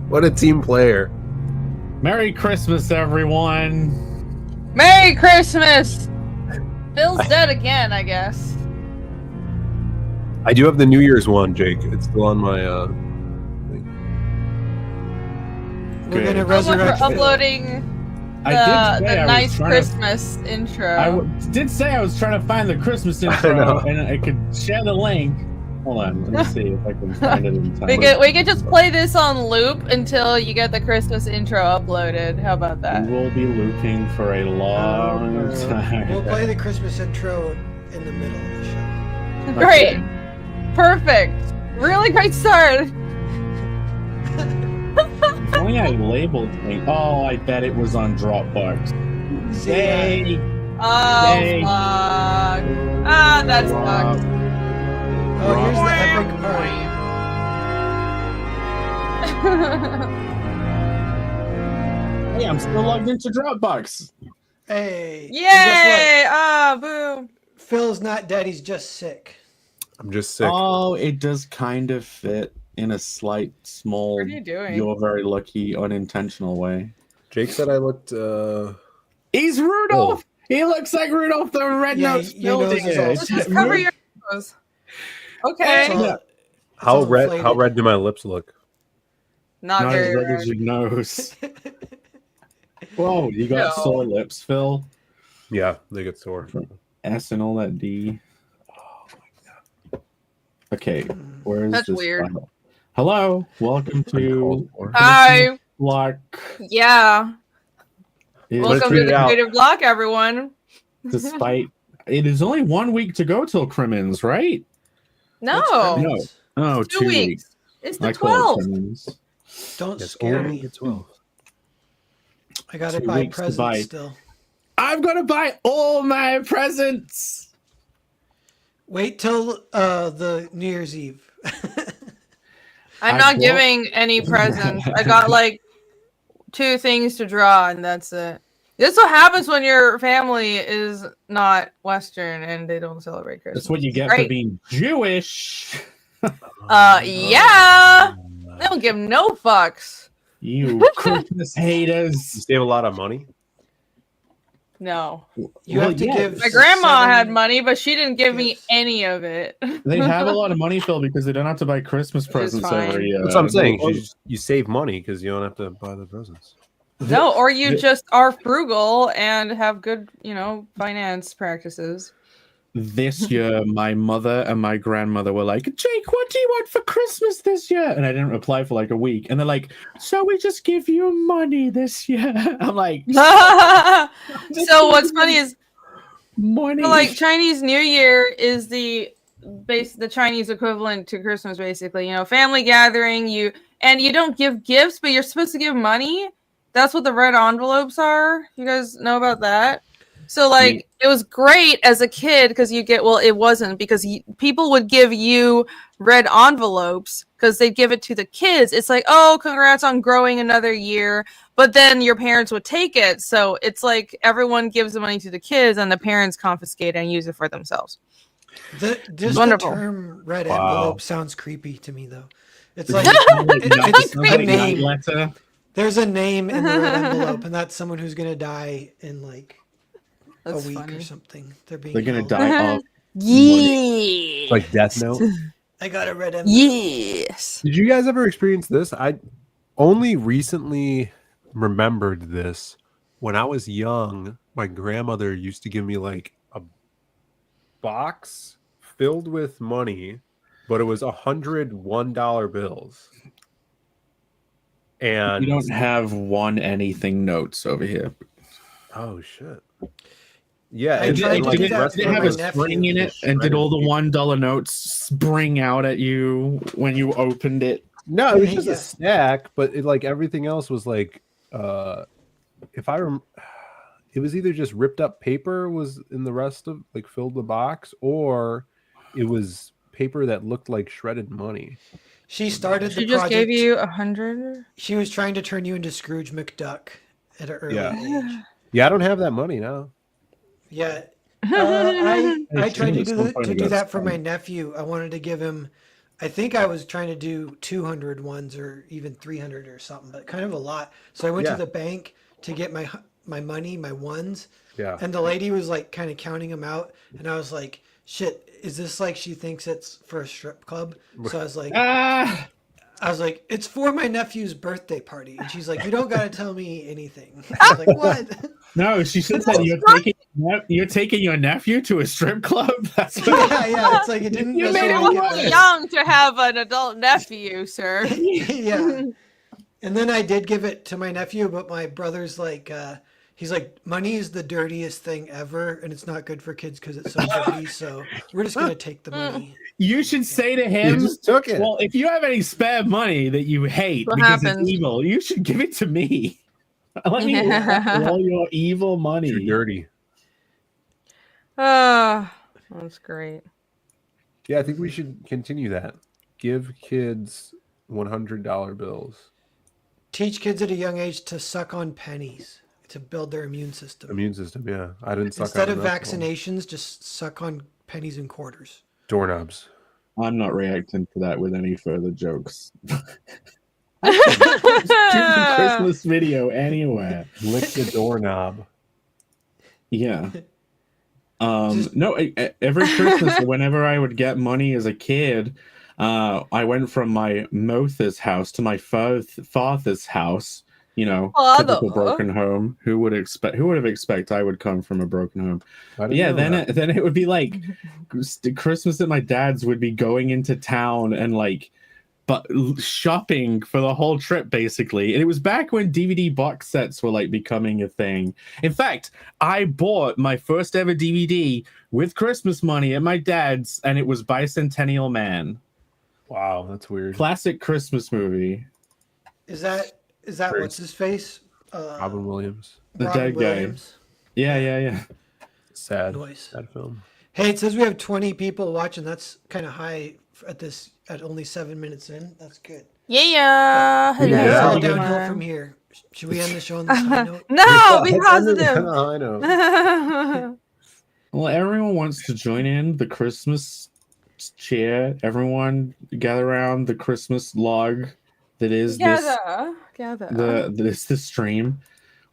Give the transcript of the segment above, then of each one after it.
What a team player. Merry Christmas, everyone. Merry Christmas. Phil's dead again, I guess. I do have the New Year's one, Jake. It's still on my thing. We're gonna Someone for resurrect Phil. uploading I did say the I nice was trying Christmas intro. did say I was trying to find the Christmas intro, and I could share the link. Hold on, let me see if I can find it in time. We could just play this on loop until you get the Christmas intro uploaded. How about that? We will be looping for a long time. We'll play the Christmas intro in the middle of the show. Great. Perfect. Really great start. If only I labeled things. Oh, I bet it was on Dropbox. Yay! Oh, Yay. fuck. Ah, that sucks. Oh, here's the epic part. Hey, I'm still logged into Dropbox. Hey. and guess Yay! Ah, boom. what? Phil's not dead, he's just sick. I'm just sick. Oh, it does kind of fit in a slight, small, What are you doing? you're very lucky, unintentional way. Jake said I looked. He's Rudolph! He looks like Rudolph the Red-Nosed your nose is all Let's just cover your nose. Okay. It's all- Yeah. How all red? How inflated. red do my lips look? Not Not as very red red. as your nose. Whoa, you got No. sore lips, Phil. Yeah, they get sore. S and all that D. Oh my god. Okay, where is That's this weird. file? Hello, welcome to Hi. Block. Yeah. Welcome to tweet it the out. Creative Block, everyone. Despite it is only 1 week to go till Crimmins, right? No. No. Oh, 2 weeks. It's the I call it 12th. Crimmins. Don't Yes, scare only me. the 12. I gotta 2 buy weeks to presents buy. still. I'm gonna buy all my presents. Wait till the New Year's Eve. I'm I not bought- giving any presents. I got like 2 things to draw, and that's it. This is what happens when your family is not Western and they don't celebrate Christmas. That's what you get for Great. being Jewish. Yeah. They don't give no fucks. You Christmas haters. You save a lot of money. No. You have to give. My grandma 7 had money, but she didn't give me gifts. any of it. They have a lot of money, Phil, because they don't have to buy Christmas is presents fine. every year. That's what I'm saying. You save money because you don't have to buy the presents. No, or you just are frugal and have good, finance practices. This year, my mother and my grandmother were like, Jake, what do you want for Christmas this year? And I didn't reply for like a week. And they're like, so we just give you money this year. I'm like, So what's funny is money. like Chinese New Year is the Chinese equivalent to Christmas, basically. Family gathering. You don't give gifts, but you're supposed to give money. That's what the red envelopes are. You guys know about that? So like it was great as a kid because it wasn't because people would give you red envelopes because they'd give it to the kids. It's like, oh, congrats on growing another year. But then your parents would take it. So it's like everyone gives the money to the kids and the parents confiscate and use it for themselves. Just Wonderful. the term red Wow. envelope sounds creepy to me, though. It's like It's a creepy. name. Letter. There's a name in the red envelope, and that's someone who's gonna die in like That's a week funny. or something. They're Gonna held. die of Yeah. Like Death Note. I got a red envelope. Yes. Did you guys ever experience this? I only recently remembered this. When I was young, my grandmother used to give me like a box filled with money, but it was $101 bills. And You don't have one anything notes over here. oh shit. Yeah, I and tried and, to like, do Did that rest it for of have my a it- nephew. spring in it? And did all the $1 notes spring out at you when you opened it? No, it was just Yeah. a stack, but it, like everything else was like if I it was either just ripped up paper was in the rest of like filled the box, or it was paper that looked like shredded money. She started the She just project. gave you 100. She was trying to turn you into Scrooge McDuck at an early age. Yeah, I don't have that money now. Yeah. I I've tried to seen this one do point to ago, do that it's for fun. my nephew. I wanted to give him I think I was trying to do 200 ones or even 300 or something, but kind of a lot. So I went to the bank to get my money, my ones. Yeah. And the lady was like kind of counting them out. And I was like, shit, is this like she thinks it's for a strip club? So I was like, it's for my nephew's birthday party. And she's like, you don't got to tell me anything. I was like, what? No, she said that you're taking your nephew to a strip club. That's what yeah. It's like it didn't. You made necessarily him get too better. young to have an adult nephew, sir. Yeah. And then I did give it to my nephew, but my brother's like, he's like, money is the dirtiest thing ever, and it's not good for kids because it's so dirty. So we're just gonna take the money. You should say to him, You just took it. well, if you have any spare money that you hate What because happens? it's evil, you should give it to me. Let me have all your evil money. You're dirty. Oh, that's great. Yeah, I think we should continue that. Give kids $100 bills. Teach kids at a young age to suck on pennies to build their immune system. Immune system, yeah. I didn't suck Instead on of enough vaccinations, just suck on pennies and quarters. doorknobs. I'm not reacting to that with any further jokes. Stupid Christmas video anywhere. Lick the doorknob. Yeah. No, every Christmas, whenever I would get money as a kid, I went from my mother's house to my father's house. You know, typical broken home. Who would have expected I would come from a broken home? Yeah, then it would be like Christmas at my dad's would be going into town and like but shopping for the whole trip basically. And it was back when DVD box sets were like becoming a thing. In fact, I bought my first ever DVD with Christmas money at my dad's, and it was Bicentennial Man. Wow, that's weird. Classic Christmas movie. Is that what's his face? Robin Williams. The Robin dead Williams. guy. Yeah. Sad. Noise. Sad film. Hey, it says we have 20 people watching. That's kind of high at only 7 minutes in. That's good. Yeah. Hello. It's Yeah. all everyone. downhill from here. Should we end the show on this high note? No, be positive. I know. Well, everyone wants to join in the Christmas cheer. Everyone gather around the Christmas log that is Gather. the stream.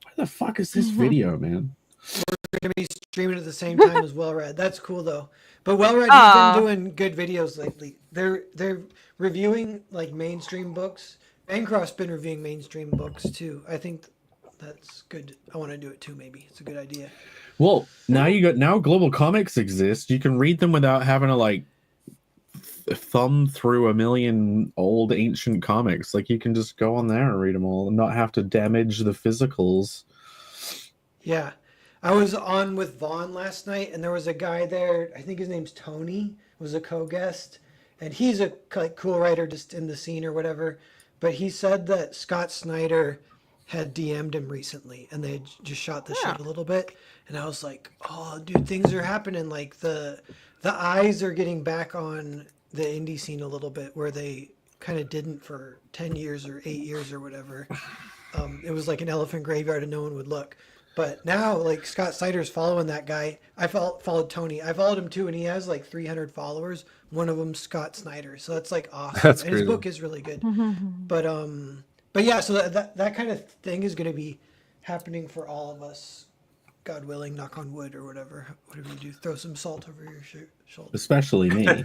Where the fuck is this video, man? We're going to be streaming at the same time as Well Read. That's cool though. But Well Read has been doing good videos lately. They're reviewing like mainstream books. Bancroft's been reviewing mainstream books too. I think that's good. I want to do it too. Maybe it's a good idea. Well, now global comics exist. You can read them without having to like thumb through a million old ancient comics. Like you can just go on there and read them all and not have to damage the physicals. Yeah. I was on with Vaughn last night, and there was a guy there. I think his name's Tony. Was a co-guest, and he's a like cool writer, just in the scene or whatever. But he said that Scott Snyder had DM'd him recently, and they had just shot the shit a little bit. And I was like, "Oh, dude, things are happening. Like the eyes are getting back on the indie scene a little bit, where they kind of didn't for 10 years or 8 years or whatever. It was like an elephant graveyard, and no one would look." But now, like, Scott Snyder's following that guy. I followed Tony. I followed him too, and he has like 300 followers. One of them Scott Snyder. So that's like awesome. That's and his crazy. book is really good. But yeah, so that kind of thing is going to be happening for all of us. God willing, knock on wood or whatever. Whatever you do, throw some salt over your shoulder. Especially me.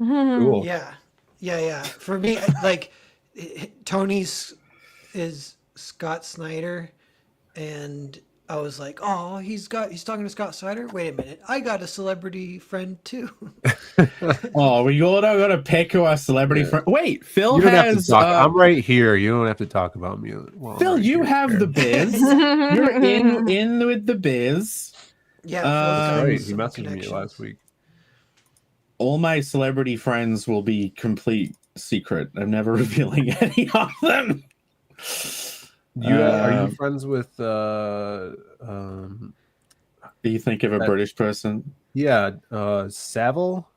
Cool. Yeah. For me, like, Tony's is Scott Snyder. And I was like, oh, he's talking to Scott Snyder. Wait a minute, I got a celebrity friend too. Oh, we gotta pick our celebrity friend. Wait, Phil You don't have to has. talk. I'm right here. You don't have to talk about me. Well, I'm Phil, right you here. have the biz. You're in with the biz. Yeah, That's right. Phil's He messaged me connections. last week. All my celebrity friends will be complete secret. I'm never revealing any of them. Are you friends with Do you think of a British person? Savile?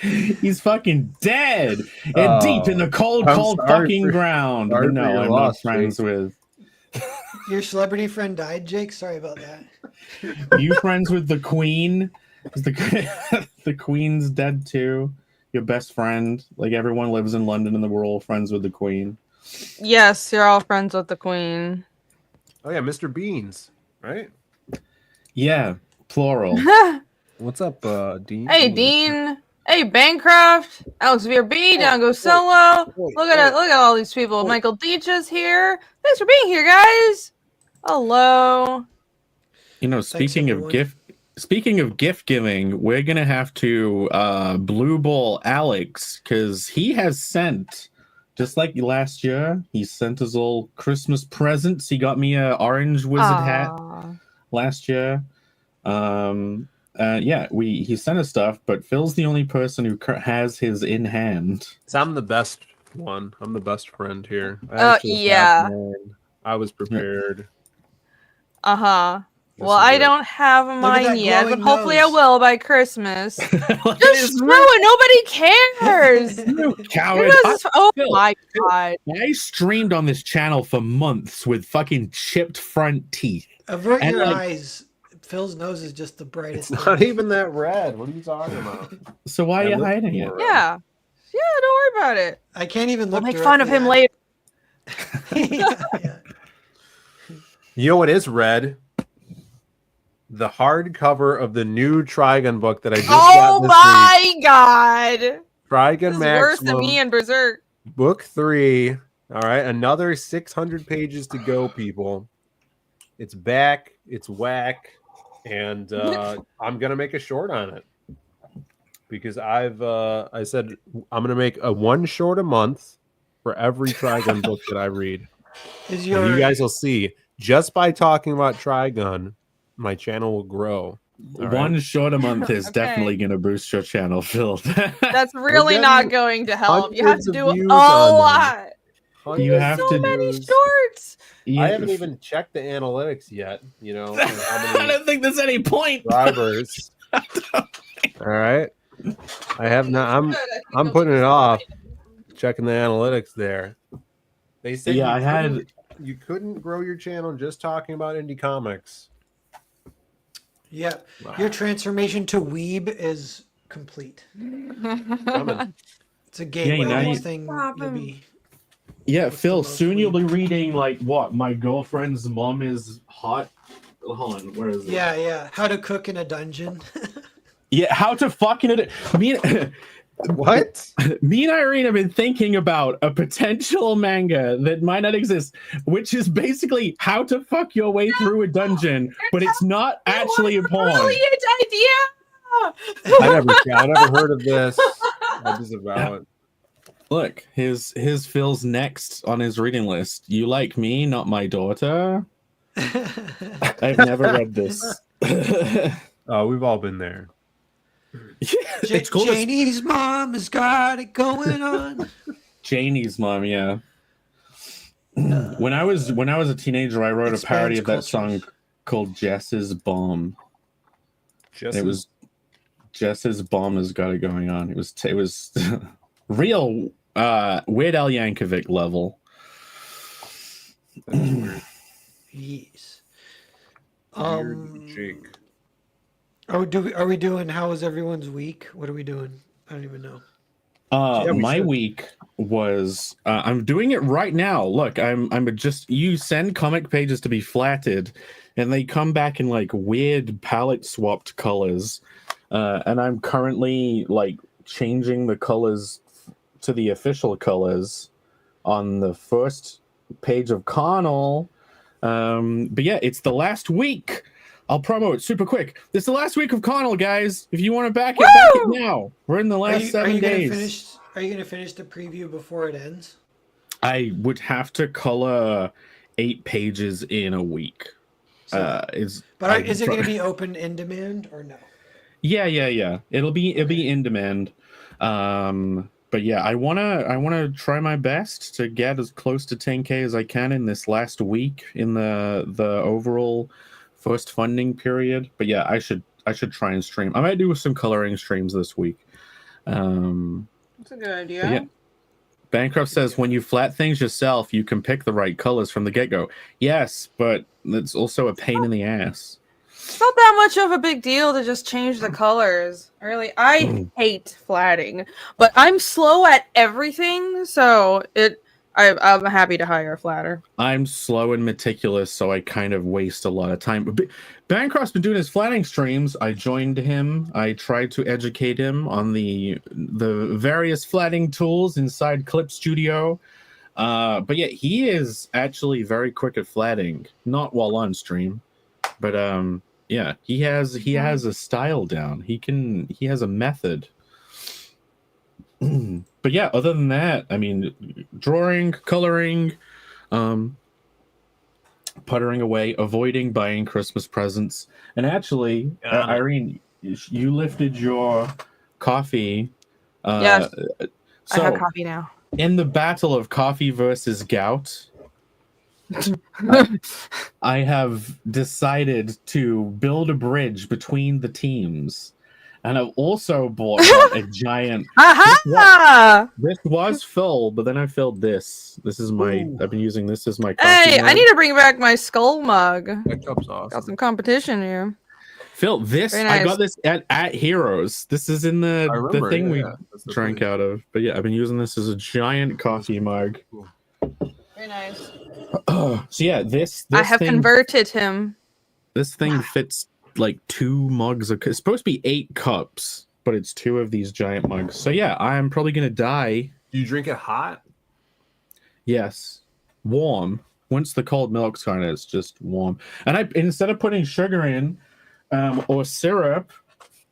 He's fucking dead and deep in the cold fucking ground. sorry No, for your I'm loss, not friends Jake. with. Your celebrity friend died, Jake. Sorry about that. You friends with the Queen Is the Queen's dead too? Your best friend, like everyone lives in London and we're all friends with the Queen. Yes, you're all friends with the Queen. Oh yeah, Mr. Beans, right? Yeah, plural. What's up, Dean? Hey, Dean. Hey, Bancroft. Alex VRB, down go solo. Look at it. Look at all these people. Michael Deitch is here. Thanks for being here, guys. Hello. You know, speaking of gift giving, we're gonna have to blue ball Alex because he has sent, just like last year, he sent us all Christmas presents. He got me a orange wizard hat last year. Yeah, he sent us stuff, but Phil's the only person who has his in hand. So I'm the best one. I'm the best friend here. Yeah. I was prepared. Uh-huh. Well, I don't have mine yet, but hopefully I will by Christmas. Just screw it. Nobody cares. You coward. Oh my god. I streamed on this channel for months with fucking chipped front teeth. Avert your eyes. Phil's nose is just the brightest. It's not even that red. What are you talking about? So why are you hiding it? Yeah. Yeah, don't worry about it. I can't even look. I'll make fun of him later. Yeah. You know what is red? The hardcover of the new Trigun book that I just got this my god! Trigun Maximum. Worse than me and Berserk. Book 3. All right, another 600 pages to go, people. It's back. It's whack, and I'm gonna make a short on it because I said I'm gonna make a one short a month for every Trigun book that I read. And you guys will see just by talking about Trigun, my channel will grow. One short a month is definitely going to boost your channel, Phil. That's really not going to help. You have to do a lot. You have so to many shorts. I haven't even checked the analytics yet. You know, I don't think there's any point. Drivers. All right, I have not. I'm putting it off. Checking the analytics there. They said you couldn't grow your channel just talking about indie comics. Yeah, your transformation to weeb is complete. It's a gateway thing. You'll be. Yeah, Phil, soon you'll be reading, like, what? My girlfriend's mom is hot. Hold on, where is it? Yeah. How to cook in a dungeon. Yeah, how to fuck in a... What? Me and Irene have been thinking about a potential manga that might not exist, which is basically how to fuck your way through a dungeon, but it's not actually a porn. Brilliant idea! I never heard of this. I disavow it. Look, his Phil's next on his reading list. You like me, not my daughter. I've never read this. Oh, we've all been there. It's cool. Janie's mom has got it going on. Janie's mom, yeah. When I was a teenager, I wrote a parody of that song called Jess's Bomb. It was Jess's Bomb has got it going on. It was real Weird Al Yankovic level. That's weird. Yes. Weird Jake. Are we doing how was everyone's week? What are we doing? I don't even know. My week was I'm doing it right now. Look, I'm just you send comic pages to be flatted, and they come back in like weird palette swapped colors, and I'm currently like changing the colors to the official colors on the first page of Connell. But yeah, it's the last week. I'll promo it super quick. This is the last week of Connell, guys. If you want to back it now. We're in the last 7 days. Are you going to finish the preview before it ends? I would have to color 8 pages in a week. Is it going to be open in demand or no? Yeah. It'll be in demand. But yeah, I wanna try my best to get as close to 10K as I can in this last week in the overall first funding period. But yeah, I should try and stream. I might do some coloring streams this week. That's a good idea. Yeah. Bancroft says when you flat things yourself, you can pick the right colors from the get-go. Yes, but it's also a pain in the ass. It's not that much of a big deal to just change the colors. Really, I hate flatting, but I'm slow at everything, so I'm happy to hire a flatter. I'm slow and meticulous, so I kind of waste a lot of time. But Bancroft's been doing his flatting streams. I joined him. I tried to educate him on the various flatting tools inside Clip Studio. But yeah, he is actually very quick at flatting. Not while on stream, but yeah, he has a style down. He has a method. But yeah, other than that, I mean, drawing, coloring, puttering away, avoiding buying Christmas presents. And actually, Irene, you lifted your coffee. Yes, So I have coffee now. in the battle of coffee versus gout, I have decided to build a bridge between the teams. And I've also bought a giant. Aha! This was full, but then I filled this. This is my. Ooh. I've been using this as my coffee Hey, mug. I need to bring back my skull mug. That cup's Got awesome. some competition here. Phil, this Very I nice. got this at Heroes. This is in I the remember, thing we that's the drank thing. out of. But yeah, I've been using this as a giant coffee mug. Cool. Very nice. So yeah, this I have thing, converted him. this thing fits like 2 mugs of. It's supposed to be 8 cups, but it's 2 of these giant mugs. So yeah, I'm probably gonna die. Do you drink it hot? Yes, warm. Once the cold milk's on it, it's just warm. And I instead of putting sugar in or syrup,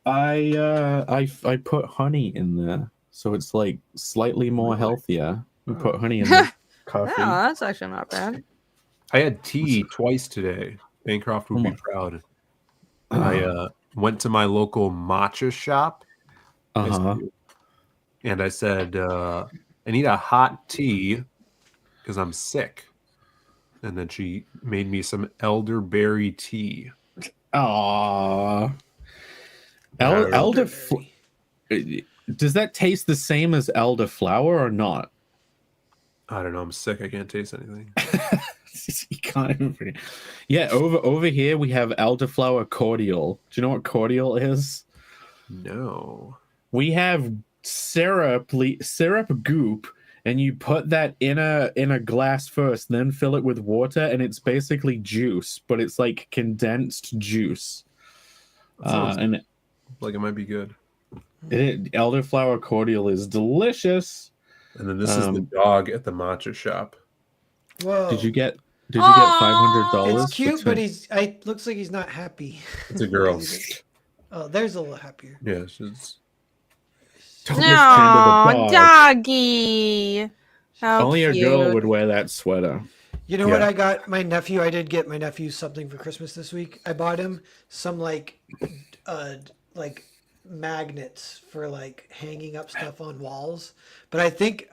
I put honey in there, so it's like slightly more Really? healthier. We put honey in the coffee. Yeah, that's actually not bad. I had tea twice today. Bancroft would be proud. I went to my local matcha shop. And I said, I need a hot tea because I'm sick. And then she made me some elderberry tea. Aww. Yeah, Elder. Does that taste the same as elderflower or not? I don't know. I'm sick. I can't taste anything. You can't even. Yeah, over here we have elderflower cordial. Do you know what cordial is? No. We have syrup goop, and you put that in a glass first, then fill it with water, and it's basically juice, but it's like condensed juice. That sounds And like it might be good. elderflower cordial is delicious. And then this is the dog at the matcha shop. Whoa. Did you get $500? It's cute, but looks like he's not happy. It's a girl. Oh, there's a little happier. Yeah, she's No, doggy. How Only cute. a girl would wear that sweater. You know what I got my nephew? I did get my nephew something for Christmas this week. I bought him some like magnets for like hanging up stuff on walls. But I think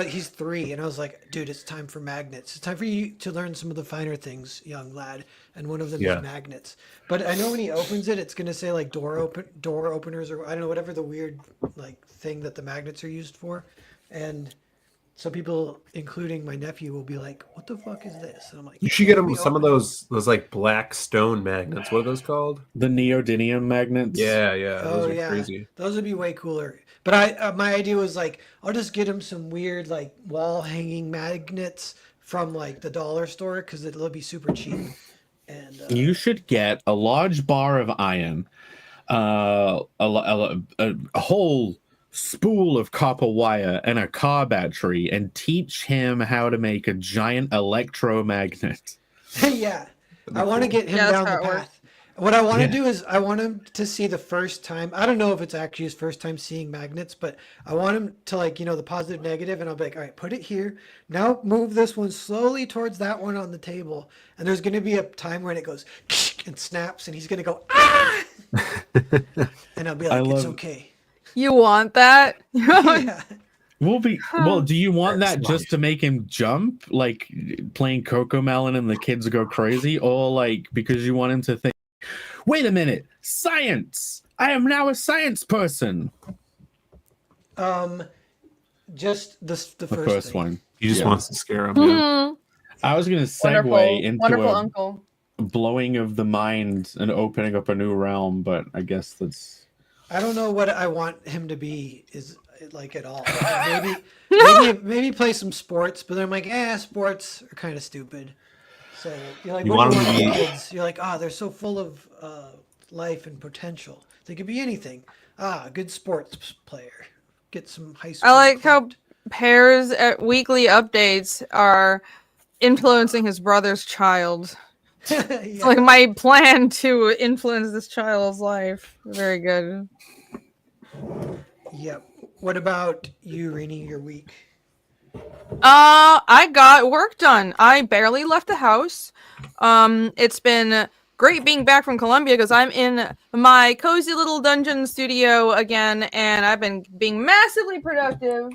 he's 3, and I was like, dude, it's time for magnets. It's time for you to learn some of the finer things, young lad. And one of them is magnets. But I know when he opens it, it's gonna say like door openers, or I don't know, whatever the weird like thing that the magnets are used for. And so people, including my nephew, will be like, "What the fuck is this?" And I'm like, You should get him some of those like black stone magnets. What are those called? The neodymium magnets. Yeah, those are yeah, crazy. those would be way cooler. But my idea was like, I'll just get him some weird like wall hanging magnets from like the dollar store because it'll be super cheap. And You should get a large bar of iron, a whole spool of copper wire, and a car battery, and teach him how to make a giant electromagnet. yeah, I want to get him down the path. What I want to do is I want him to see the first time. I don't know if it's actually his first time seeing magnets, but I want him to like, the positive, negative, and I'll be like, all right, put it here. Now move this one slowly towards that one on the table. And there's going to be a time when it goes and snaps, and he's going to go, ah! And I'll be like, it's okay. You want that? Yeah. Well, do you want that just to make him jump, like playing Cocomelon and the kids go crazy, or like because you want him to think, wait a minute, science! I am now a science person. Just the first thing. one. He just wants to scare him. Mhm. I was gonna segue into wonderful uncle. blowing of the mind and opening up a new realm, but I guess that's. I don't know what I want him to be is like at all. Maybe maybe play some sports, but I'm like, sports are kind of stupid. So you're like, You what do want you him want to your be- kids? You're like, they're so full of life and potential. They could be anything. Good sports player. Get some high school. I like how clipped. Pear's weekly updates are influencing his brother's child. It's Yeah. like my plan to influence this child's life. Very good. Yep. What about you, Rini? Your week? I got work done. I barely left the house. It's been great being back from Colombia because I'm in my cozy little dungeon studio again, and I've been being massively productive.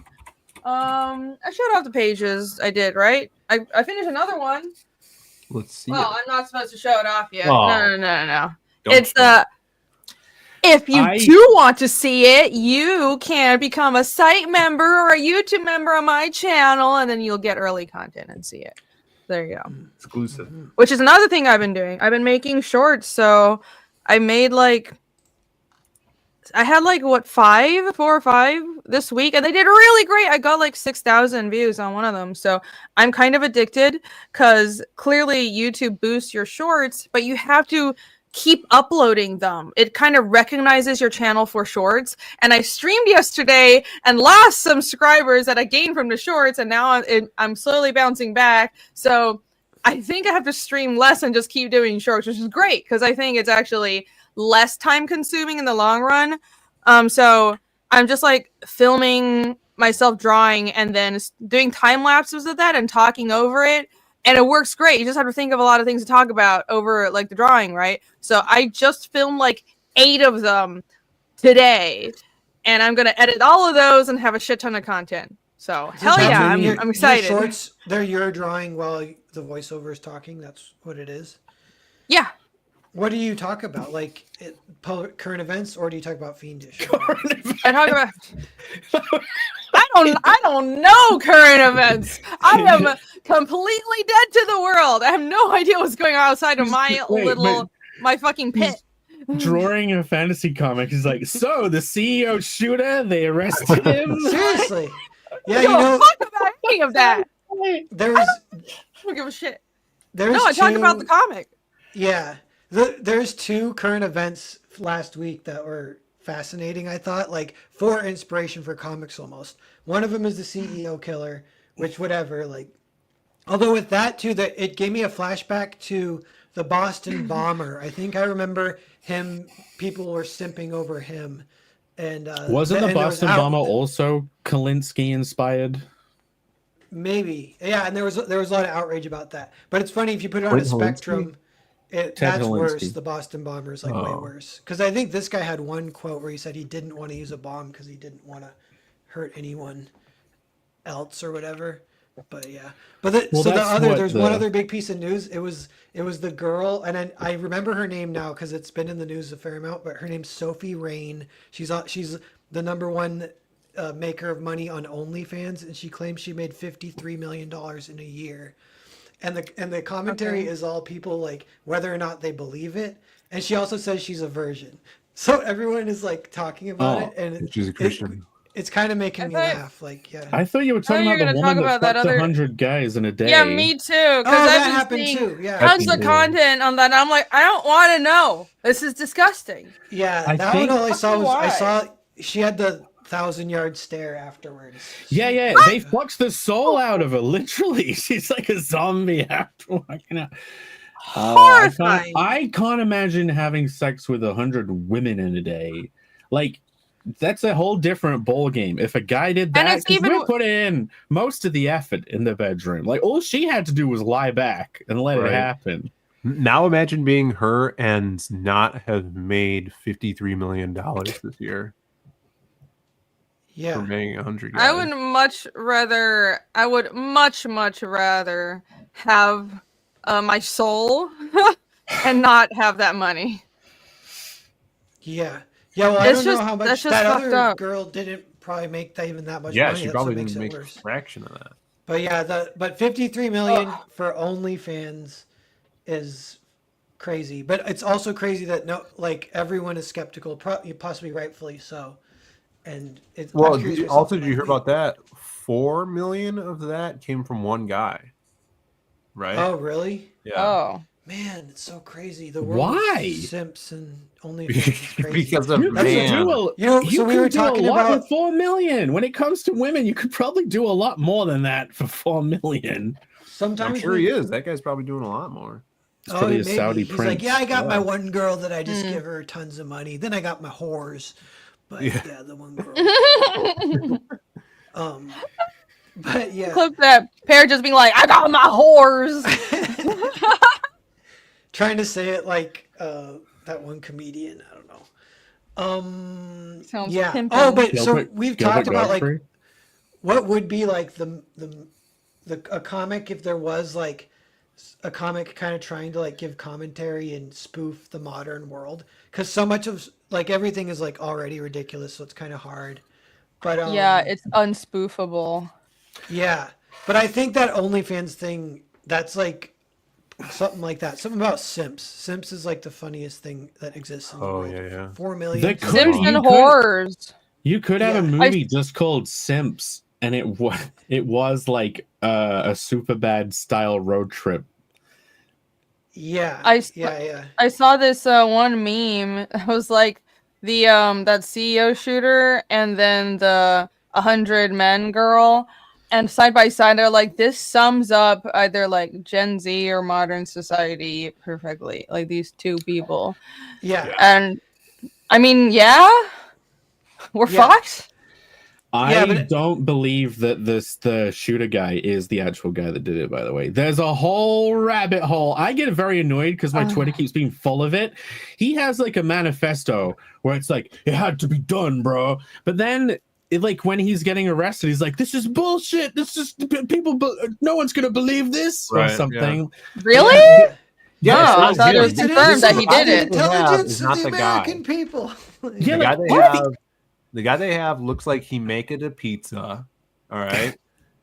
I showed off the pages. I did, right? I finished another one. Let's see. Well, it. I'm not supposed to show it off yet. Oh. No. Don't It's show it. if you do want to see it, you can become a site member or a YouTube member on my channel, and then you'll get early content and see it. There you go. Exclusive. Which is another thing I've been doing. I've been making shorts, so I made I had 4 or 5 this week, and they did really great. I got 6,000 views on one of them, so I'm kind of addicted because clearly YouTube boosts your shorts, but you have to keep uploading them. It kind of recognizes your channel for shorts, and I streamed yesterday and lost some subscribers that I gained from the shorts, and now I'm slowly bouncing back. So I think I have to stream less and just keep doing shorts, which is great because I think it's actually less time consuming in the long run. So I'm just filming myself drawing and then doing time lapses of that and talking over it. And it works great. You just have to think of a lot of things to talk about over the drawing, right? So I just filmed 8 of them today, and I'm gonna edit all of those and have a shit ton of content. So hell yeah, I'm excited. Your shorts, they're your drawing while the voiceover is talking. That's what it is. Yeah. What do you talk about? Current events, or do you talk about fiendish? I talk about. I don't know current events. I am completely dead to the world. I have no idea what's going on outside of my my fucking pit. Drawing a fantasy comic is so the CEO shooter, they arrested him. Seriously. Yeah, I don't fuck about any of that. I don't give a shit. I talk about the comic. Yeah. There's 2 current events last week that were fascinating, I thought, for inspiration for comics almost. One of them is the CEO killer, which whatever, although with that too, that it gave me a flashback to the Boston bomber. I think I remember him, people were simping over him. And wasn't the Boston bomber also Kalinsky inspired? Maybe. Yeah, and there was a lot of outrage about that. But it's funny if you put it on a spectrum. That's worse. The Boston bomber is way worse. Because I think this guy had one quote where he said he didn't want to use a bomb because he didn't want to hurt anyone else or whatever. But yeah. But there's one other big piece of news. It was the girl, and I remember her name now because it's been in the news a fair amount. But her name's Sophie Rain. She's the #1 maker of money on OnlyFans, and she claims she made $53 million in a year. And the commentary is all people whether or not they believe it. And she also says she's a virgin. So everyone is talking about it, and she's a Christian. It's kind of making me laugh. I thought you were talking about the woman that fucked 100 guys in a day. Yeah, me too. Because that happened too. Yeah, tons of content on that. And I'm I don't want to know. This is disgusting. Yeah, that one all I saw was I saw she had the 1,000-yard stare afterwards. Yeah, they fucked the soul out of her. Literally, she's like a zombie after walking out. Horrifying. I can't imagine having sex with 100 women in a day. That's a whole different ball game. If a guy did that, and it's even put in most of the effort in the bedroom. All she had to do was lie back and let it happen. Now imagine being her and not have made $53 million this year. Yeah, for making 100 guys. I would much rather have my soul and not have that money. Yeah. Well, I don't know how much that other girl didn't probably make even that much money. Yeah, she probably didn't make a fraction of that. But yeah, but $53 million for OnlyFans is crazy. But it's also crazy that everyone is skeptical, possibly rightfully so. And it's Well, I'm curious for also, something did you hear like about that? 4 million of that came from one guy, right? Oh, really? Yeah. Oh. Man, it's so crazy. The world Why? of simps and OnlyFans is crazy. Because of You That's could what- man. you so we were could do a talking lot about with 4 million. When it comes to women, you could probably do a lot more than that for 4 million. sometimes I'm sure he is. That guy's probably doing a lot more. It's probably a Saudi He's prince. like, yeah, I got my Yeah. one girl that I just Mm. give her tons of money. Then I got my whores, but Yeah. yeah, the one girl. But yeah, Clip that pair just being like, I got my whores. trying to say it like that one comedian. I don't know. Sounds Yeah. pimpin'. Oh, but so Gilbert- we've Gilbert talked about like Gottfried? what would be like a comic if there was like a comic kind of trying to like give commentary and spoof the modern world, because so much of like everything is like already ridiculous, so it's kind of hard. But Yeah, it's unspoofable. yeah, but I think that OnlyFans thing, that's like something like that. Something about simps. Simps is like the funniest thing that exists in the Oh, world. yeah. 4 million. The could- Sims you and could- whores. You could have a Yeah. movie just called Simps, and it was like a super bad style road trip. Yeah. I- yeah. I saw this one meme. It was like the that CEO shooter and then the 100 Men girl, and side by side they're like, this sums up either like Gen Z or modern society perfectly. Like these two people, Yeah. and I mean, yeah, we're Yeah. fucked. I but- don't believe that the shooter guy is the actual guy that did it, by the way. There's a whole rabbit hole. I get very annoyed because my Twitter keeps being full of it. He has like a manifesto where it's like, it had to be done, bro. But then like when he's getting arrested, he's like, this is bullshit. This is people, no one's gonna believe this or Right, something. Really? Yeah, Oh, I it's thought it him. was confirmed that he I did think it. they have Intelligence is of not the the guy. American people. Yeah, The guy like, they what? have, the guy they have looks like he make it a pizza. All right,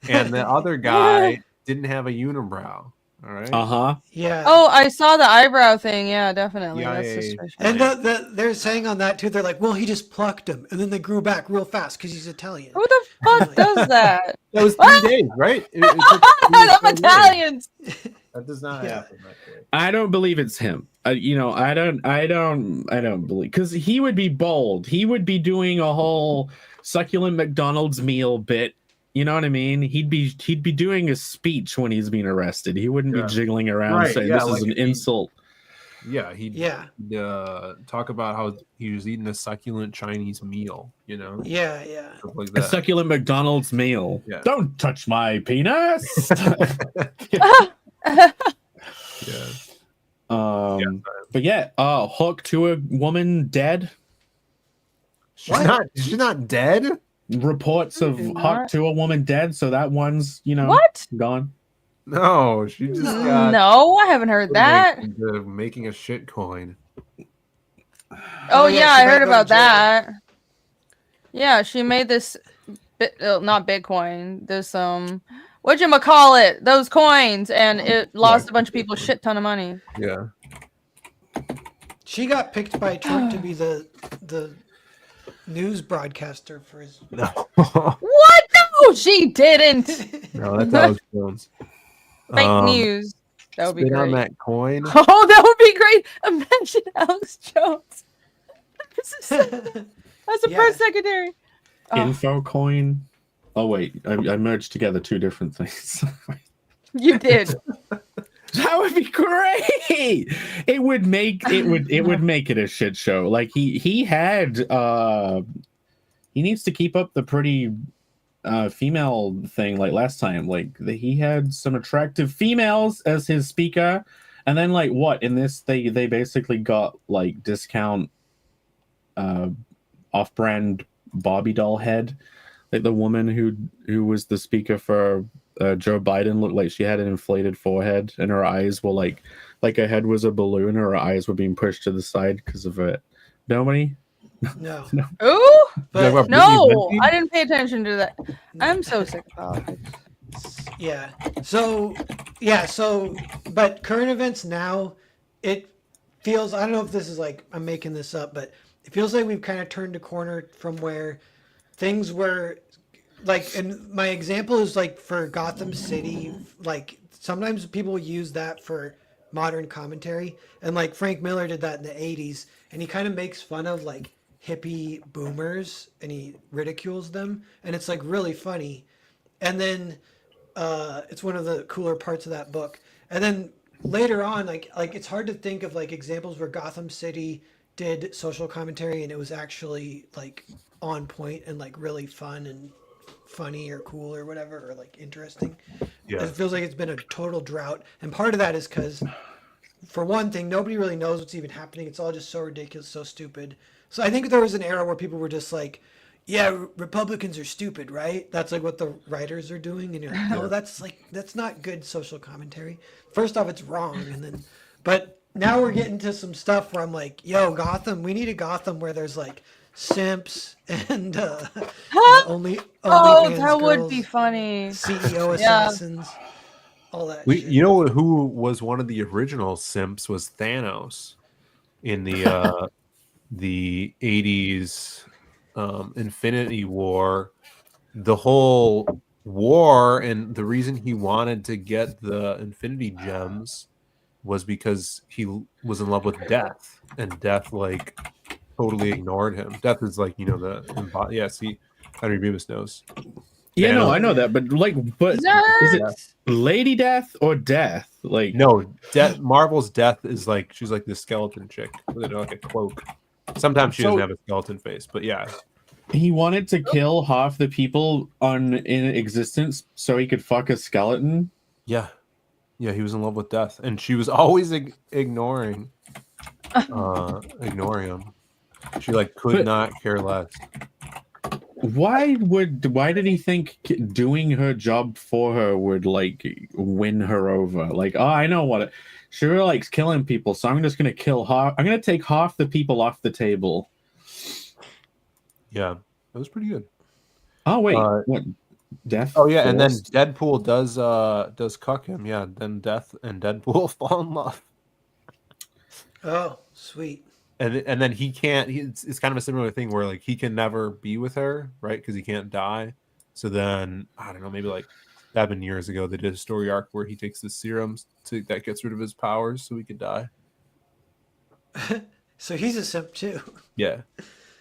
and the other guy didn't have a unibrow. All right. Uh-huh. Yeah. Oh, I saw the eyebrow thing. Yeah, definitely. Yeah, That's yeah, yeah. suspicious. And they're saying on that too. They're like, well, he just plucked him, and then they grew back real fast because he's Italian. Who the fuck does that? That was 3 days, right? It took 3 Them days. Italians. That does not Yeah. happen that way. I don't believe it's him. I don't believe, because he would be bold. He would be doing a whole succulent McDonald's meal bit. You know what I mean? He'd be doing a speech when he's being arrested. He wouldn't Yeah. be jiggling around Right, saying yeah, this is like an if he- insult. Yeah, he'd Yeah. talk about how he was eating a succulent Chinese meal. You know, Yeah. stuff like A that. succulent McDonald's meal. Yeah. Don't touch my penis. Yeah. But yeah, hook to a woman dead. She's not dead. Reports of Not- hook to a woman dead, so that one's What? gone. No, she just got No, I haven't heard that. into making a shit coin. Oh yeah, yeah, she I might heard go to about jail. that. Yeah, she made this, not Bitcoin. This whatchamacallit, those coins, and it lost a bunch of people a shit ton of money. Yeah. She got picked by Trump to be the news broadcaster for his. No. What? No, she didn't. No, that's Alex Jones. Fake news. That would be Spit on great. that coin. Oh, that would be great. Imagine Alex Jones. That's a Yeah. press secretary. Oh, Info coin. Oh wait, I merged together two different things. you did. That would be great. It would make it a shit show. Like he needs to keep up the pretty female thing like last time. Like he had some attractive females as his speaker, and then like what in this they basically got like discount off-brand Barbie doll head. Like the woman who was the speaker for Joe Biden looked like she had an inflated forehead, and her eyes were like her head was a balloon, and her eyes were being pushed to the side because of it. Nobody? No. Ooh, But no, I didn't pay attention to that. I'm so sick of politics. yeah. So but current events now, feels, I don't know if this is like, I'm making this up, but it feels like we've kind of turned a corner from where things were like, and my example is like for Gotham City, like sometimes people use that for modern commentary, and like Frank Miller did that in the 80s, and he kind of makes fun of like hippie boomers and he ridicules them, and it's like really funny. And then it's one of the cooler parts of that book. And then later on, like it's hard to think of like examples where Gotham City did social commentary and it was actually like on point and like really fun and funny or cool or whatever, or like interesting. Yeah. It feels like it's been a total drought, and part of that is because, for one thing, nobody really knows what's even happening. It's all just so ridiculous, so stupid. So I think there was an era where people were just like, yeah, Republicans are stupid, right? That's like what the writers are doing, and you're like, no, that's not good social commentary. First off, it's wrong, and then, but now we're getting to some stuff where I'm like, yo, Gotham, we need a Gotham where there's like simps and only Oh, fans that would girls, be funny. CEO Yeah. assassins, all that. We, shit. you know who was one of the original simps was Thanos in the 80s Infinity War. The whole war and the reason he wanted to get the Infinity Gems was because he was in love with Death, and Death like totally ignored him. Death is like, you know, see, Henry Beavis knows. Yeah, no, Thanos. I know that, but is it Lady Death or Death? Like, No, Marvel's Death is like, she's like this skeleton chick with like a cloak. Sometimes she doesn't have a skeleton face, but yeah. he wanted to kill half the people in existence so he could fuck a skeleton. Yeah, he was in love with Death, and she was always ignoring him. She like could not care less. Why did he think doing her job for her would like win her over? Like, oh, I know what she really likes killing people, so I'm just gonna I'm gonna take half the people off the table. Yeah, that was pretty good. Oh wait, what? Death? Oh yeah, and then Force? Deadpool does cuck him. Yeah, then Death and Deadpool fall in love. Oh, sweet. And then he can't. It's kind of a similar thing where like he can never be with her, right? Because he can't die. So then I don't know, maybe like that happened years ago. They did a story arc where he takes the serums that gets rid of his powers, so he could die. So he's a simp too. Yeah,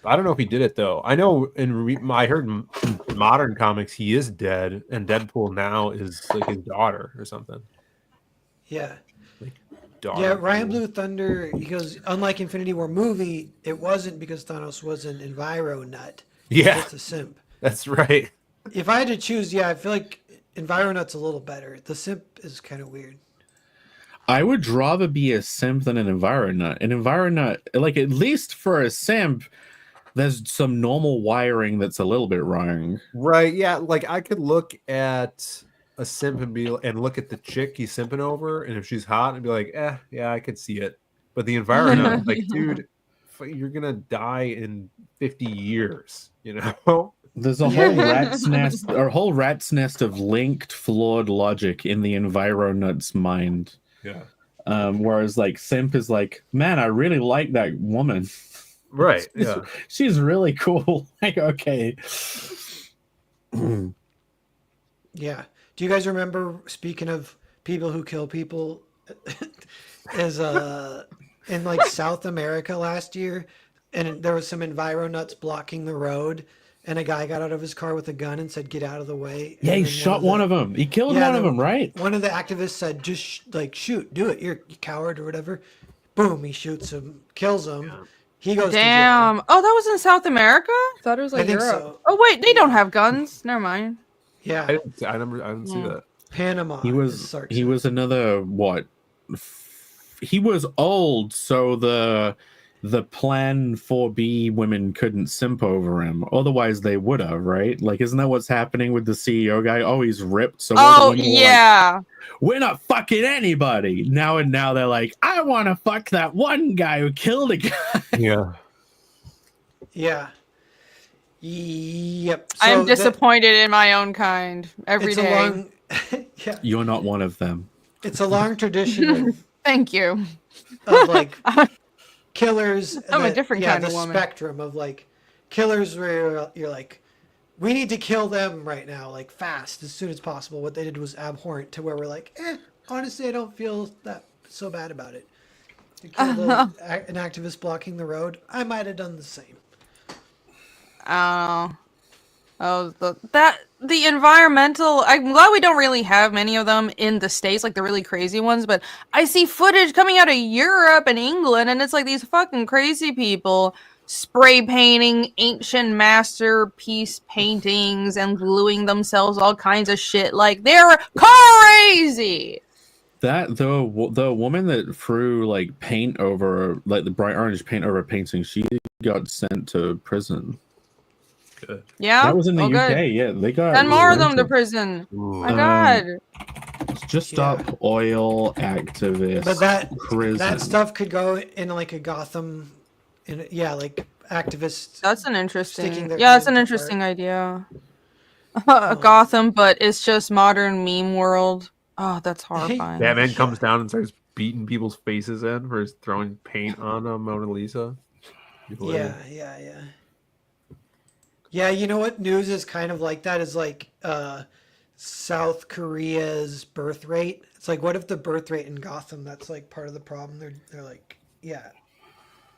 I don't know if he did it though. I know I heard in modern comics he is dead, and Deadpool now is like his daughter or something. Yeah. Daughter. Yeah, Ryan Blue Thunder, he goes, unlike Infinity War movie, it wasn't because Thanos was an enviro nut. Yeah. It's a simp. That's right. If I had to choose, yeah, I feel like enviro nut's a little better. The simp is kind of weird. I would rather be a simp than an enviro nut. An enviro nut, like at least for a simp, there's some normal wiring that's a little bit wrong. Right. Yeah. Like I could look at a simp and look at the chick he's simping over, and if she's hot, and be like, yeah, I could see it. But the environment, like, dude, you're gonna die in 50 years, you know? There's a whole rat's nest of linked flawed logic in the environut's mind. Yeah. Whereas like simp is like, man, I really like that woman. Right. Yeah. She's really cool. Like, okay. Yeah. Do you guys remember, speaking of people who kill people, as in like South America last year, and there was some enviro nuts blocking the road, and a guy got out of his car with a gun and said, "Get out of the way." Yeah, he shot one of them. He killed one of them, right? One of the activists said, "Just shoot, do it, you coward," or whatever. Boom, he shoots him, kills him. Yeah. He goes. Damn. To jail. Oh, that was in South America? I thought it was like I think Europe. so. Oh wait, they don't have guns. Never mind. Yeah, I didn't see that. Panama. He was another what? He was old, so the plan 4B women couldn't simp over him. Otherwise, they would have, right? Like, isn't that what's happening with the CEO guy? Oh, he's ripped. So yeah, like, we're not fucking anybody now. And now they're like, I want to fuck that one guy who killed a guy. Yeah. Yeah. Yep. So I'm disappointed in my own kind every day. Yeah. You're not one of them. It's a long tradition Thank you. of like killers. I'm a that- different yeah, kind of the woman. spectrum of like killers where you're like, we need to kill them right now, like fast, as soon as possible. What they did was abhorrent to where we're like, honestly, I don't feel that so bad about it. To kill an activist blocking the road, I might have done the same. The environmental. I'm glad we don't really have many of them in the States, like the really crazy ones. But I see footage coming out of Europe and England, and it's like these fucking crazy people spray painting ancient masterpiece paintings and gluing themselves all kinds of shit. Like they're crazy. That the woman that threw like paint over like the bright orange paint over a painting, she got sent to prison. Good. Yeah, That was in the UK. Good. Yeah, they got Send more of them to arrested. prison. Ooh. My God. Just stop oil activists. But that prison. stuff could go in like a Gotham, like activists. That's an sticking interesting. their Yeah, that's an hands interesting idea. Gotham, but it's just modern meme world. Oh, that's horrifying. Batman comes down and starts beating people's faces in for throwing paint on a Mona Lisa. Yeah. Yeah, you know what news is kind of like that is like South Korea's birth rate. It's like, what if the birth rate in Gotham, that's like part of the problem? They're like, yeah.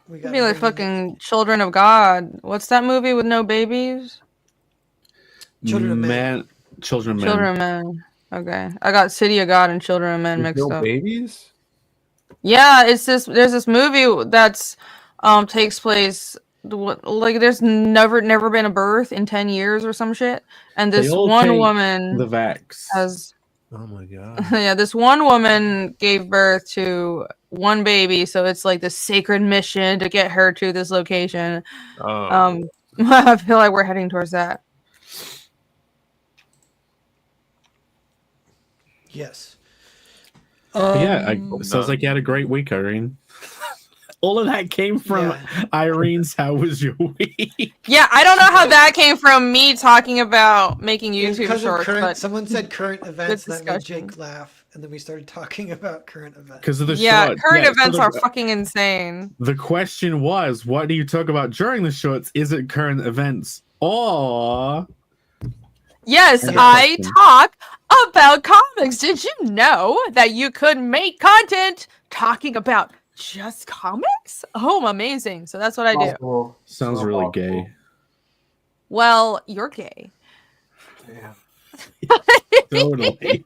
We Be like fucking Children of God. What's that movie with no babies? Children of Men. Children of Men. Children of Men. Okay. I got City of God and Children of Men There's mixed no up. babies? Yeah, it's this. There's this movie that's takes place like there's never been a birth in 10 years or some shit, and this They all one take woman the vax. has. Oh my god. Yeah, this one woman gave birth to one baby, so it's like this sacred mission to get her to this location. Oh. I feel like we're heading towards that. Yes. Sounds like you had a great week, Irene. All of that came from Irene's How Was Your Week? Yeah, I don't know how that came from me talking about making YouTube shorts, but someone said current events that made discussion. Jake laugh, and then we started talking about current events. Because of the yeah, shorts. current events are fucking insane. The question was, what do you talk about during the shorts? Is it current events or... Yes, I talk about comics. Did you know that you could make content talking about just comics? Oh, amazing. So that's what I do. Sounds really gay. Well, you're gay. Damn. Totally.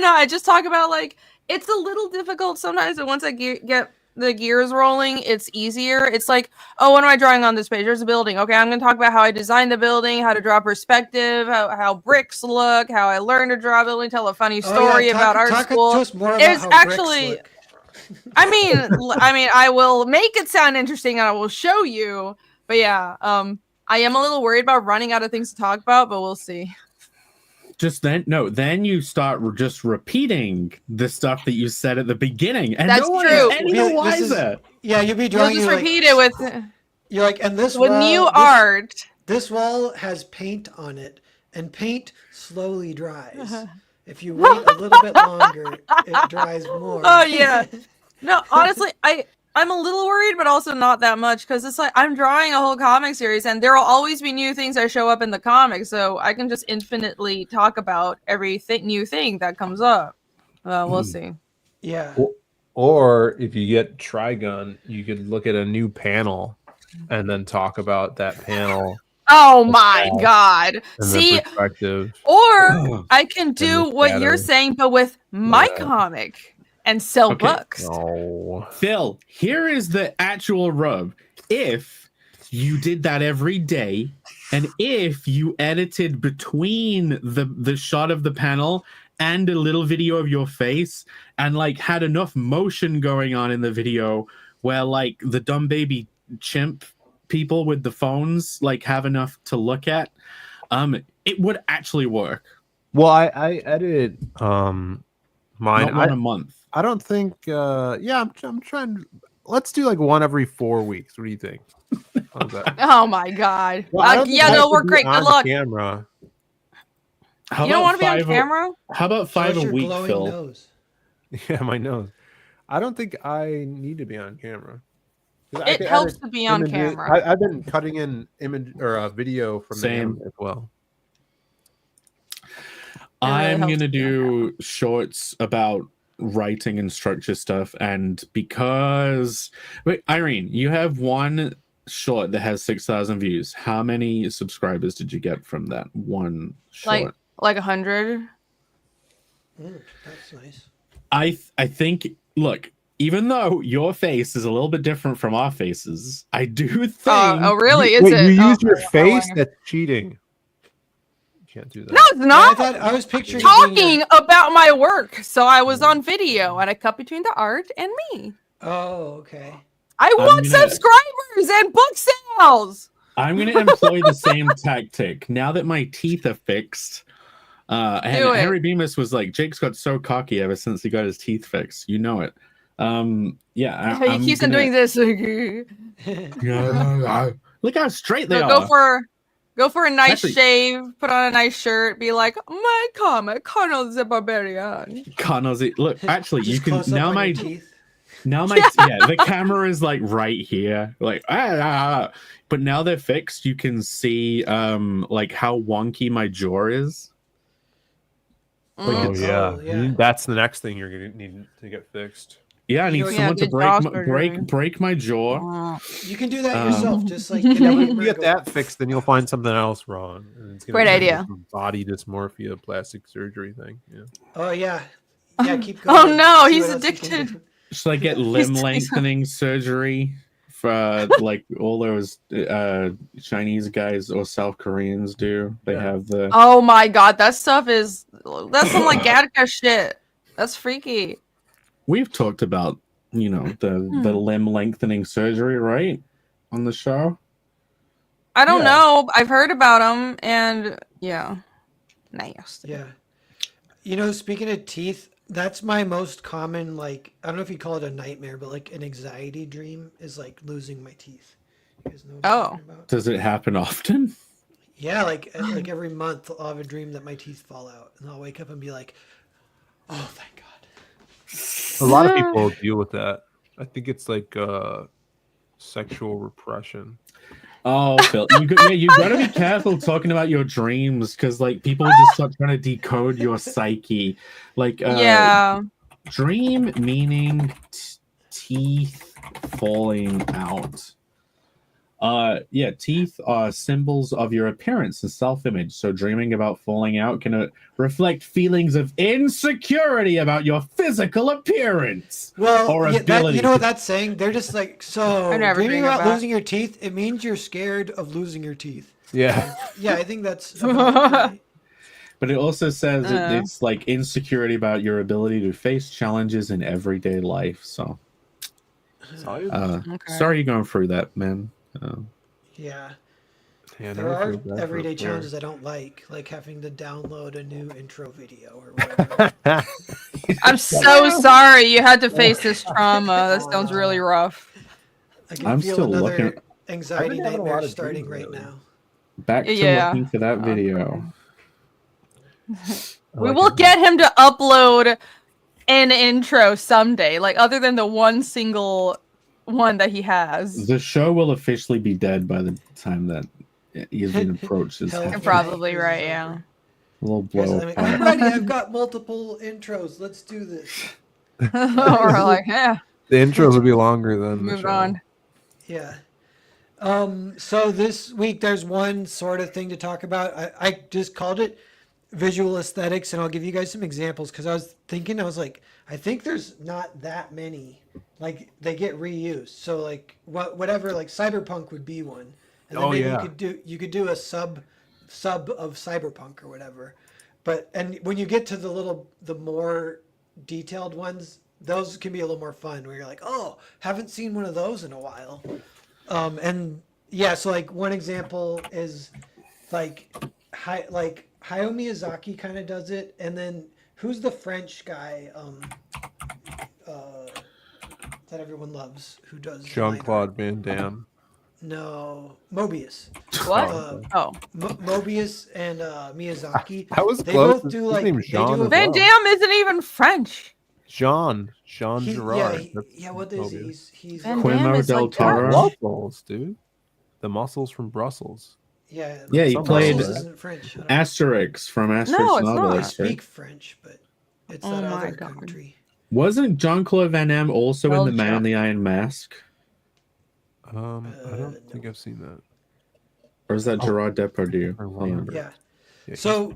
I just talk about like it's a little difficult sometimes, but once I get the gears rolling, it's easier. It's like, oh, what am I drawing on this page? There's a building. Okay, I'm gonna talk about how I designed the building, how to draw perspective, how bricks look, how I learned to draw a building, tell a funny story about art school. It's actually I mean, I will make it sound interesting and I will show you. But yeah, I am a little worried about running out of things to talk about, but we'll see. Then you start just repeating the stuff that you said at the beginning, and that's no one true. is any the wiser. Yeah, you'll be drawing. You'll just repeat it with. You're like, and this with wall, new art. This wall has paint on it, and paint slowly dries. If you wait a little bit longer, it dries more. Oh yeah. No, honestly, I'm a little worried, but also not that much, because it's like I'm drawing a whole comic series, and there will always be new things that show up in the comics, so I can just infinitely talk about every new thing that comes up. We'll see. Yeah. Or if you get Trigun, you could look at a new panel and then talk about that panel. Oh my god. See, or I can do what you're saying, but with my comic. And sell books. No. Phil, here is the actual rub. If you did that every day, and if you edited between the shot of the panel and a little video of your face, and like had enough motion going on in the video where like the dumb baby chimp people with the phones like have enough to look at, it would actually work. Well, I edited mine a month. I don't think. I'm trying. Let's do like one every 4 weeks. What do you think? How's that? Oh my god! Well, they'll work great. Good luck. Camera. How You don't about want to be on five? camera? How about Show five us a your week, glowing Phil? nose. Yeah, my nose. I don't think I need to be on camera. 'Cause I It could helps edit to be on images. camera. I've been cutting in image or video from the Same. anime as well. really I'm helps gonna to be on do shorts about writing and structure stuff, and because wait, Irene, you have one short that has 6,000 views. How many subscribers did you get from that one short? Like 100. That's nice. I think look, even though your face is a little bit different from our faces, I do think Oh, really? Is Wait, it? you Oh, used your I face? wonder. That's cheating. You can't do that. No, it's Yeah, not. I was picturing it being Talking about my work. So I was on video and I cut between the art and me. Oh, okay. I I'm want gonna- subscribers and book sales. I'm gonna employ the same tactic now that my teeth are fixed. And Do it. Harry Bemis was like, Jake's got so cocky ever since he got his teeth fixed. You know it. Yeah, He keeps on doing this. Look how straight they So are. go for a nice Actually- shave, put on a nice shirt, be like, my comic, Colonel the Barbarian. Connell's look. Actually, you Just can close up now. on My your teeth. now my the camera is like right here, like but now they're fixed. You can see like how wonky my jaw is. Oh yeah. yeah. That's the next thing you're gonna need to get fixed. Yeah, I You need know, yeah, someone to get jaw break my jaw. You can do that Um, yourself, just like Yeah, Kenny when you get Merkel. that fixed, then you'll find something else wrong. And it's gonna Great be idea. some body dysmorphia, plastic surgery thing. Yeah. Oh yeah, yeah. Keep going. Oh no, See he's what else you can addicted. do. Should I get limb lengthening surgery for like all those Chinese guys or South Koreans do? They Yeah. have the Oh my god, that's some like Gattaca shit. That's freaky. We've talked about, you know, the limb lengthening surgery, right? On the show. I don't Yeah. know. I've heard about them, and yeah, nasty. Yeah. You know, speaking of teeth, that's my most common, like, I don't know if you call it a nightmare, but like an anxiety dream is like losing my teeth. You guys know what I'm Oh. talking about? Does it happen often? Yeah, like every month I'll have a dream that my teeth fall out, and I'll wake up and be like, "Oh, thank God." A lot of people deal with that. I think it's like sexual repression. Oh, Phil, you gotta be careful talking about your dreams because like people just start trying to decode your psyche. Like Yeah. dream meaning teeth falling out. Yeah, teeth are symbols of your appearance and self-image. So dreaming about falling out can reflect feelings of insecurity about your physical appearance. Well, Or yeah, ability you know what to- that's saying? They're just like, so I never dreaming dream about about- losing your teeth, it means you're scared of losing your teeth. Yeah. Yeah, I think that's about right. But it also says Uh. it's like insecurity about your ability to face challenges in everyday life. So, Okay. sorry you're going through that, man. Yeah. Yeah, There never are feel bad for everyday a pair. challenges I don't like having to download a new intro video or whatever. I'm so sorry you had to face this trauma. That sounds really rough. I can I'm feel still another looking- anxiety I've been having a nightmare lot of starting dreams right lately. now. Back to Yeah. looking for that video. We like will it. get him to upload an intro someday, like other than the one single one that he has. The show will officially be dead by the time that Ian approaches. Hell, half. You're probably right, yeah. A little Guys, blow I'm apart. ready. I've got multiple intros. Let's do this. Or like, yeah, The intros will be longer than the move show. on. Yeah. So this week there's one sort of thing to talk about. I just called it visual aesthetics, and I'll give you guys some examples because I was like, I think there's not that many. Like they get reused. So like whatever, like cyberpunk would be one. And then Oh, maybe yeah. you could do a sub of cyberpunk or whatever. And when you get to the more detailed ones, those can be a little more fun where you're like, oh, haven't seen one of those in a while. And yeah, so like one example is like Hayao Miyazaki kind of does it, and then who's the French guy that everyone loves who does Jean-Claude Van Damme. No, Mobius. What? Uh, Oh, Mobius and Miyazaki. I was They close. both do His like name's they Jean do. as Van well. Damme isn't even French. Jean He, Gerard. That's yeah. What is he? Mobius. He's Van Quimo Damme is del like Toro? Dutch. Brussels, dude. The muscles from Brussels. yeah. Yeah, he Some played Brussels right? isn't French. I don't know. Asterix from Asterix No, it's They not. Novelist. Right? speak French, but it's Oh that my other God. country. Wasn't Jean-Claude Van Damme also in The Man in the Iron Mask? I don't think No. I've seen that. Or is that Oh. Gerard Depardieu? Or Hold on. Yeah. Yeah, So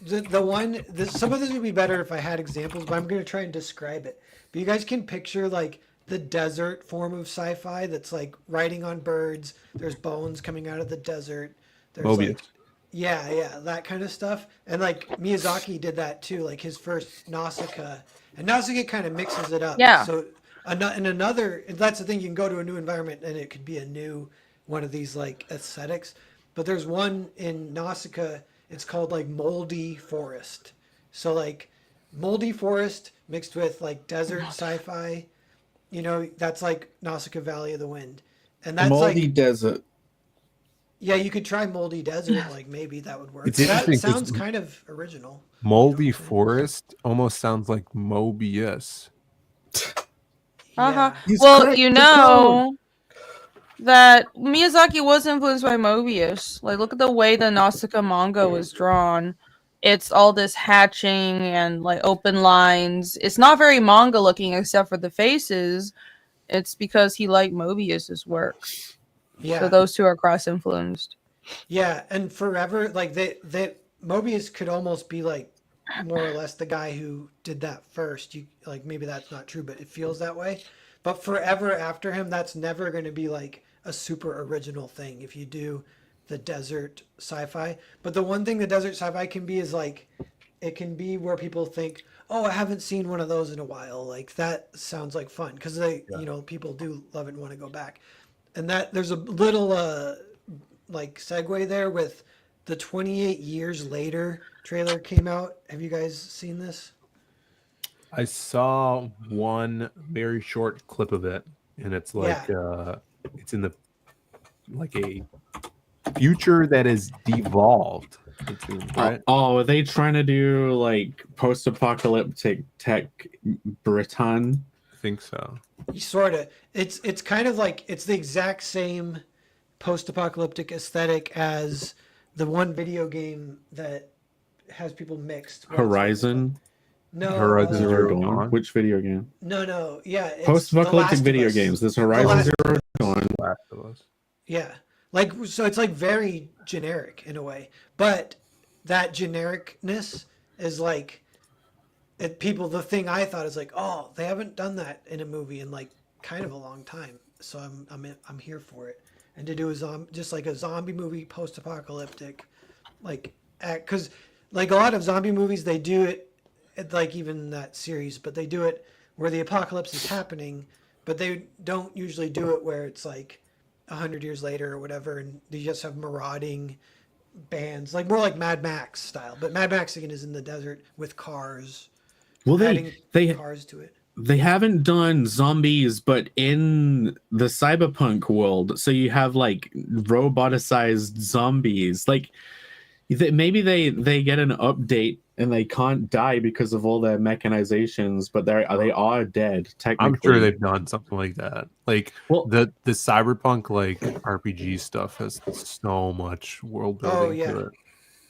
some of this would be better if I had examples, but I'm going to try and describe it. But you guys can picture like the desert form of sci-fi that's like riding on birds. There's bones coming out of the desert. There's Mobius. like yeah, that kind of stuff. And like Miyazaki did that too, like his first Nausicaa. And Nausicaa kind of mixes it up. Yeah. So in another, that's the thing, you can go to a new environment and it could be a new one of these like aesthetics. But there's one in Nausicaa, it's called like moldy forest. So like moldy forest mixed with like desert sci-fi, you know, that's like Nausicaa Valley of the Wind. And that's Moldy like, Desert. yeah, you could try moldy desert, like maybe that would work. It's That interesting 'cause sounds kind of original. Moldy You know what I'm saying? forest almost sounds like Mobius. Uh-huh. Yeah. He's Well, cracked you the know that Miyazaki was influenced by Mobius. Like, look at the way the Nausicaa manga was drawn. It's all this hatching and like open lines. It's not very manga looking except for the faces. It's because he liked Mobius's work. Yeah. So those two are cross influenced. Yeah, and forever, like they Mobius could almost be like more or less the guy who did that first. You like maybe that's not true, but it feels that way. But forever after him, that's never going to be like a super original thing if you do the desert sci-fi. But the one thing the desert sci-fi can be is like it can be where people think, "Oh, I haven't seen one of those in a while." Like that sounds like fun because you know, people do love it and want to go back. And that there's a little like segue there with the 28 years later trailer came out. Have you guys seen this? I saw one very short clip of it, and it's like it's in the like a future that is devolved. It seems, right? Oh, are they trying to do like post-apocalyptic tech Britain? I think so. Sort of. It's kind of like it's the exact same post-apocalyptic aesthetic as the one video game that has people mixed. Horizon No, Horizon Zero Zero Dawn. Dawn? Which video game? no. Yeah, it's Post-apocalyptic The Last video of Us. games. There's The Horizon Last Zero of Us. Dawn. Last of Us. Yeah. Like so it's like very generic in a way. But that genericness is like the thing I thought is like, "Oh, they haven't done that in a movie in like kind of a long time." So I'm here for it. And to do just like a zombie movie post-apocalyptic like cuz like a lot of zombie movies they do it like even that series, but they do it where the apocalypse is happening, but they don't usually do it where it's like 100 years later or whatever, and they just have marauding bands, like more like Mad Max style. But Mad Max again is in the desert with cars, Well, adding they cars to it. they haven't done zombies, but in the cyberpunk world, so you have like roboticized zombies. Like maybe they get an update and they can't die because of all their mechanizations, but they are dead technically. I'm sure they've done something like that. Like Well- the cyberpunk like RPG stuff has so much world building Oh, yeah. to it.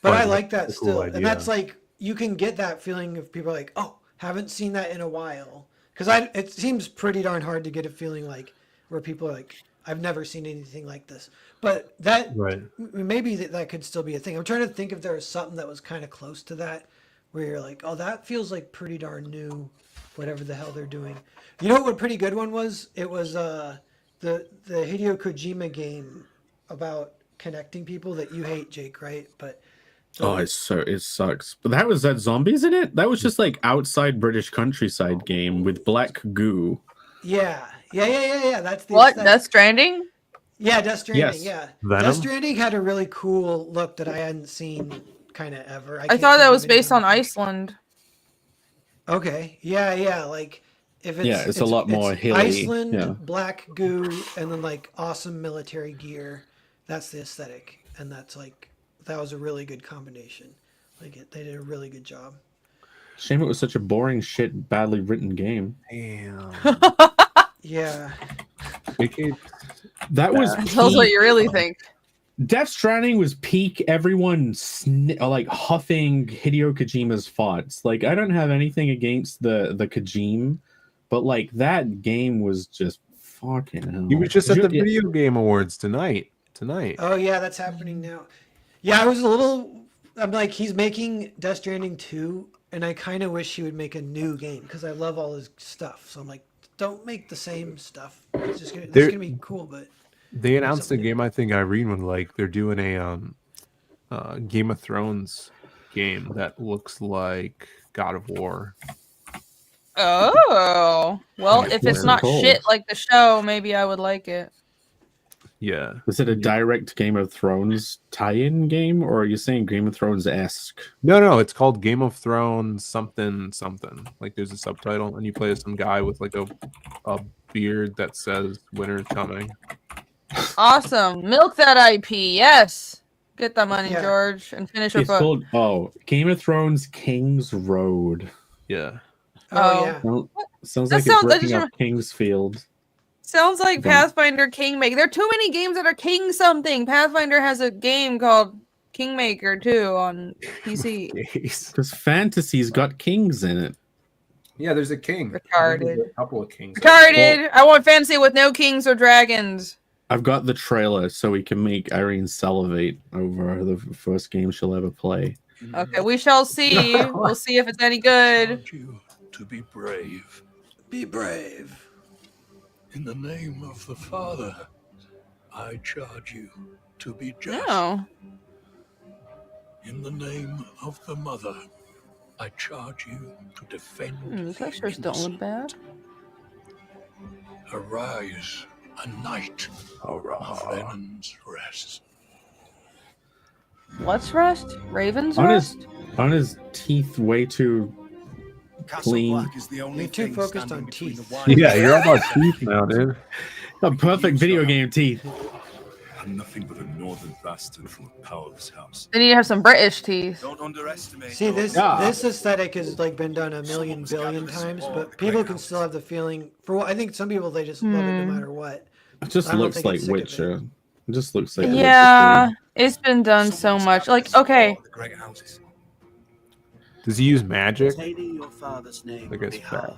But I But like that that's a cool still, idea. and that's like you can get that feeling if people are like, "Oh, haven't seen that in a while," because it seems pretty darn hard to get a feeling like where people are like, "I've never seen anything like this." But that Right. maybe that could still be a thing. I'm trying to think if there was something that was kind of close to that, where you're like, "Oh, that feels like pretty darn new," whatever the hell they're doing. You know what a pretty good one was? It was the Hideo Kojima game about connecting people that you hate, Jake, right? But Oh, it sucks. But that was that zombies in it? That was just like outside British countryside game with black goo. yeah. That's the What? aesthetic. Death Stranding? Yeah, Death Stranding. Yes. Yeah, Venom? Death Stranding had a really cool look that I hadn't seen kind of ever. I can't thought that think was of based on anyone. Iceland. Okay. Yeah. Like If it's a lot more hilly. Iceland, Yeah. black goo, and then like awesome military gear. That's the aesthetic, and that's like that was a really good combination. They did a really good job. Shame it was such a boring, shit, badly written game. Damn. Yeah. That was Tell us what you really think. Death Stranding was peak everyone like huffing Hideo Kojima's thoughts. Like, I don't have anything against the Kojima, but like that game was just fucking hell. He was just at the Video Game Awards tonight. Oh yeah, that's happening now. Yeah, I was a little. I'm like, he's making Death Stranding 2, and I kind of wish he would make a new game because I love all his stuff. So I'm like, don't make the same stuff. It's gonna be cool, but. They announced a game. I think Irene would like. They're doing a Game of Thrones game that looks like God of War. Oh well, if it's not shit like the show, maybe I would like it. Yeah. Is it a direct Game of Thrones tie-in game, or are you saying Game of Thrones-esque? No. It's called Game of Thrones something. Like there's a subtitle, and you play as some guy with like a beard that says "Winter's coming." Awesome. Milk that IP. Yes. Get that money, George, and finish your book. Called Game of Thrones King's Road. Yeah. Oh yeah. Well, sounds like it's ripping up Kingsfield. Sounds like Pathfinder Kingmaker. There are too many games that are King something. Pathfinder has a game called Kingmaker too on PC. Because fantasy's got kings in it. Yeah, there's a king. Retarded. A couple of kings. Retarded. Well, I want fantasy with no kings or dragons. I've got the trailer so we can make Irene salivate over the first game she'll ever play. Okay, we shall see. We'll see if it's any good. You to be brave. Be brave. In the name of the Father, I charge you to be just. No. In the name of the Mother, I charge you to defend The pictures don't look bad. Arise, a knight of Lenon's rest. What's rest? Raven's rest? On his teeth way too clean. You're too focused on teeth. Yeah, you're all about teeth now, dude. A perfect video game teeth. I'm nothing but a northern bastard from a powerless house. They need to have some British teeth. Don't underestimate. See, this aesthetic has like been done a million billion times, but people can still have the feeling. For what I think, some people they just love it no matter what. It just looks like Witcher. It just looks like yeah, it's been done so much. Like, okay. Does he use magic? Like it's bad.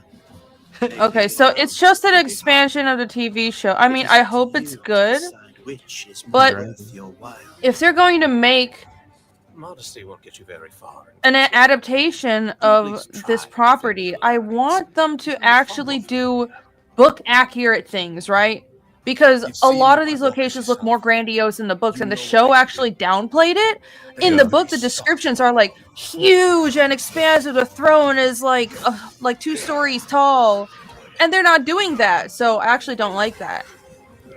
Okay, so it's just an expansion of the TV show. I mean, I hope it's good, but if they're going to make an adaptation of this property, I want them to actually do book accurate things, right? Because a lot of these locations look more grandiose in the books, and the show actually downplayed it. In the book, the descriptions are like huge and expansive. The throne is like 2 stories tall, and they're not doing that. So I actually don't like that.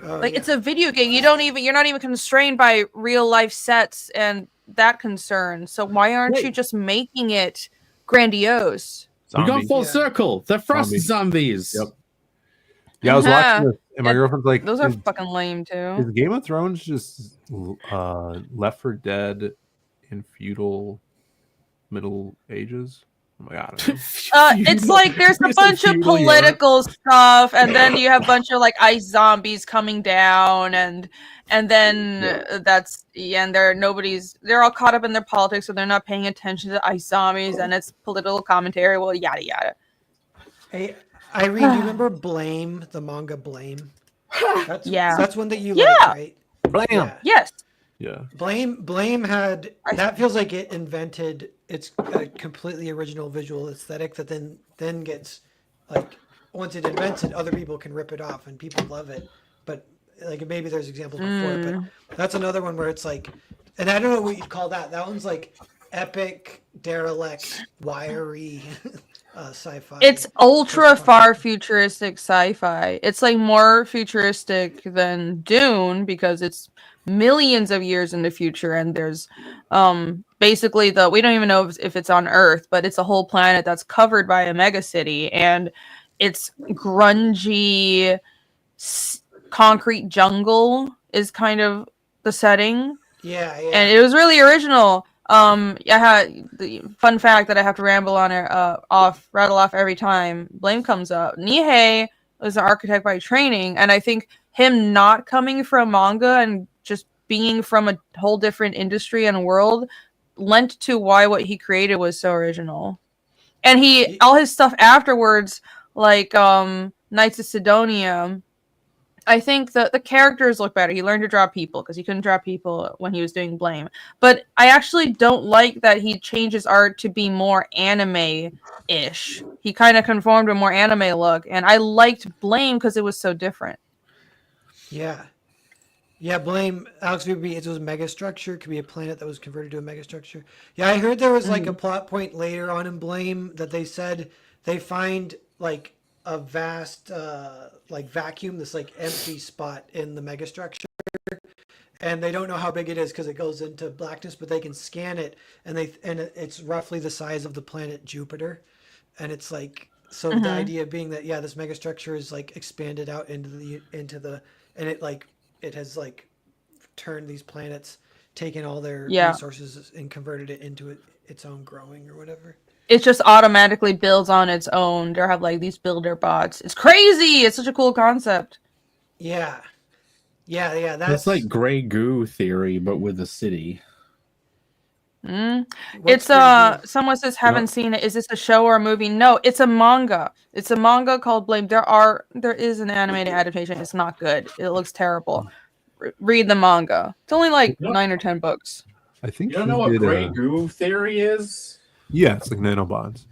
It's a video game. You're not even constrained by real life sets and that concern. So why aren't you just making it grandiose? We got full circle. They're frost zombies. Yep. Yeah, I was watching this, and my girlfriend's like, "Those are fucking lame too." Is Game of Thrones just Left 4 Dead in feudal Middle Ages? Oh my god! It's like there's a bunch of political stuff, and then you have a bunch of like ice zombies coming down, and then they're all caught up in their politics, so they're not paying attention to ice zombies, and it's political commentary. Well, yada yada. Hey, Irene, do you remember Blame, the manga Blame? That's one that you like, right? Blame. Yeah. Yes. Yeah. Blame had that feels like it invented its completely original visual aesthetic that then gets like once it invents it, other people can rip it off and people love it. But like maybe there's examples before, but that's another one where it's like, and I don't know what you'd call that. That one's like epic, derelict, wiry. Sci-fi. It's ultra far futuristic sci-fi. It's like more futuristic than Dune because it's millions of years in the future, and there's basically we don't even know if it's on Earth, but it's a whole planet that's covered by a mega city, and it's grungy concrete jungle is kind of the setting. Yeah, yeah. And it was really original. I had the fun fact that I have to rattle off every time Blame comes up. Nihei was an architect by training, and I think him not coming from manga and just being from a whole different industry and world lent to why what he created was so original. And all his stuff afterwards, like Knights of Sidonia, I think that the characters look better. He learned to draw people because he couldn't draw people when he was doing Blame. But I actually don't like that he changed his art to be more anime-ish. He kind of conformed to a more anime look, and I liked Blame because it was so different. Yeah. Yeah, Blame Alex it was a megastructure. Could be a planet that was converted to a megastructure. Yeah, I heard there was like a plot point later on in Blame that they said they find like a vast like vacuum, this like empty spot in the megastructure, and they don't know how big it is because it goes into blackness, but they can scan it, and it's roughly the size of the planet Jupiter, and it's like so the idea being that this megastructure is like expanded out into the and it has like turned these planets, taken all their resources and converted it into its own growing or whatever. It just automatically builds on its own. They have like these builder bots. It's crazy. It's such a cool concept. Yeah. That's like gray goo theory, but with a city. It's someone says haven't seen it. Is this a show or a movie? No, it's a manga. It's a manga called Blame. There is an animated adaptation. It's not good. It looks terrible. Read the manga. It's only like 9 or 10 books. I think you don't know what gray goo theory is. Yeah, it's like nanobots.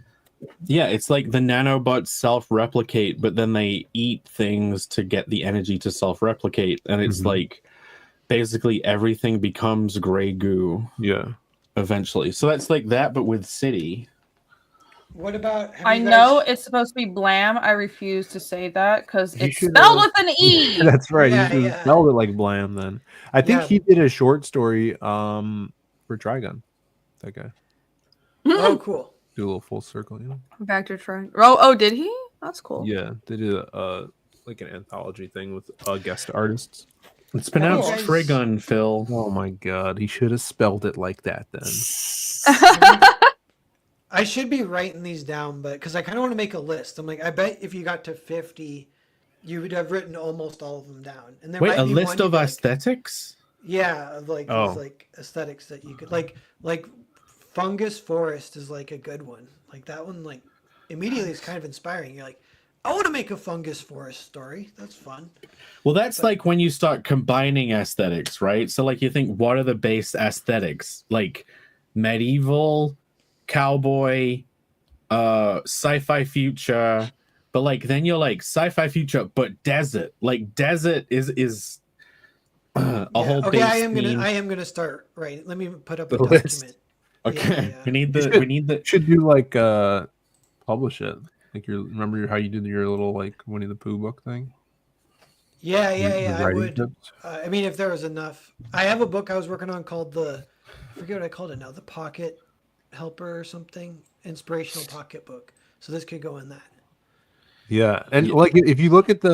Yeah, it's like the nanobots self-replicate, but then they eat things to get the energy to self-replicate, and it's like basically everything becomes gray goo. Yeah. Eventually. So that's like that, but with city. What about I know it's supposed to be Blam. I refuse to say that because it's spelled with an E. That's right. You should have spelled it like Blam then. I think he did a short story for Trigun. That guy. Oh, cool. Do a little full circle, you know. Back to Trigun. Oh, did he? That's cool. Yeah, they did like an anthology thing with guest artists. It's pronounced Trigun, Phil. Oh my god, he should have spelled it like that then. I should be writing these down, but because I kind of want to make a list. I'm like, I bet if you got to 50, you would have written almost all of them down. And there wait, might a be list of aesthetics? Yeah, of like these, like aesthetics that you could like Fungus Forest is like a good one. Like that one, like immediately is kind of inspiring. You're like, I want to make a Fungus Forest story. That's fun. Well, that's like when you start combining aesthetics, right? So like you think, what are the base aesthetics? Like medieval, cowboy, sci-fi future, but like then you're like sci-fi future, but desert. Like desert is a whole okay, base I am theme. gonna start right. Let me put up The a list. document. Okay. Yeah. We need the should do like publish it. Like remember how you did your little like Winnie the Pooh book thing? Yeah. The I writing would. tips? I mean, if there was enough, I have a book I was working on called I forget what I called it now, the Pocket Helper or something, inspirational pocket book. So this could go in that. Yeah, and like if you look at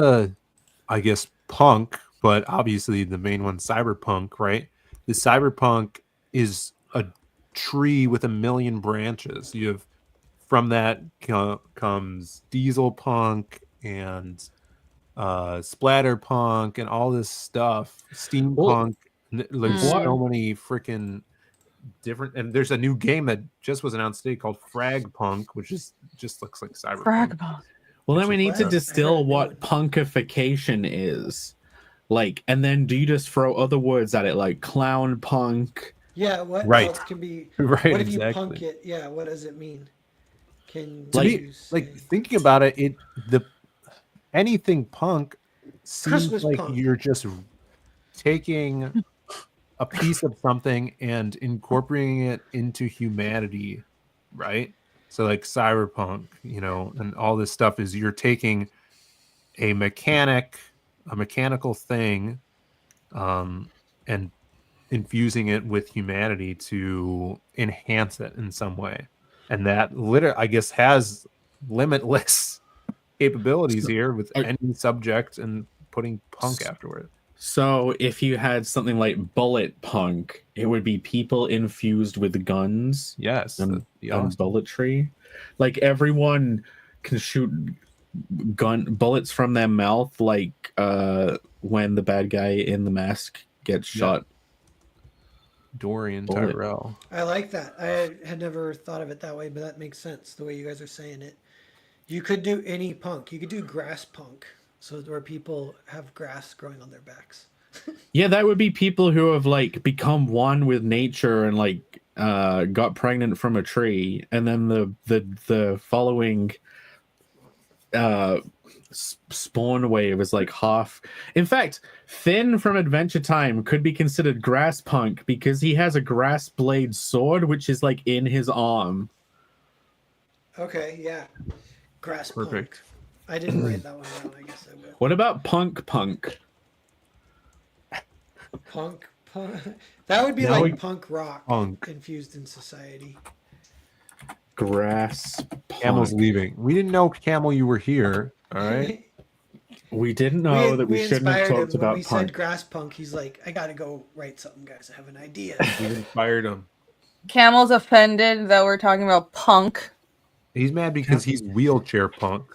I guess punk, but obviously the main one, cyberpunk, right? The cyberpunk is a tree with a million branches. You have from that comes diesel punk and splatterpunk and all this stuff, steampunk. There's so many freaking different, and there's a new game that just was announced today called Fragpunk, which just looks like cyberpunk. Well, then we need to distill what punkification is. Like, and then do you just throw other words at it like clown punk? Yeah, what right. else can be right, what if you exactly. punk it? Yeah, what does it mean? Can like thinking about it, anything punk seems Christmas like punk. you're just taking a piece of something and incorporating it into humanity, right? So like cyberpunk, you know, and all this stuff is you're taking a mechanical thing and infusing it with humanity to enhance it in some way. And that I guess has limitless capabilities here with Uh, any subject and putting punk afterward. So if you had something like bullet punk, it would be people infused with guns Yes, and, that'd be awesome. bulletry. Like everyone can shoot bullets from their mouth, like when the bad guy in the mask gets shot. Dorian Bullet. Tyrell. I like that. I had never thought of it that way, but that makes sense the way you guys are saying it. You could do any punk. You could do grass punk, so where people have grass growing on their backs. Yeah, that would be people who have like become one with nature and like got pregnant from a tree, and then the following spawn wave is like half. In fact, Finn from Adventure Time could be considered grass punk because he has a grass blade sword which is like in his arm. Okay, yeah. Grass Perfect. punk. I didn't write that one down. I guess I will. What about punk punk? Punk. That would be Now like we- punk rock Punk. infused in society. Grass Camel's punk. leaving. We didn't know, Camel, you were here. All right. We didn't know that we shouldn't have inspired talked him when about we punk. said grass punk. He's like, I gotta go write something, guys. I have an idea. We inspired him. Camel's offended that we're talking about punk. He's mad because he's wheelchair punk.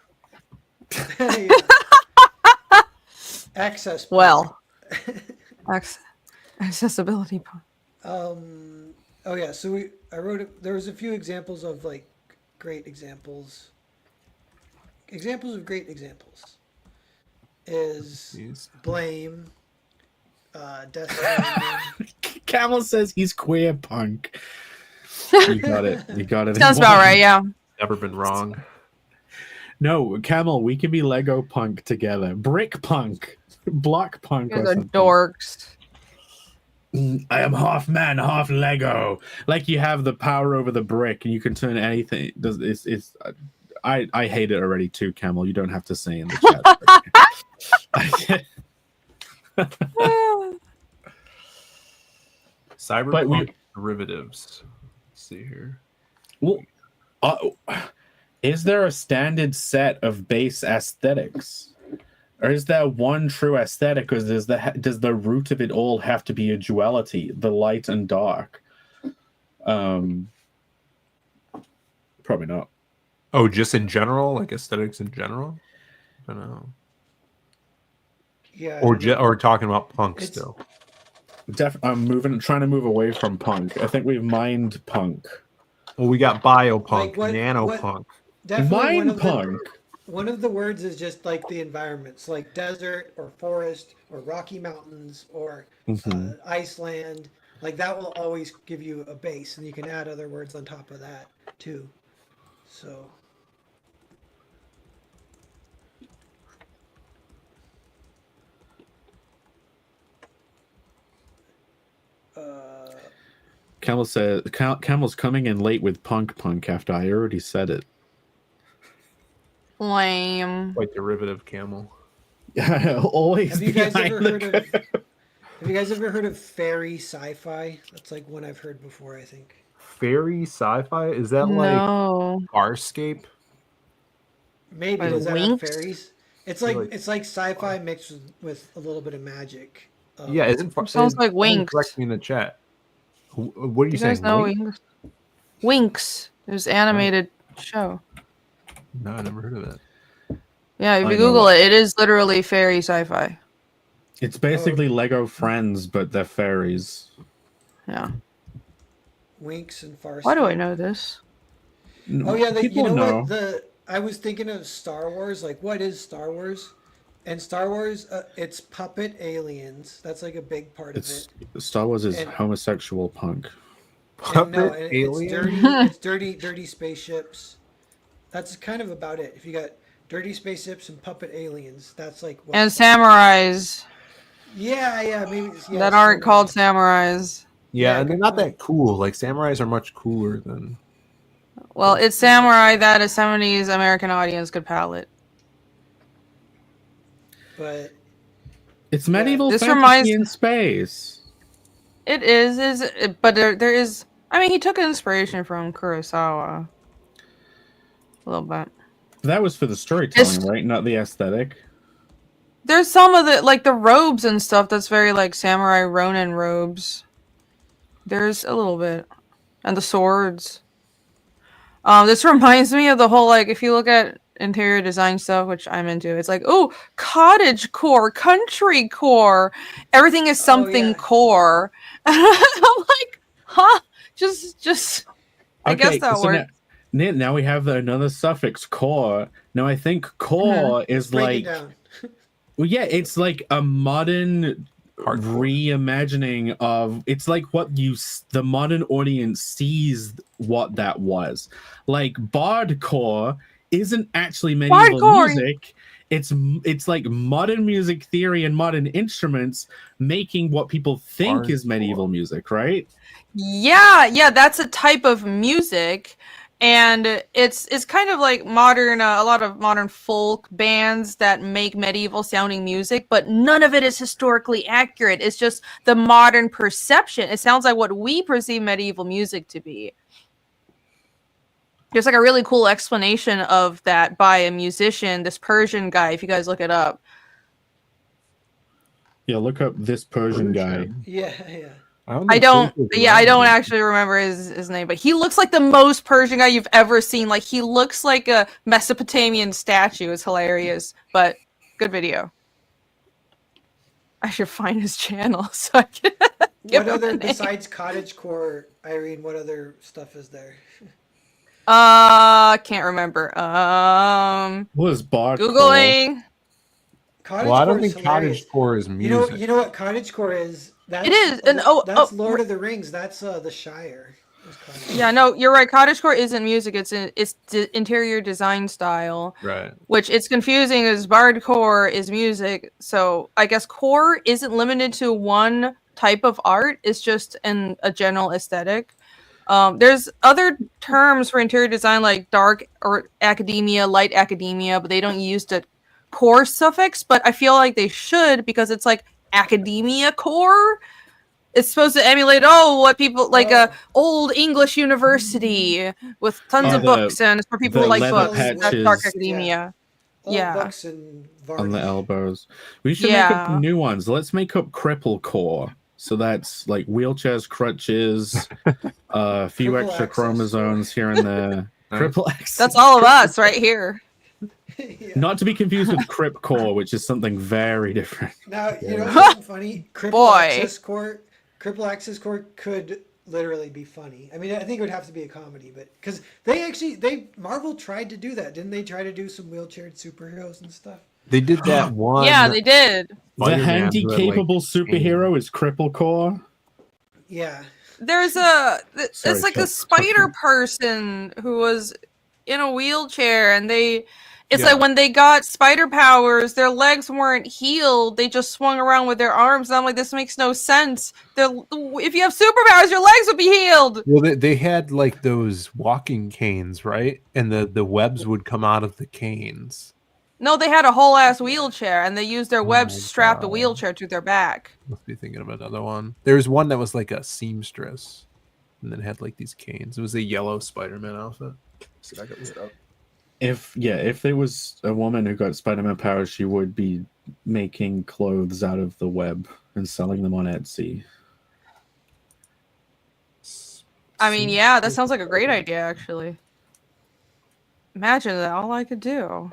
Yeah. Access. Punk. Well, accessibility punk. Oh yeah. So I wrote. There was a few examples of like great examples. Examples of great examples is Jeez. blame. Death Stranding. Camel says he's queer punk. You got it. You got it. Sounds about right, yeah. Never been wrong. No, Camel, we can be Lego punk together. Brick punk. Block punk. You're Or the something. dorks. I am half man, half Lego. Like you have the power over the brick and you can turn anything. I hate it already too, Camel. You don't have to say in the chat. Cyberpunk derivatives. Let's see here. Well, is there a standard set of base aesthetics? Or is there one true aesthetic, or does the root of it all have to be a duality, the light and dark? Probably not. Oh, just in general, like aesthetics in general. I don't know. Yeah. Or talking about punk It's- still. I'm trying to move away from punk. I think we've mined punk. Well, we got biopunk, Like what- nanopunk. Definitely Mine punk. One of the words is just like the environments, like desert or forest or Rocky Mountains or Iceland. Like that will always give you a base, and you can add other words on top of that too. So. Camel says Camel's coming in late with punk after I already said it. Lame. Quite derivative, Camel. Always. Have you guys behind ever the heard of? Have you guys ever heard of fairy sci-fi? That's like one I've heard before. I think. Fairy sci-fi? Is that like No. Farscape? Maybe Like does that have Winx? fairies? It's like Like- it's like sci-fi mixed with a little bit of magic. Yeah, isn't Sounds like Winx. Correct me in the chat. What are you You saying? guys know Winx? Winx. There's animated show. No, I never heard of it. Yeah, if I you know Google it, it is literally fairy sci-fi. It's basically Lego Friends, but they're fairies. Yeah. Winx and Farscape. Why do I know this? Oh yeah, people you know know. what? I was thinking of Star Wars. Like, what is Star Wars? And Star Wars, it's puppet aliens. That's like a big part of It's it. Star Wars is And- homosexual punk. And no, Puppet and alien? it's dirty spaceships. That's kind of about it. If you got dirty spaceships and puppet aliens, that's like what. And samurais yeah, maybe yeah, that aren't called samurais. Yeah, Yeah, and they're good not point. that cool. Like samurais are much cooler than. Well, it's samurai that a 70s American audience could palate. But It's medieval This fantasy reminds- in space. It is but there is. I mean, he took inspiration from Kurosawa. A little bit. That was for the storytelling, It's- right? Not the aesthetic. There's some of the like the robes and stuff that's very like samurai Ronin robes. There's a little bit, and the swords. This reminds me of the whole like if you look at interior design stuff, which I'm into, it's like oh cottage core, country core, everything is something yeah. core. And I'm like, huh? Just. I guess that so works. now we have another suffix, core. Now I think core is Break it like, down. well, yeah, it's like a modern Hardcore. reimagining of. It's like what the modern audience sees what that was. Like bardcore isn't actually medieval Bardcore. music. It's like modern music theory and modern instruments making what people think is medieval Bardcore. music, right? Yeah, that's a type of music, and it's kind of like modern, a lot of modern folk bands that make medieval sounding music, but none of it is historically accurate. It's just the modern perception. It sounds like what we perceive medieval music to be. There's like a really cool explanation of that by a musician, this Persian guy, if you guys look it up. Yeah, look up this Persian guy. Yeah. I don't actually remember his name, but he looks like the most Persian guy you've ever seen. Like he looks like a Mesopotamian statue. It's hilarious, but good video. I should find his channel so I can give What him a other name. besides cottagecore, Irene? What other stuff is there? Can't remember. What is bardcore? Googling. Well, I don't Cottagecore is think hilarious. cottagecore is music. You know what cottagecore is? That's, It is, and that's Lord of the Rings. That's the Shire. Yeah, no, you're right. Cottagecore isn't music. It's interior design style. Right. Which it's confusing as bardcore is music. So I guess core isn't limited to one type of art. It's just a general aesthetic. There's other terms for interior design like dark or academia, light academia, but they don't use the core suffix. But I feel like they should because it's like academia core. It's supposed to emulate what people like a old English university with tons of books, and it's for people who like books. That's dark academia. Old books and varnish. On the elbows. We should make up new ones. Let's make up cripple core. So that's like wheelchairs, crutches, a few Cripple extra access. chromosomes here and there. Cripple access. That's all of us right here. Not to be confused with crip core, which is something very different. Now, you know something funny? Boy. Cripple access core could literally be funny. I mean, I think it would have to be a comedy, but because Marvel tried to do that, didn't they? Try to do some wheelchaired superheroes and stuff. They did that one. Yeah, they did. The handy-capable superhero is cripple core. Yeah. There's it's like a spider person who was in a wheelchair, and it's like when they got spider powers, their legs weren't healed. They just swung around with their arms. And I'm like, this makes no sense. If you have superpowers, your legs would be healed. Well, they had like those walking canes, right? And the webs would come out of the canes. No, they had a whole ass wheelchair, and they used their webs to strap the wheelchair to their back. Must be thinking of another one. There was one that was like a seamstress, and then had like these canes. It was a yellow Spider-Man outfit. So I got it up. If there was a woman who got Spider-Man powers, she would be making clothes out of the web and selling them on Etsy. I mean, yeah, that sounds like a great idea, actually. Imagine that, all I could do.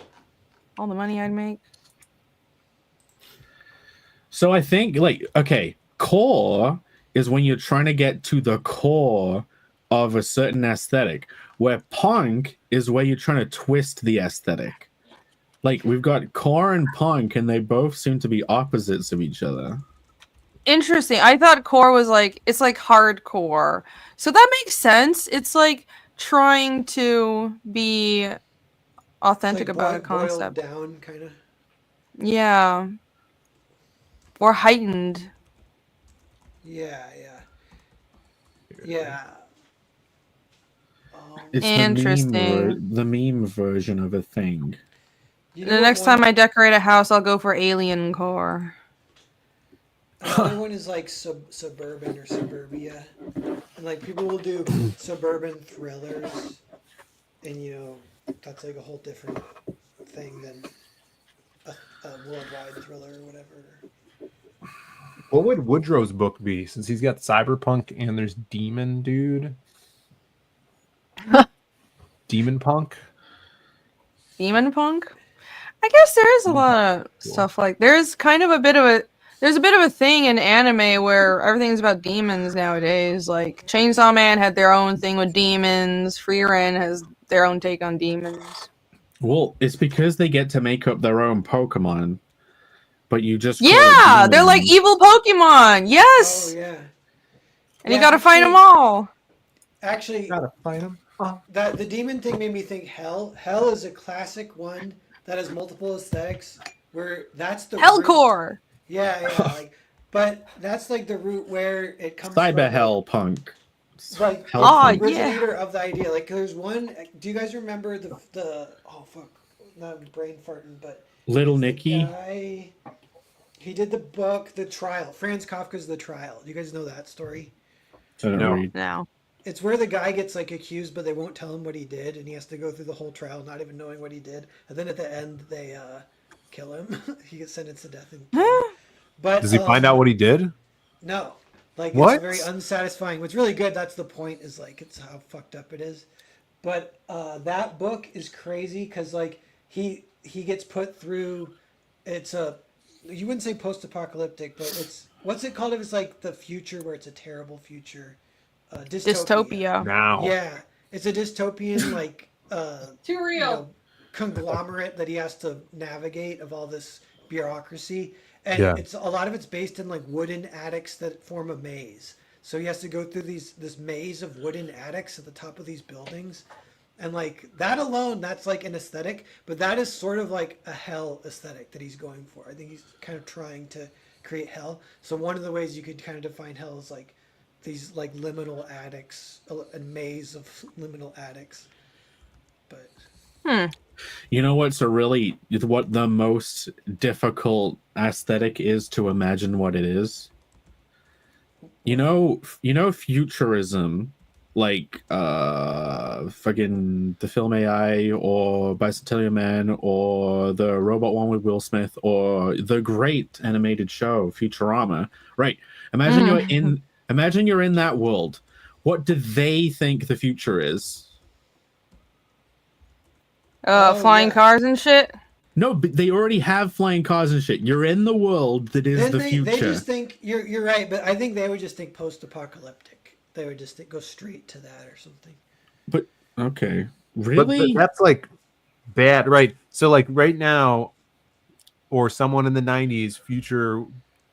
All the money I'd make. So I think, core is when you're trying to get to the core of a certain aesthetic, where punk is where you're trying to twist the aesthetic. Like, we've got core and punk, and they both seem to be opposites of each other. Interesting. I thought core was it's like hardcore. So that makes sense. It's like trying to be authentic about a concept. Down, kind of. Yeah. Or heightened. Yeah. It's interesting. The meme version of a thing. You know the next time I decorate a house, I'll go for alien core. Another one is like suburban or suburbia, and like people will do suburban thrillers, and that's like a whole different thing than a worldwide thriller or whatever. What would Woodrow's book be? Since he's got cyberpunk and there's demon dude, demon punk. Demon Punk. I guess there is a lot of stuff like there's kind of a bit of a thing in anime where everything's about demons nowadays. Like Chainsaw Man had their own thing with demons. Frieren has their own take on demons. Well, it's because they get to make up their own Pokemon, but you just call it Yeah, they're like demons. evil Pokemon. Yes, Oh yeah. and you gotta fight them all. Actually, Gotta fight him. that the demon thing made me think Hell. Hell is a classic one that has multiple aesthetics. Where that's the root. Hellcore. Yeah, like, but that's like the root where it comes Cyber from. Hell Punk. Like, Hell Oh, Punk. yeah. originator of the idea. Like, there's one. Do you guys remember the? Oh fuck, not brain farting, but Little the Nicky. guy. He did the book, The Trial. Franz Kafka's The Trial. Do you guys know that story? I don't No. read. No. It's where the guy gets like accused, but they won't tell him what he did, and he has to go through the whole trial, not even knowing what he did. And then at the end, they kill him. He gets sentenced to death. And but Does he find out what he did? No, like What? it's very unsatisfying. What's really good. That's the point. Is like it's how fucked up it is. But that book is crazy because like he gets put through. It's a you wouldn't say post-apocalyptic, but it's what's it called if it's like the future where it's a terrible future. Dystopia. Now. Yeah, it's a dystopian like Too real. you know, conglomerate that he has to navigate of all this bureaucracy, and Yeah. it's a lot of it's based in like wooden attics that form a maze. So he has to go through this maze of wooden attics at the top of these buildings, and like that alone, that's like an aesthetic. But that is sort of like a hell aesthetic that he's going for. I think he's kind of trying to create hell. So one of the ways you could kind of define hell is like these like liminal attics, a maze of liminal attics. But You know what the most difficult aesthetic is to imagine what it is? You know futurism, like fucking the film AI or Bicentennial Man or the robot one with Will Smith or the great animated show Futurama. Right. Imagine you're in that world. What do they think the future is? Flying yeah. cars and shit. No, but they already have flying cars and shit. You're in the world that is then the they future. just think you're right, but I think they would just think post-apocalyptic. They would just go straight to that or something. But okay, But really? that's like bad, right? So like right now, or someone in the '90s, future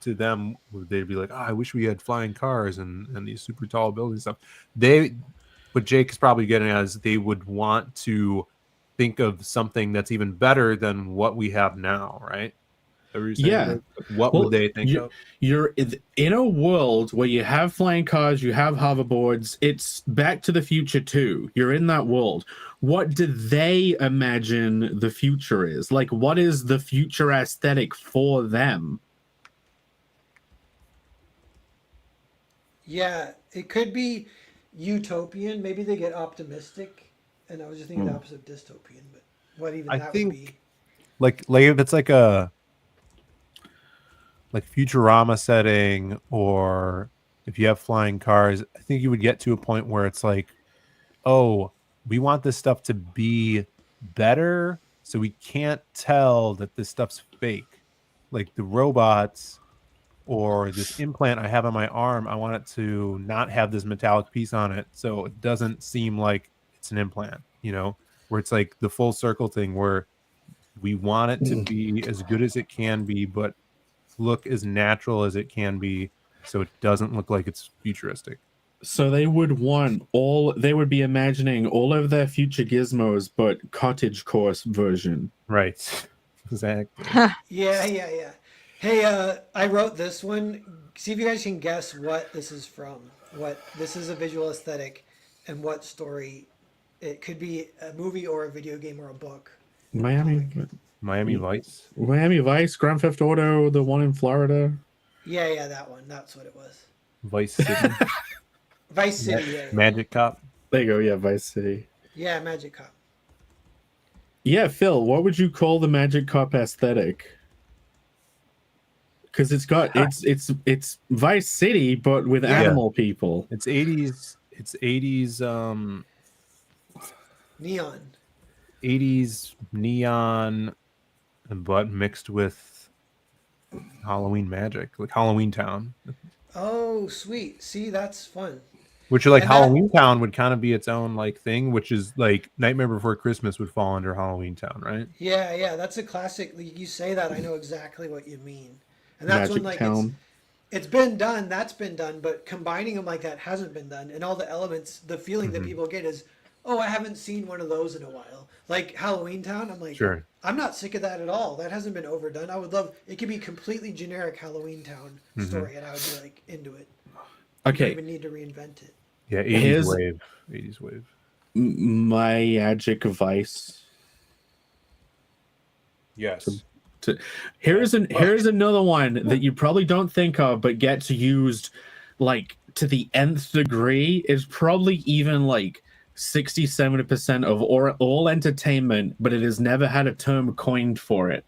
to them, they'd be like, "Oh, I wish we had flying cars and these super tall buildings and stuff." What Jake is probably getting at is they would want to think of something that's even better than what we have now, right? Yeah. What Well, would they think of? You're in a world where you have flying cars, you have hoverboards. It's Back to the Future too. You're in that world. What do they imagine the future is? Like, what is the future aesthetic for them? Yeah, it could be utopian. Maybe they get optimistic, and I was just thinking the opposite of dystopian. But what even I that think- would be? Like if it's like a Futurama setting, or if you have flying cars, I think you would get to a point where it's like, oh, we want this stuff to be better, so we can't tell that this stuff's fake. Like the robots or this implant I have on my arm, I want it to not have this metallic piece on it, so it doesn't seem like it's an implant, where it's like the full circle thing where we want it to be as good as it can be, but look as natural as it can be, so it doesn't look like it's futuristic. So they would be imagining all of their future gizmos, but cottage course version. Right. Exactly. Yeah. Hey, I wrote this one. See if you guys can guess what this is from. What this is a visual aesthetic, and what story. It could be a movie or a video game or a book. Miami Vice. Grand Theft Auto, the one in Florida. Yeah, that one. That's what it was. Vice City. Vice City. Yeah. Magic Cop. There you go. Yeah, Vice City. Yeah, Magic Cop. Yeah, Phil, what would you call the Magic Cop aesthetic? Because it's Vice City, but with Yeah. animal people. It's 80s. It's 80s. Neon. 80s neon, but mixed with Halloween magic, like Halloween Town. Oh, sweet. See, that's fun. Which, like, And that- Halloween Town would kind of be its own like thing, which is like Nightmare Before Christmas would fall under Halloween Town, right? Yeah, that's a classic. You say that, I know exactly what you mean. And that's Magic when like Town. it's been done, that's been done, but combining them like that hasn't been done. And all the elements, the feeling that people get is, oh, I haven't seen one of those in a while. Like Halloween Town, I'm like, Sure. I'm not sick of that at all. That hasn't been overdone. I would love it could be completely generic Halloween Town story, and I would be like into it. You don't Okay, even need to reinvent it. Yeah, 80s Here's- wave. 80s wave. Magic Vice. Yes. Here's another one that you probably don't think of, but gets used like to the nth degree. Is probably even like 60-70% of all entertainment, but it has never had a term coined for it.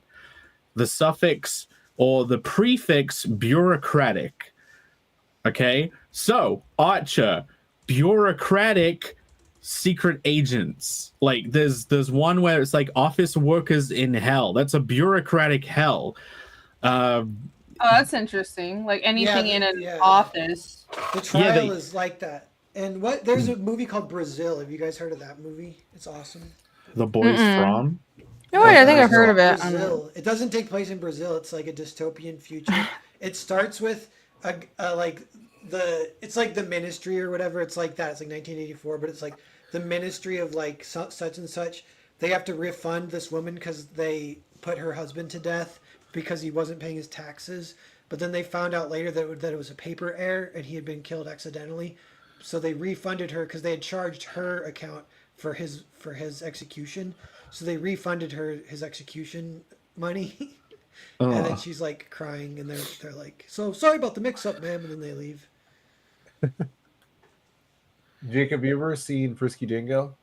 The suffix or the prefix bureaucratic. Okay, so Archer, bureaucratic secret agents. Like there's one where it's like office workers in hell. That's a bureaucratic hell. Oh, that's interesting. Like anything in an office. The trial is like that. And there's a movie called Brazil. Have you guys heard of that movie? It's awesome. The boys from. No, wait, I think I've heard of it. Brazil. It doesn't take place in Brazil. It's like a dystopian future. It starts with it's like the ministry or whatever. It's like that. It's like 1984, but it's like the ministry of like such and such. They have to refund this woman because they put her husband to death because he wasn't paying his taxes. But then they found out later that it was a paper error and he had been killed accidentally. So they refunded her because they had charged her account for his execution. So they refunded her his execution money. And then she's like crying and they're like, so sorry about the mix up, ma'am, and then they leave. Jake, have you ever seen Frisky Dingo?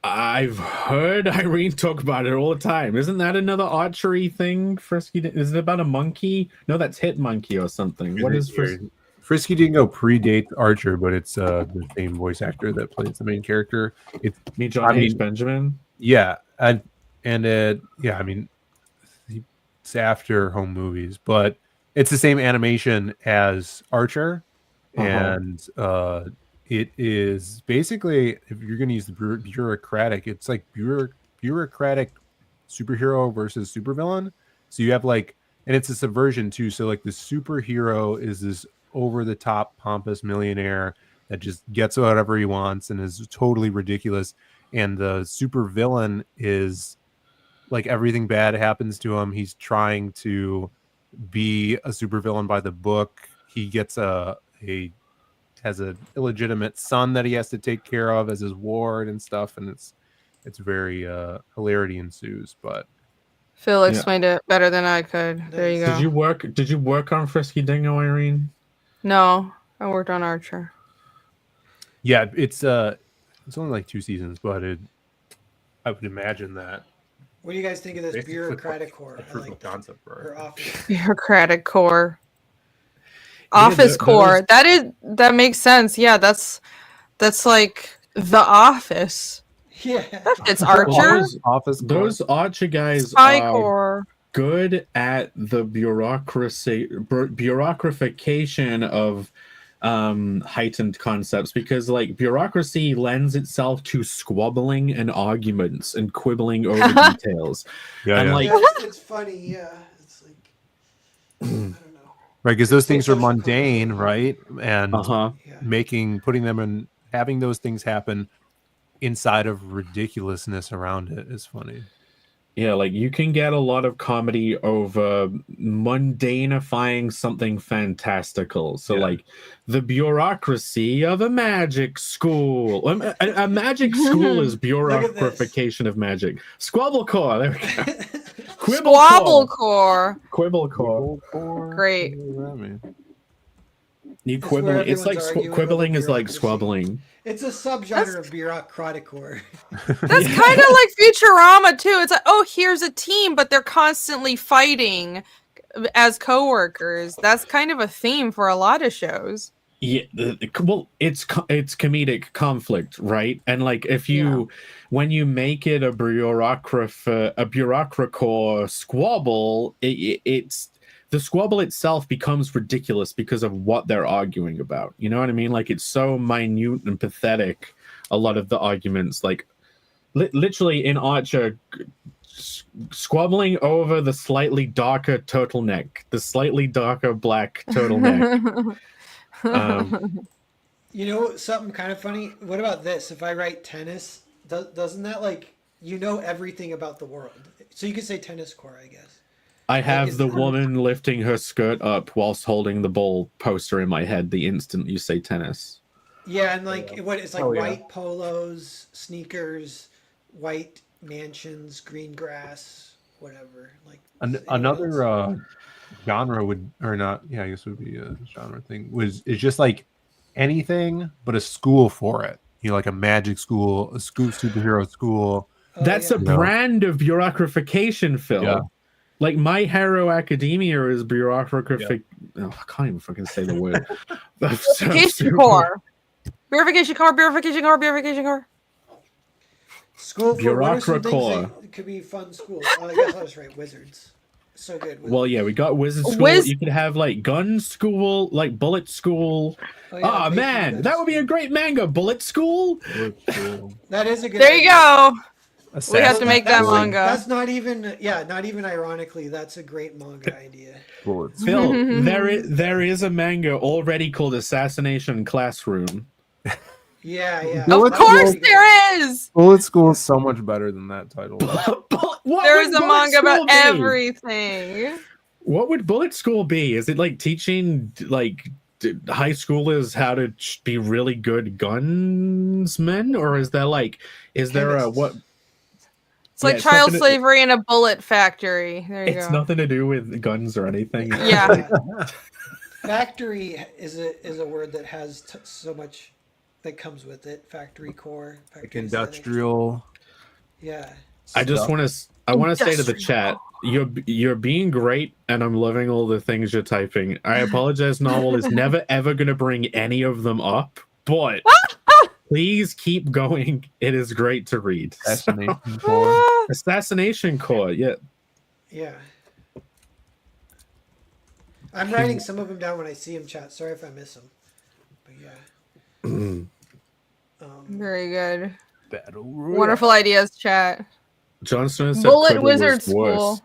I've heard Irene talk about it all the time. Isn't that another archery thing? Frisky? Is it about a monkey? No, that's Hit Monkey or something. What is Frisky Dingo predates Archer, but it's the same voice actor that plays the main character. It's me, John H. Benjamin. Yeah, I mean, it's after Home Movies, but it's the same animation as Archer, and it is basically, if you're going to use the bureaucratic, it's like bureaucratic superhero versus supervillain. So you have like, and it's a subversion too. So like the superhero is this over the top pompous millionaire that just gets whatever he wants and is totally ridiculous. And the supervillain is like everything bad happens to him. He's trying to be a supervillain by the book. He gets has an illegitimate son that he has to take care of as his ward and stuff, and it's very hilarity ensues. But Phil explained it better than I could. There you go. Did you work on Frisky Dingo, Irene? No, I worked on Archer. Yeah, it's only like 2 seasons, but I would imagine that. What do you guys think of this bureaucratic core? I like concept for her office. Bureaucratic core. Office core. That makes sense. Yeah, that's like The Office. Yeah, that fits Archer. Those Archer guys are good at the bureaucratification of heightened concepts, because like bureaucracy lends itself to squabbling and arguments and quibbling over details. Like it's funny. Yeah, it's like I don't know. Right, because those things are mundane, right? And putting them in, having those things happen inside of ridiculousness around it is funny. Yeah, like you can get a lot of comedy over mundanifying something fantastical. So like the bureaucracy of a magic school. A magic school is bureaucratification of magic. Squabblecore. There we go. Squabblecore. Quibblecore. Great. You It's where quibbling. It's like everyone's arguing over quibbling is like bureaucracy. squabbling. It's a subgenre of bureaucratic core. That's kind of like Futurama too. It's like, oh, here's a team, but they're constantly fighting as coworkers. That's kind of a theme for a lot of shows. Yeah, well, it's comedic conflict, right? And like if you when you make it a bureaucracore squabble, it's the squabble itself becomes ridiculous because of what they're arguing about. You know what I mean? Like it's so minute and pathetic. A lot of the arguments, like literally in Archer, squabbling over the slightly darker turtleneck, the slightly darker black turtleneck. You know something kind of funny? What about this? If I write tennis, doesn't that like you know everything about the world? So you could say tennis core, I guess. I have the woman lifting her skirt up whilst holding the ball poster in my head the instant you say tennis. Yeah, and like what it's like white polos, sneakers, white mansions, green grass, whatever. Like another genre would or not? Yeah, I guess it would be a genre thing. Is just like anything but a school for it. You know, like a magic school, a school superhero school. That's a brand of bureaucratification, Phil. Yeah. Like My Hero Academia is bureaucratic. Oh, I can't even fucking say the word. Verification core. Verification core. Verification core. Verification core. School for what are some things Bureaucracore. that could be fun school? I guess I'll just write wizards. So good. Well, yeah, we got wizard school. You could have like gun school, like bullet school. Oh, man, that would be a great manga. Bullet school. That is a good. There you idea. go. We have to make that manga. That's not even, not even ironically, that's a great manga idea. Phil, there is a manga already called Assassination Classroom. Yeah. Of course there is. Bullet School is so much better than that title. There is a manga about everything. What would Bullet School be? Is it like teaching like high schoolers how to be really good gunsmen, or is there a what? It's like child slavery in a bullet factory. There you go. It's nothing to do with guns or anything. Yeah. Factory is a word that has so much that comes with it. Factory core. Factory like industrial. Yeah. I want to say to the chat, you're being great, and I'm loving all the things you're typing. I apologize. Novel is never ever going to bring any of them up, but please keep going. It is great to read. Assassination Core. Assassination Core. Yeah. Yeah. I'm writing some of them down when I see them, chat. Sorry if I miss them. But yeah. Very good. Battle Royale. Wonderful ideas, chat. John Stone said Bullet Wizard School.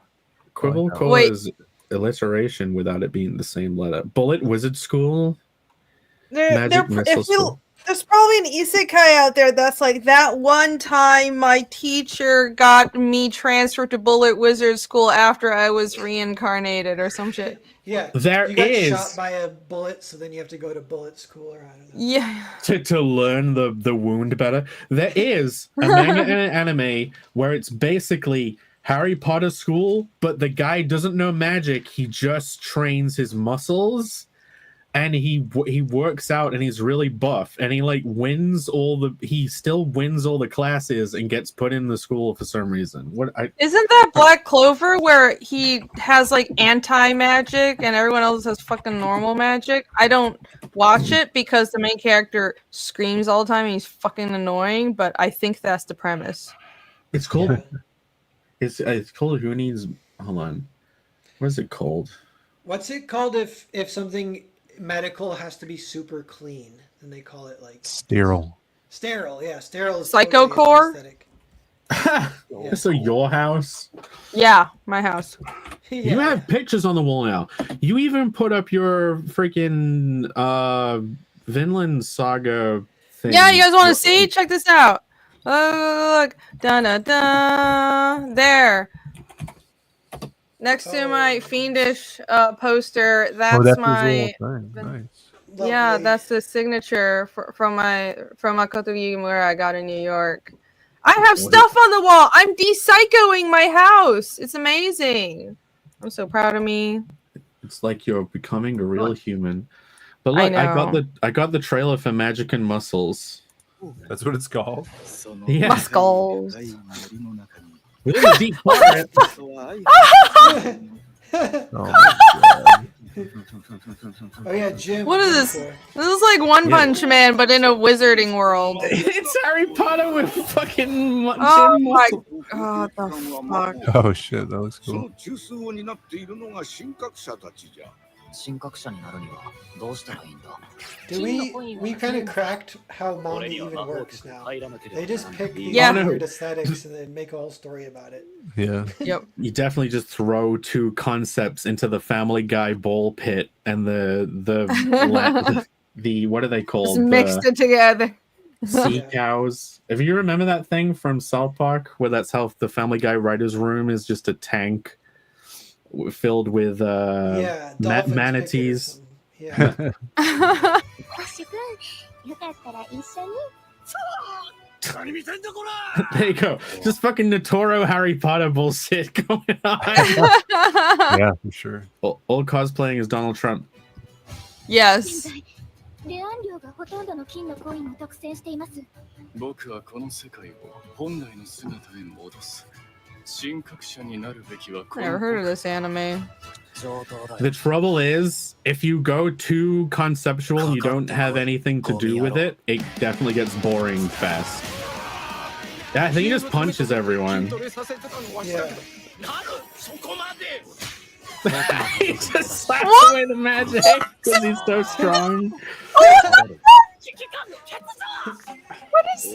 Quibble Core is alliteration without it being the same letter. Bullet Wizard School. Magic Missile School. There's probably an isekai out there that's like that one time my teacher got me transferred to Bullet Wizard School after I was reincarnated or some shit. Yeah. There you got is shot by a bullet, so then you have to go to bullet school, or I don't know. Yeah. To learn the wound better. There is a manga and an anime where it's basically Harry Potter school, but the guy doesn't know magic. He just trains his muscles. And he works out, and he's really buff, and he he still wins all the classes and gets put in the school for some reason. Isn't that Black Clover where he has like anti-magic and everyone else has fucking normal magic? I don't watch it because the main character screams all the time and he's fucking annoying, but I think that's the premise. It's called it's called Who Needs Hold on. What is it called? What's it called if something medical has to be super clean, and they call it like sterile. Yeah, sterile is Psycho Core. Yeah. So your house? Yeah, my house. Yeah. You have pictures on the wall now. You even put up your freaking Vinland Saga thing. Yeah, you guys want to see? Check this out. Look, there. Next to my fiendish poster, that's my. Nice. Yeah, that's the signature from Makoto Yumura I got in New York. I have stuff on the wall. I'm de-psychoing my house. It's amazing. I'm so proud of me. It's like you're becoming a real human. But I look, know. I got the trailer for Magic and Muscles. That's what it's called. Yeah. Muscles. We did a deep part. Oh my god. Oh yeah, Jim. What is Jim this? Core. This is like One Yeah. Punch Man, but in a wizarding world. It's Harry Potter with fucking Oh Jim my Muscle. god, the fuck. Oh shit, that looks そ cool. の中枢を担っているのが神格者たちじゃ。神格者になるにはどうしたらいいんだ Do we kind of cracked how manga even works now? They just pick these Yeah. weird aesthetics and then make a whole story about it. Yeah. Yep. You definitely just throw two concepts into the Family Guy ball pit and the what are they Just called? mixed it together. Sea Yeah. cows. If you remember that thing from South Park, where that's how the Family Guy writer's room is just a tank filled with Yeah, dolphins manatees. picking or something. Yeah. シュ君よかったら一緒に 何見てんだこら There you go. Just fucking Notoro Harry Potter bullshit going on. Yeah, for sure. All cosplaying is Donald Trump. 現 Yes. 在レアン量がほとんどの金のコインを独占しています 僕はこの世界を本来の姿へ戻す。神格者になるべきはこ Never の heard of this anime. 上等だよ The trouble is, if you go too conceptual and you don't have anything to do with it, it definitely gets boring fast. Yeah, I think he just punches everyone. Yeah. そこまで He just slaps away the magic because he's so strong.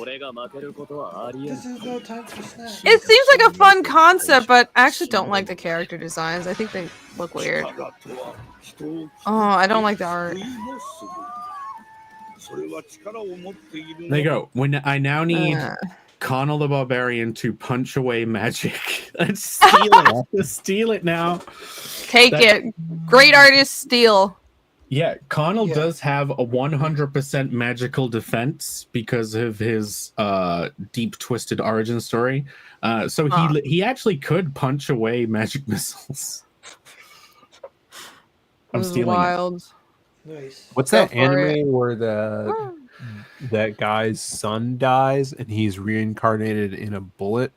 俺が負けることはありえん This is no time for snacks. It seems like a fun concept, but I actually don't like the character designs. I think they look weird. 力とは人を Oh, I don't like the art. 救いもするそれは力を持っている There you go. When I now need Uh, Connell the Barbarian to punch away magic. Let's steal it. Let's steal it now. take That- it. Great artist steal. Yeah, Connell Yeah. does have a 100% magical defense because of his deep twisted origin story. So Huh. he actually could punch away magic missiles. I'm This is stealing it. wild. Nice. What's Go that for anime where that guy's son dies and he's reincarnated in a bullet,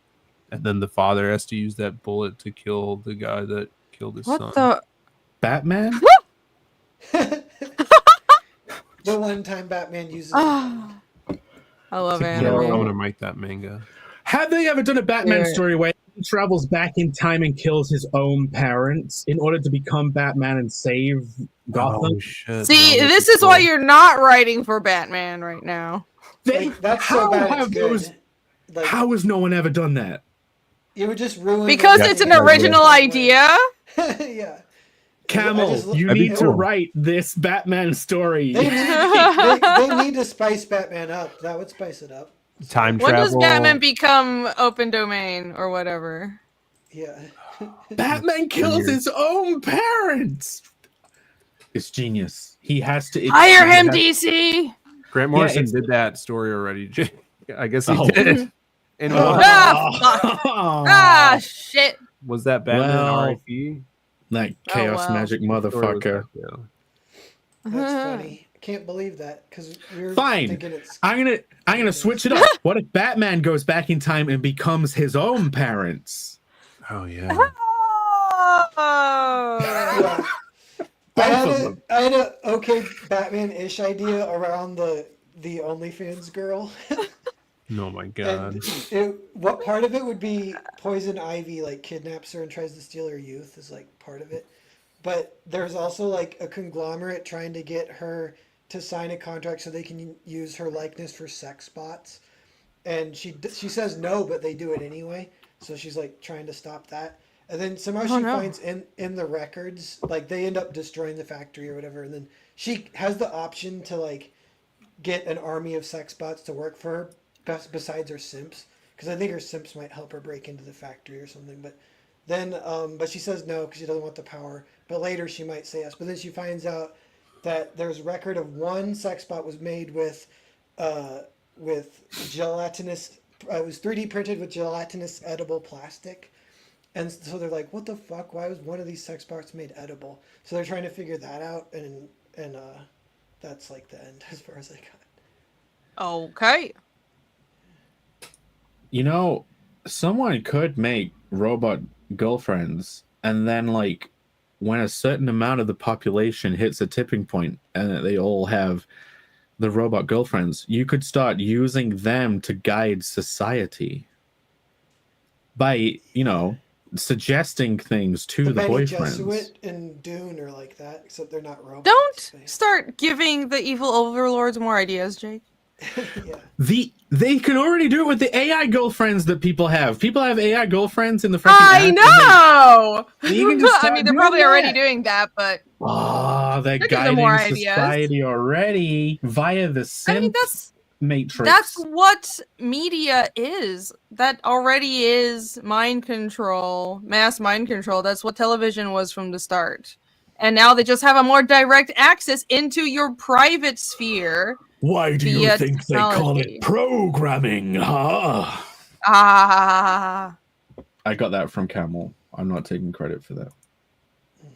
and then the father has to use that bullet to kill the guy that killed his son? What the? Batman? The one time Batman uses it. Ah. I love Yeah, I'm anime. gonna write that manga. Have they ever done a Batman Yeah. story where he travels back in time and kills his own parents in order to become Batman and save Gotham? Oh shit! See, no, this is why you're not writing for Batman right now. Like, that's so how bad have it's good. those? Like, How has no one ever done that? it would just ruin Because Yeah, it's an yeah, original idea. Yeah. Camel, just- you That'd be need to cool. write this Batman story. They need to spice Batman up. That would spice it up. time When travel. does Batman become open domain or whatever? Yeah. Batman kills Weird. his own parents. It's genius. He has to Hire he him, has- DC. Grant Morrison it's- did that story already. I guess he Oh. did. And Ah, shit. was that Batman Well, RIP? Like Oh, chaos wow. magic Story was motherfucker. like, yeah. That's funny. I can't believe that because we were Fine. thinking it's. I'm gonna switch it up. What if Batman goes back in time and becomes his own parents? Oh yeah. Oh. Yeah. I had a okay Batman-ish idea around the OnlyFans girl. Oh my god. And what part of it would be Poison Ivy like kidnaps her and tries to steal her youth is like part of it. But there's also like a conglomerate trying to get her to sign a contract so they can use her likeness for sex bots. And she says no, but they do it anyway. So she's like trying to stop that. And then somehow she finds in the records, like they end up destroying the factory or whatever. And then she has the option to like get an army of sex bots to work for her besides her simps. Because I think her simps might help her break into the factory or something. But then, but she says no because she doesn't want the power. But later she might say yes. But then she finds out that there's record of one sex bot was made with gelatinous. It was 3D printed with gelatinous edible plastic. And so they're like, what the fuck? Why was one of these sex bots made edible? So they're trying to figure that out and That's like the end as far as I got. Okay. You know, someone could make robot girlfriends, and then like when a certain amount of the population hits a tipping point and they all have the robot girlfriends, you could start using them to guide society by, you know, suggesting things to the Benny boyfriends. Jesuit and Dune are like that, except they're not robots. Don't start giving the evil overlords more ideas, Jake. Yeah. They can already do it with the AI girlfriends that people have. People have AI girlfriends in the freaking I app, know. you can just I mean, they're start probably doing already that. doing that, but They're That gives them more guiding ideas. society already via the simp matrix. that's what media is. That already is mind control, mass mind control. That's what television was from the start. And now they just have a more direct access into your private sphere. Why do you via think they call technology. it programming, huh? Ah, I got that from Camel. I'm not taking credit for that.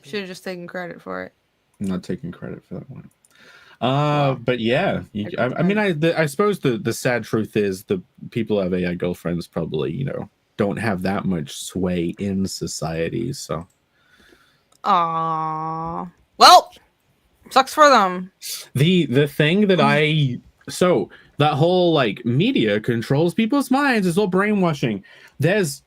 should have just taken credit for it. I'm not taking credit for that one. But yeah, I suppose the sad truth is the people who have AI girlfriends probably, you know, don't have that much sway in society. So, well, sucks for them. the thing that that whole like media controls people's minds is all brainwashing.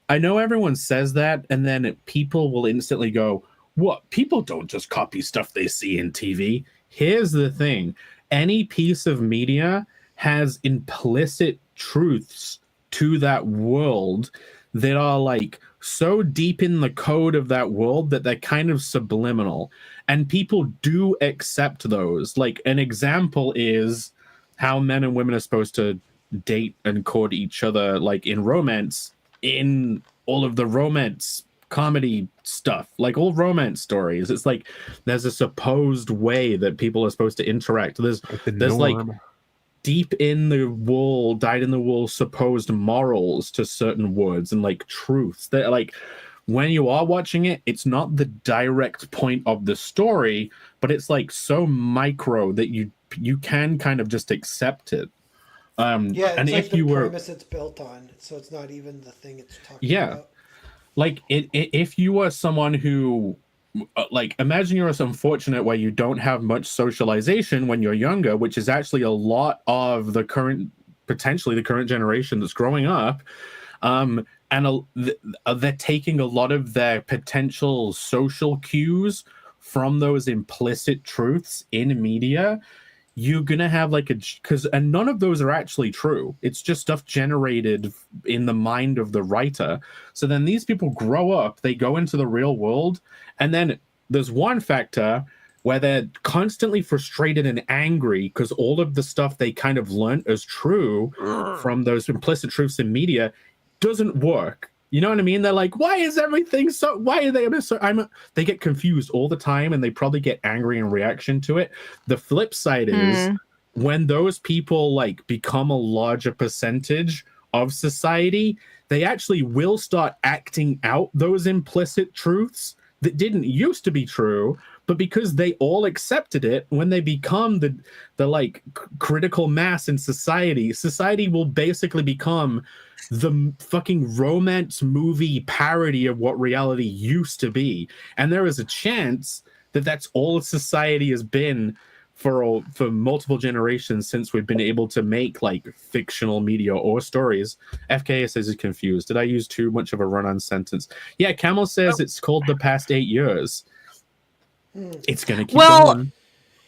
I know everyone says that, and then people will instantly go, "What? People don't just copy stuff they see in TV." Here's the thing. Any piece of media has implicit truths to that world that are like so deep in the code of that world that they're kind of subliminal. And people do accept those. Like an example is how men and women are supposed to date and court each other, like in romance, in all of the romance comedy stuff, like all romance stories. It's like there's a supposed way that people are supposed to interact. There's like deep in the wool, dyed in the wool supposed morals to certain words and like truths that like when you are watching it, it's not the direct point of the story, but it's like so micro that you can kind of just accept it. Yeah, it's and like if the you were premise it's built on, so it's not even the thing it's talking about. Like if you are someone who like imagine you're unfortunate where you don't have much socialization when you're younger, which is actually a lot of the potentially the current generation that's growing up, and they're taking a lot of their potential social cues from those implicit truths in media. You're gonna have like and none of those are actually true. It's just stuff generated in the mind of the writer. So then these people grow up, they go into the real world, and then there's one factor where they're constantly frustrated and angry because all of the stuff they kind of learned as true from those implicit truths in media doesn't work. You know what I mean? They're like, why is everything so? Why are they so? They get confused all the time, and they probably get angry in reaction to it. The flip side is when those people like become a larger percentage of society, they actually will start acting out those implicit truths that didn't used to be true, but because they all accepted it, when they become the like critical mass in society, society will basically become the fucking romance movie parody of what reality used to be. And there is a chance that that's all society has been for multiple generations since we've been able to make like fictional media or stories. FKA says he's confused. Did I use too much of a run-on sentence? Yeah, Camel says it's called The Past 8 Years. It's gonna keep going.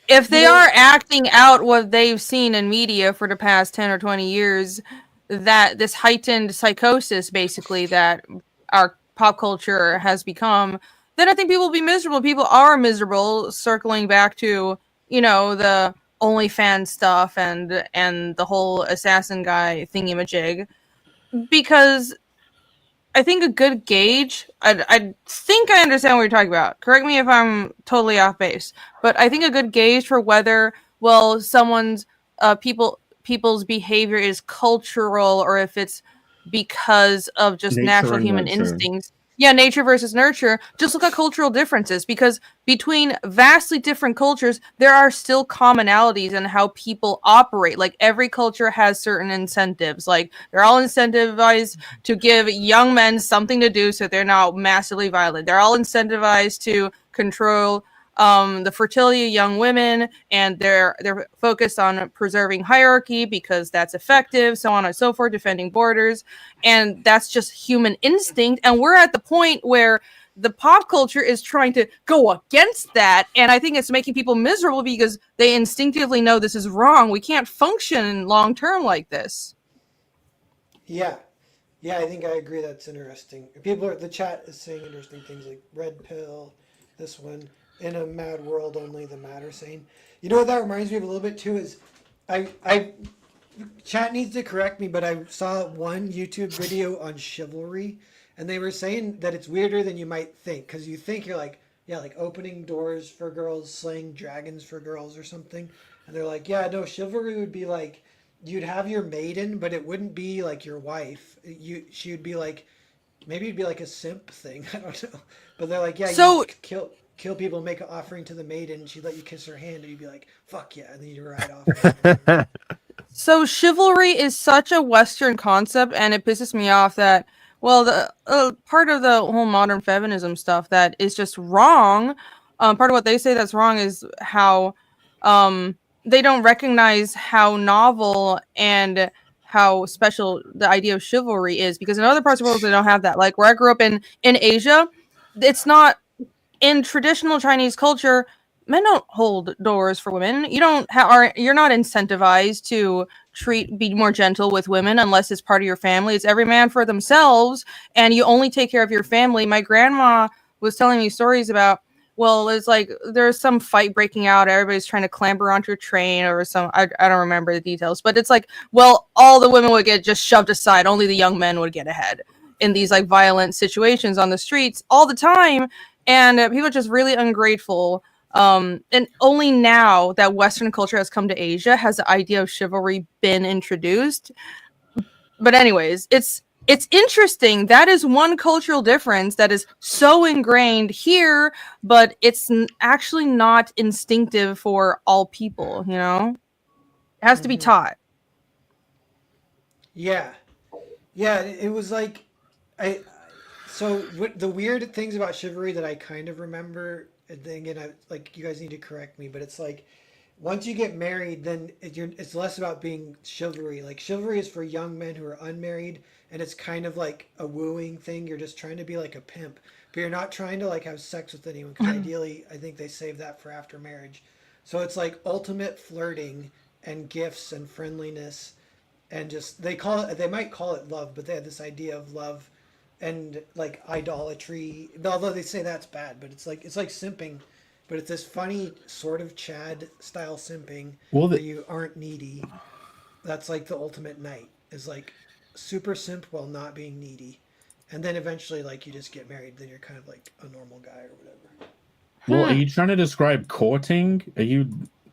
If they are acting out what they've seen in media for the past 10 or 20 years, that this heightened psychosis basically that our pop culture has become, then I think people will be miserable. People are miserable, circling back to, you know, the OnlyFans stuff and the whole assassin guy thingy-majig. Because I think a good gauge, I think I understand what you're talking about. Correct me if I'm totally off base, but I think a good gauge for whether, well, someone's people's behavior is cultural or if it's because of just natural human instincts Yeah, nature versus nurture. Just look at cultural differences, because between vastly different cultures, there are still commonalities in how people operate. Like every culture has certain incentives. Like they're all incentivized to give young men something to do so they're not massively violent. They're all incentivized to control the fertility of young women, and they're focused on preserving hierarchy because that's effective, so on and so forth, defending borders. And that's just human instinct, and we're at the point where the pop culture is trying to go against that, and I think it's making people miserable because they instinctively know this is wrong. We can't function long term like this. Yeah. Yeah, I think I agree. That's interesting. The chat is saying interesting things like red pill, this one, in a mad world only the mad are sane. You know what that reminds me of a little bit too is, I chat needs to correct me, but I saw one YouTube video on chivalry, and they were saying that it's weirder than you might think, because you think you're like, yeah, like opening doors for girls, slaying dragons for girls or something, and they're like, yeah, no, chivalry would be like, you'd have your maiden, but it wouldn't be like your wife. She would be like, maybe it'd be like a simp thing. I don't know, but they're like, yeah, So- you kill people, make an offering to the maiden, she'd let you kiss her hand, and you'd be like, fuck yeah, and then you'd ride off. So chivalry is such a Western concept, and it pisses me off that, well, the part of the whole modern feminism stuff that is just wrong. Part of what they say that's wrong is how they don't recognize how novel and how special the idea of chivalry is, because in other parts of the world they don't have that. Like where I grew up in Asia, it's not in traditional Chinese culture. Men don't hold doors for women. You don't you're not incentivized to be more gentle with women unless it's part of your family. It's every man for themselves, and you only take care of your family. My grandma was telling me stories about, well, it's like there's some fight breaking out, everybody's trying to clamber onto a train or some, I don't remember the details, but it's like, well, all the women would get just shoved aside, only the young men would get ahead in these like violent situations on the streets all the time. And people are just really ungrateful. And only now that Western culture has come to Asia has the idea of chivalry been introduced. But anyways, it's interesting. That is one cultural difference that is so ingrained here, but it's actually not instinctive for all people, you know? It has to be taught. Yeah, yeah. It was like, I. So the weird things about chivalry that I kind of remember, and then again, like you guys need to correct me, but it's like, once you get married, then it's less about being chivalry. Like chivalry is for young men who are unmarried, and it's kind of like a wooing thing. You're just trying to be like a pimp, but you're not trying to like have sex with anyone, because ideally, I think they save that for after marriage. So it's like ultimate flirting and gifts and friendliness, and just they might call it love, but they have this idea of love and like idolatry. Although they say that's bad, but it's like simping, but it's this funny sort of Chad style simping where you aren't needy. That's like the ultimate knight, is like super simp while not being needy, and then eventually like you just get married, then you're kind of like a normal guy or whatever. Well, are you trying to describe courting? Are you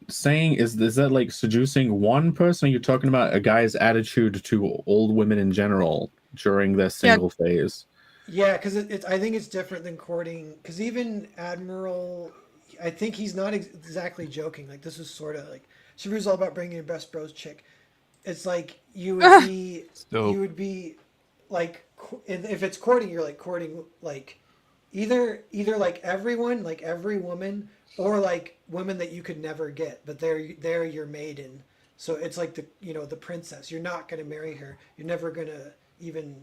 saying is that like seducing one person? Or are you talking about a guy's attitude to old women in general during their single phase? Yeah, because I think it's different than courting. Because even Admiral, I think he's not exactly joking. Like this is sort of like chivalry's all about bringing your best bros chick. It's like you would be like, if it's courting, you're like courting like either like everyone, like every woman, or like women that you could never get, but they're your maiden. So it's like the princess. You're not gonna marry her. You're never gonna even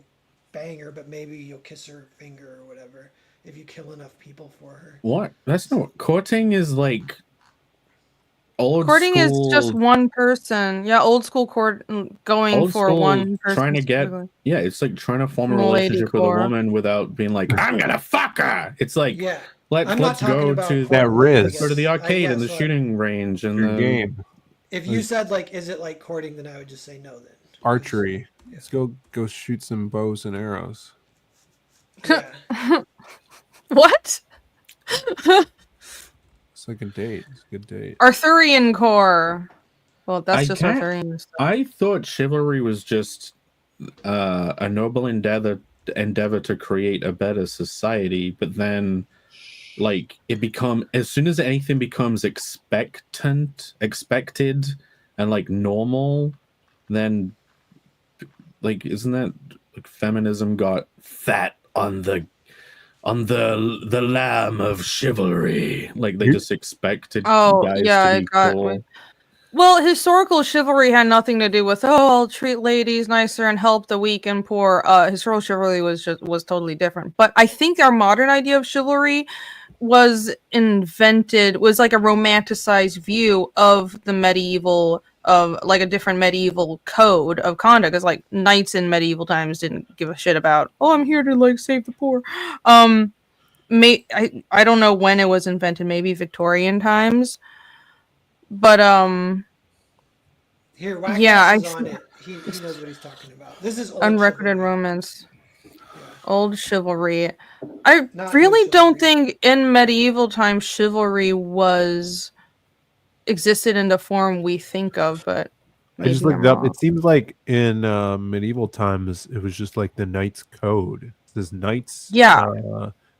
bang her, but maybe you'll kiss her finger or whatever if you kill enough people for her. What? That's not courting. Is like old Courting school, is just one person. Yeah, old school going old for school, one person. trying to get. Yeah, it's like trying to form a Lady relationship with a core. woman without being like, I'm gonna fuck her. It's like, Yeah. I'm not let's talking go about to that Riz. go to the arcade and the so shooting range and Your the game. if you said like, is it like courting, then I would just say no. Then Archery. Let's go shoot some bows and arrows. yeah. What? It's like a date. It's a good date. Arthurian core. Well, that's Arthurian stuff. I thought chivalry was just a noble endeavor endeavor to create a better society, but then like as soon as anything becomes expected and like normal, then like isn't that like feminism got fat on the lamb of chivalry? Like they just expected guys to be cool. Well, historical chivalry had nothing to do with I'll treat ladies nicer and help the weak and poor. Historical chivalry was totally different. But I think our modern idea of chivalry was like a romanticized view of the medieval, of like a different medieval code of conduct. Because like knights in medieval times didn't give a shit about I'm here to like save the poor. I don't know when it was invented, maybe Victorian times. But here, Wagner yeah, is on it. He knows what he's talking about. This is old unrecorded chivalry. romance, old chivalry. I really don't think in medieval times chivalry existed in the form we think of. But I just looked it up. It seems like in medieval times it was just like the knight's code. It says knights,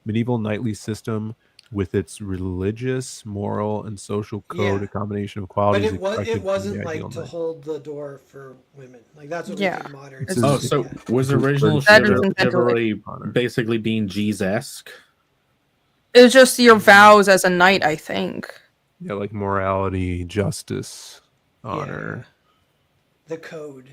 medieval knightly system with its religious, moral, and social code, a combination of qualities. But it wasn't like to hold the door for women. Like that's what we think modern. So was original chivalry basically being G-esque? It was just your vows as a knight, I think. Yeah, like morality, justice, honor. The code.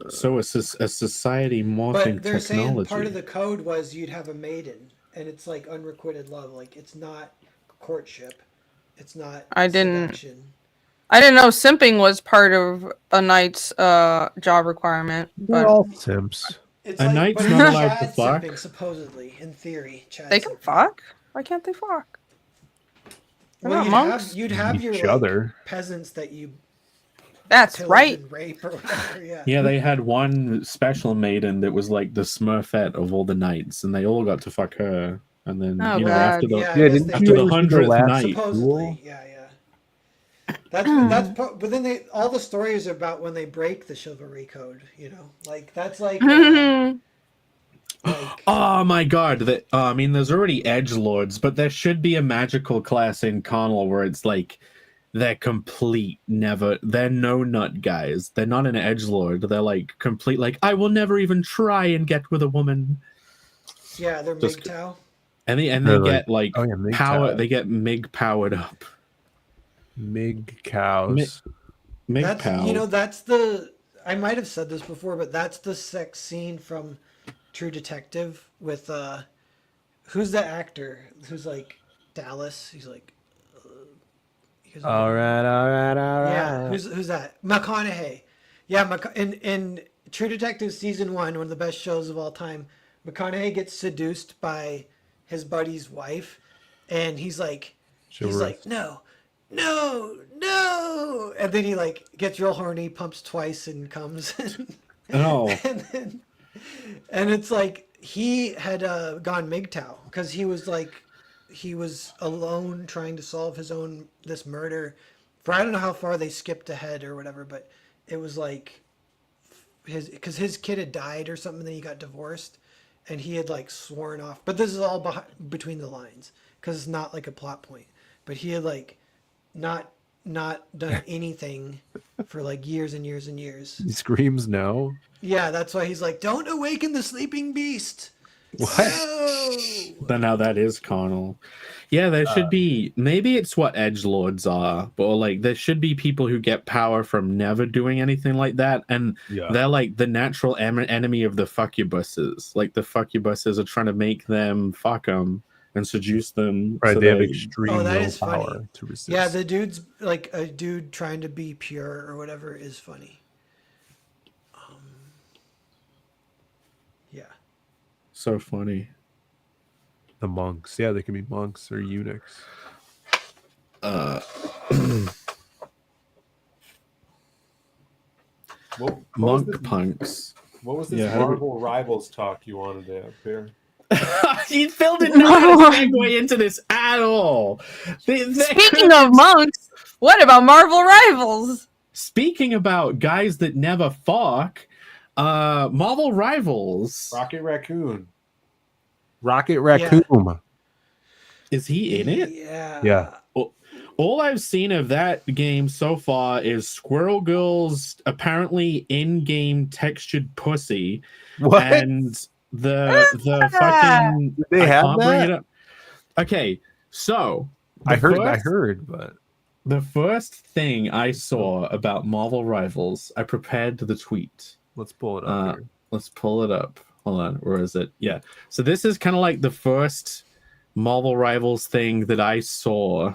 So a society morphing but they're technology. Saying part of the code was you'd have a maiden, and it's like unrequited love. Like it's not courtship, it's not. Seduction. I didn't know simping was part of a knight's job requirement. They're all simps. It's a knight's not allowed to fuck. Simping, supposedly, in theory, they can fuck. Why can't they fuck? Well, you'd have your other peasants that you. That's right. Rape or whatever, yeah, they had one special maiden that was like the Smurfette of all the knights, and they all got to fuck her. And then after the 100th night, supposedly, that's but then all the stories are about when they break the chivalry code. You know, like that's like. Oh my god! I mean, there's already edgelords, but there should be a magical class in Connell where it's like. They're they're no nut guys. They're not an edgelord. They're like complete, like, I will never even try and get with a woman. Yeah, they're MGTOW. And they get like power. They get MIG powered up. MIG cows. MIG cows. You know, I might have said this before, but that's the sex scene from True Detective with, who's the actor? Who's like Dallas? He's like, all right. Yeah, who's that? McConaughey. Yeah, in True Detective season 1, one of the best shows of all time, McConaughey gets seduced by his buddy's wife, and he's like, no, and then he like gets real horny, pumps twice, and comes. and it's like he had gone MGTOW because he was alone trying to solve this murder for I don't know how far they skipped ahead or whatever, but it was like because his kid had died or something, then he got divorced and he had like sworn off, but this is all between the lines because it's not like a plot point, but he had like not done anything for like years and years and years. He screams no. Yeah, that's why he's like, don't awaken the sleeping beast. What? But now that is Connell. Yeah, there should be. Maybe it's what edgelords are, but like there should be people who get power from never doing anything like that, and they're like the natural enemy of the fuckubuses. Like the fuckubuses are trying to make them fuck them and seduce them. Right, so they have extreme willpower funny. to resist. Yeah, the dude's like a dude trying to be pure or whatever is funny. So funny. The monks. Yeah, they can be monks or eunuchs. Punks. What was this Marvel Rivals talk you wanted to have here? You Phil did not segue into this at all. Speaking of monks, what about Marvel Rivals? Speaking about guys that never fuck, Marvel Rivals. Rocket Raccoon. Rocket Raccoon. Is he in it? Yeah. All I've seen of that game so far is Squirrel Girl's apparently in-game textured pussy. What? And the fucking Did they I have can't bring that? it up. Okay, so I heard, but the first thing I saw about Marvel Rivals, I prepared the tweet. let's pull it up here. Let's pull it up. Hold on, where is it? Yeah. So this is kind of like the first Marvel Rivals thing that I saw.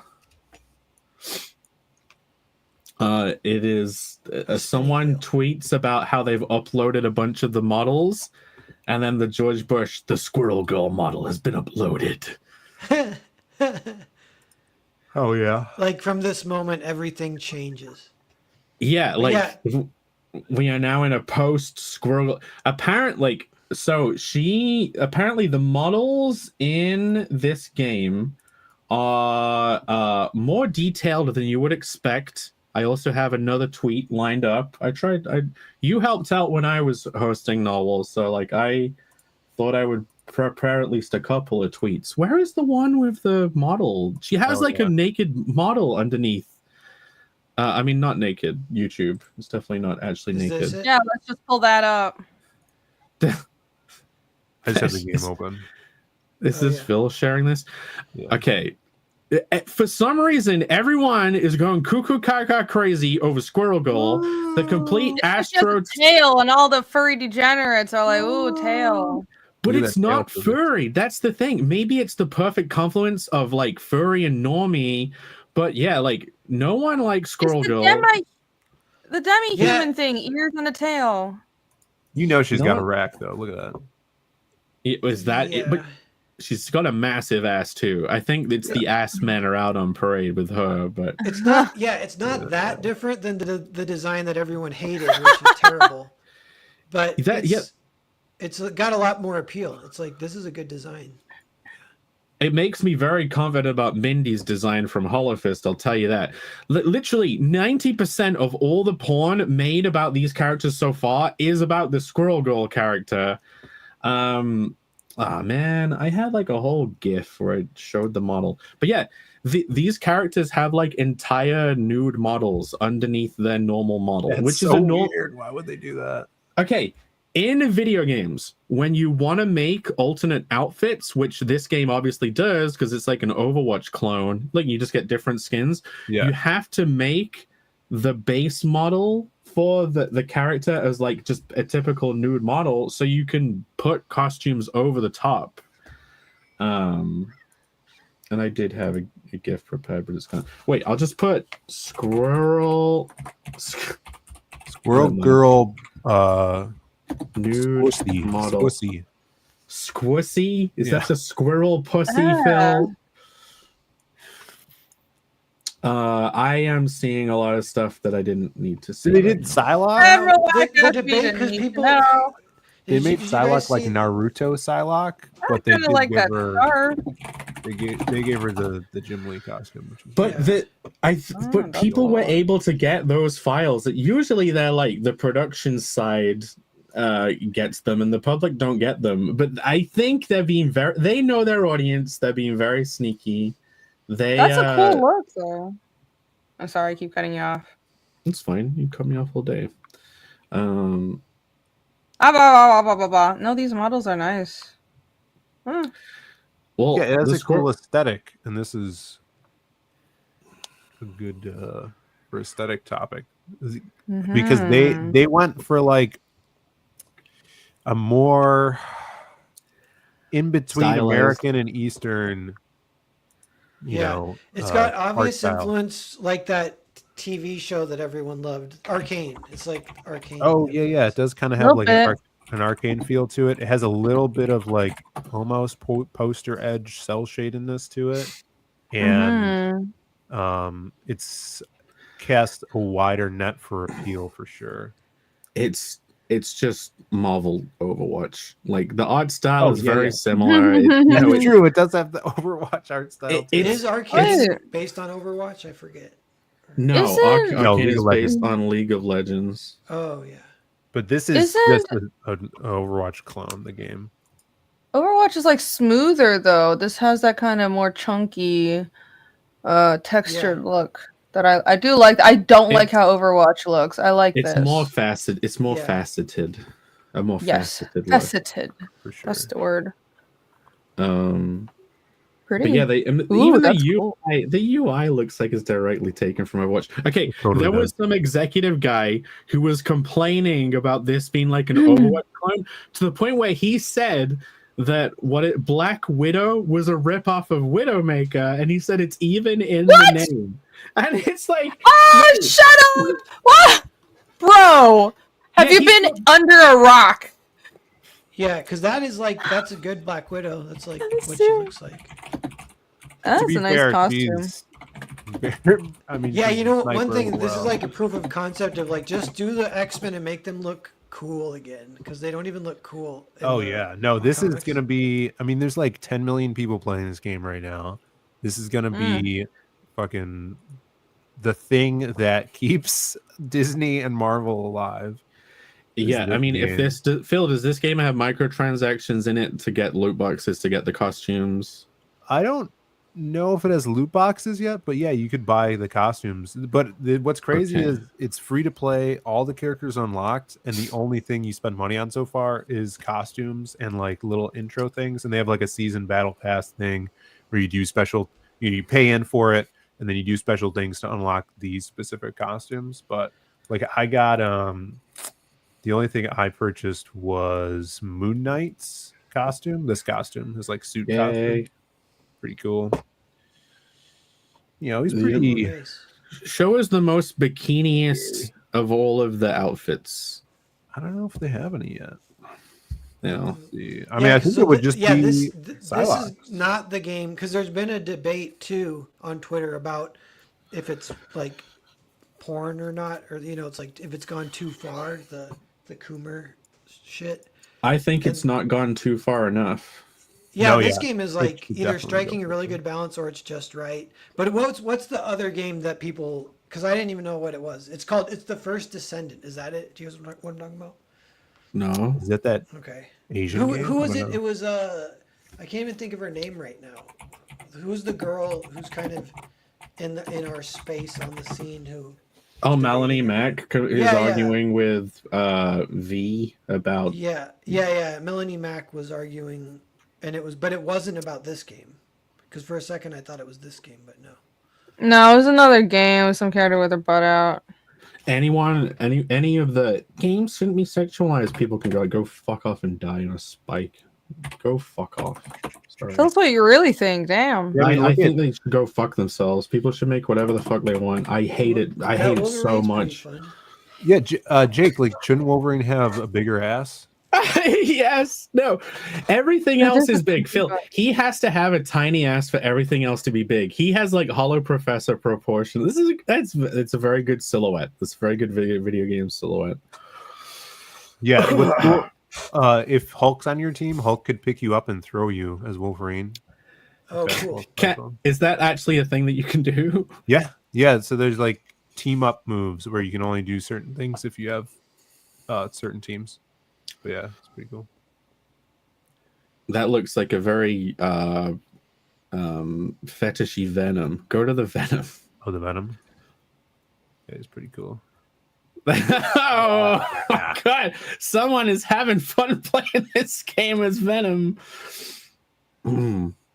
It is someone tweets about how they've uploaded a bunch of the models, and then the George Bush, the Squirrel Girl model has been uploaded. Oh yeah. Like from this moment, everything changes. Yeah, like we are now in a post Squirrel. Apparently, the models in this game are more detailed than you would expect. I also have another tweet lined up. You helped out when I was hosting novels, so like I thought I would prepare at least a couple of tweets. Where is the one with the model? She has a naked model underneath. I mean, not naked. YouTube. It's definitely not actually naked. Yeah, let's just pull that up. I just have the game open. This is Phil sharing this. Yeah. Okay. For some reason, everyone is going cuckoo caca crazy over Squirrel Girl. The complete Astro tail, and all the furry degenerates are like, "Ooh, tail." But it's not furry. That's the thing. Maybe it's the perfect confluence of like furry and normie. But yeah, like no one likes Squirrel Girl. The demi-human thing, ears and a tail. You know she's got a rack though. Look at that. It was that. Yeah. But she's got a massive ass too. I think it's the ass men are out on parade with her, but it's not. Yeah, it's not that different than the design that everyone hated, which is terrible. But it's got a lot more appeal. It's like this is a good design. It makes me very confident about Mindy's design from Holofist, I'll tell you that. Literally 90% of all the porn made about these characters so far is about the Squirrel Girl character. Man, I had like a whole GIF where I showed the model. But yeah, these characters have like entire nude models underneath their normal model, which is weird. Why would they do that? Okay. In video games, when you want to make alternate outfits, which this game obviously does because it's like an Overwatch clone, like you just get different skins, you have to make the base model for the character as like just a typical nude model so you can put costumes over the top. And I did have a GIF prepared, but it's gone. Wait, I'll just put Squirrel Girl nude model. Squissy? Is that a squirrel pussy, Phil? I am seeing a lot of stuff that I didn't need to see. They did Psylocke? The debate because people they made Psylocke like Naruto Psylocke, but they did like give that her they gave her the Jim Lee costume. But but people were able to get those files. Usually they're like the production side gets them and the public don't get them. But I think they're being they know their audience. They're being very sneaky. That's a cool look, though. I'm sorry, I keep cutting you off. It's fine. You cut me off all day. No, these models are nice. Well, yeah, it has a cool aesthetic, and this is a good for aesthetic topic because they went for like a more in between American and Eastern. You know, it's got obvious influence, like that TV show that everyone loved, Arcane. It's like Arcane. Oh yeah, it does kind of have like an Arcane feel to it. It has a little bit of like almost poster edge cell shadedness to it, and it's cast a wider net for appeal for sure. It's just Marvel Overwatch. Like the art style is very similar. It's true. It does have the Overwatch art style. It is Arcane based on Overwatch. I forget. No, Arcane is based on League of Legends. Oh yeah. But this is Isn't just an Overwatch clone, the game. Overwatch is like smoother though. This has that kind of more chunky textured look that I do like. I don't like how Overwatch looks. I like It's this. more faceted. It's more Yeah. faceted. A more Yes, faceted look. faceted. For sure. That's the word. But Pretty. yeah, Ooh, even the that's UI, cool. the UI looks like it's directly taken from Overwatch. Okay, Totally there was does. some executive guy who was complaining about this being like an Overwatch clone to the point where he said that Black Widow was a ripoff of Widowmaker, and he said it's even in the name. And it's like, Oh, no. shut up! What? Bro, have Yeah, you been under a rock? Yeah, because that's a good Black Widow. That's like That is what she serious. looks like. That's To be a nice fair, costume. she's I mean, Yeah, she's you a know, one sniper thing, as this is well. like a proof of concept of like, just do the X-Men and make them look cool again, because they don't even look cool. Oh yeah, no, this is comics. gonna be. I mean, there's like 10 million people playing this game right now. This is gonna be fucking the thing that keeps Disney and Marvel alive. Yeah, I mean, if this Phil, does this game have microtransactions in it to get loot boxes to get the costumes? I don't know if it has loot boxes yet, but yeah, you could buy the costumes. But what's crazy Okay. is it's free to play, all the characters unlocked, and the only thing you spend money on so far is costumes and like little intro things. And they have like a season battle pass thing where you do special, you pay in for it, and then you do special things to unlock these specific costumes. But like I got the only thing I purchased was Moon Knight's costume. This costume, his like suit costume. Pretty cool. You know, he's pretty. Nice. Show us the most bikiniest of all of the outfits. I don't know if they have any yet. You know, I mean, I think it would just be this Psylocke. is not the game, because there's been a debate too on Twitter about if it's like porn or not, or you know, it's like if it's gone too far, the Coomer shit. I think it's not gone too far enough. Yeah, No, this yeah. game is It like should either definitely striking go a really good balance or it's just right. But what's the other game that people? Because I didn't even know what it was. It's the First Descendant. Is that it? Do you guys know what I'm talking about? No. Is that Okay. Asian game? Who was I it? don't It know. was I can't even think of her name right now. Who's the girl who's kind of in our space on the scene who? Oh, Melanie Mac is Yeah, yeah. arguing with V about. Yeah. Melanie Mac was arguing, and but it wasn't about this game, because for a second I thought it was this game, but no. No, it was another game with some character with her butt out. Any of the games shouldn't be sexualized. People can go fuck off and die on a spike. Go fuck off. Sorry. That's what you really think. Damn. Yeah, I mean, I look think they should go fuck themselves. People should make whatever the fuck they want. I hate it. I hate it so much. Yeah, Jake, like, shouldn't Wolverine have a bigger ass? Yes. No. Everything That else is is big. Phil, he has to have a tiny ass for everything else to be big. He has like Hollow Professor proportion. It's a very good silhouette. It's a very good video game silhouette. Yeah. What's cool, if Hulk's on your team, Hulk could pick you up and throw you as Wolverine. Oh, Okay, cool. Is that actually a thing that you can do? Yeah. So there's like team up moves where you can only do certain things if you have certain teams. But yeah, it's pretty cool. That looks like a very fetishy Venom. Go to the Venom. Oh, the Venom. Yeah, it's pretty cool. Oh my god! Someone is having fun playing this game as Venom.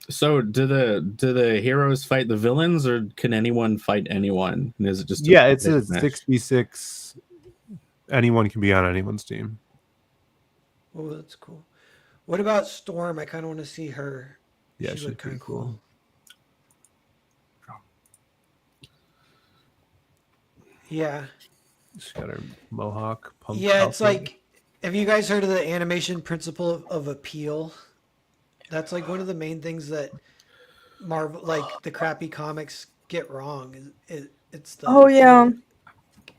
So, do the heroes fight the villains, or can anyone fight anyone? And is it just it's a match? 6v6. Anyone can be on anyone's team. Oh, that's cool. What about Storm? I kind of want to see her. Yeah, She she's looked pretty kinda cool. Yeah. She's got her mohawk. Punk Yeah, it's outfit. like, have you guys heard of the animation principle of appeal? That's like one of the main things that Marvel, like the crappy comics, get wrong. It's the Oh yeah.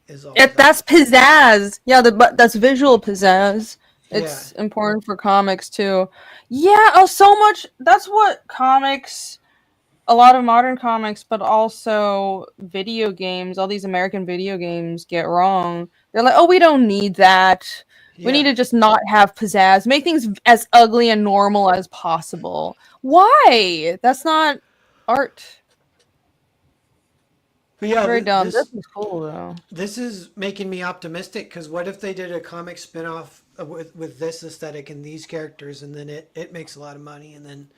is all That's pizzazz. Yeah, that's visual pizzazz. It's important for comics too. Yeah, so much. That's what comics a lot of modern comics, but also video games, all these American video games get wrong. They're like, oh, we don't need that. We need Yeah. to just not have pizzazz. Make things as ugly and normal as possible. Why? That's not art. But yeah, Very dumb. This is cool though. this is making me optimistic because what if they did a comic spin-off with this aesthetic and these characters, and then it makes a lot of money, and then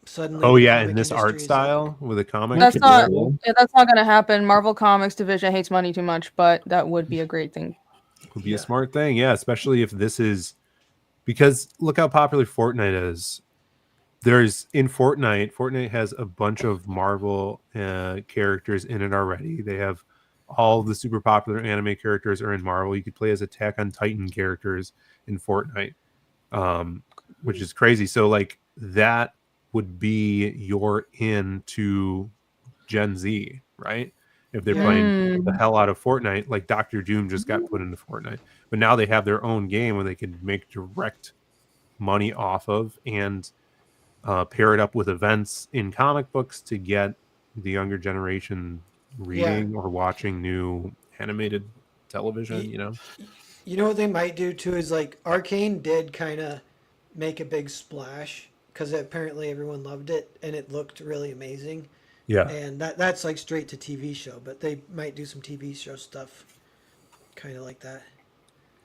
suddenly Oh the yeah, comic in this art industry is style with a comic. That's could not. be cool. Yeah, that's not gonna happen. Marvel Comics division hates money too much, but that would be a great thing. Would be a smart thing, yeah. Especially if this is because look how popular Fortnite is. There's in Fortnite has a bunch of Marvel characters in it already. They have all the super popular anime characters are in Marvel. You could play as Attack on Titan characters in Fortnite, which is crazy. So like that would be your in to Gen Z, right? If they're playing the hell out of Fortnite, like Doctor Doom just got put into Fortnite, but now they have their own game where they can make direct money off of and pair it up with events in comic books to get the younger generation reading or watching new animated television. You know what they might do too is like Arcane did kind of make a big splash because apparently everyone loved it and it looked really amazing. Yeah, And that's like straight to TV show, but they might do some TV show stuff, kind of like that.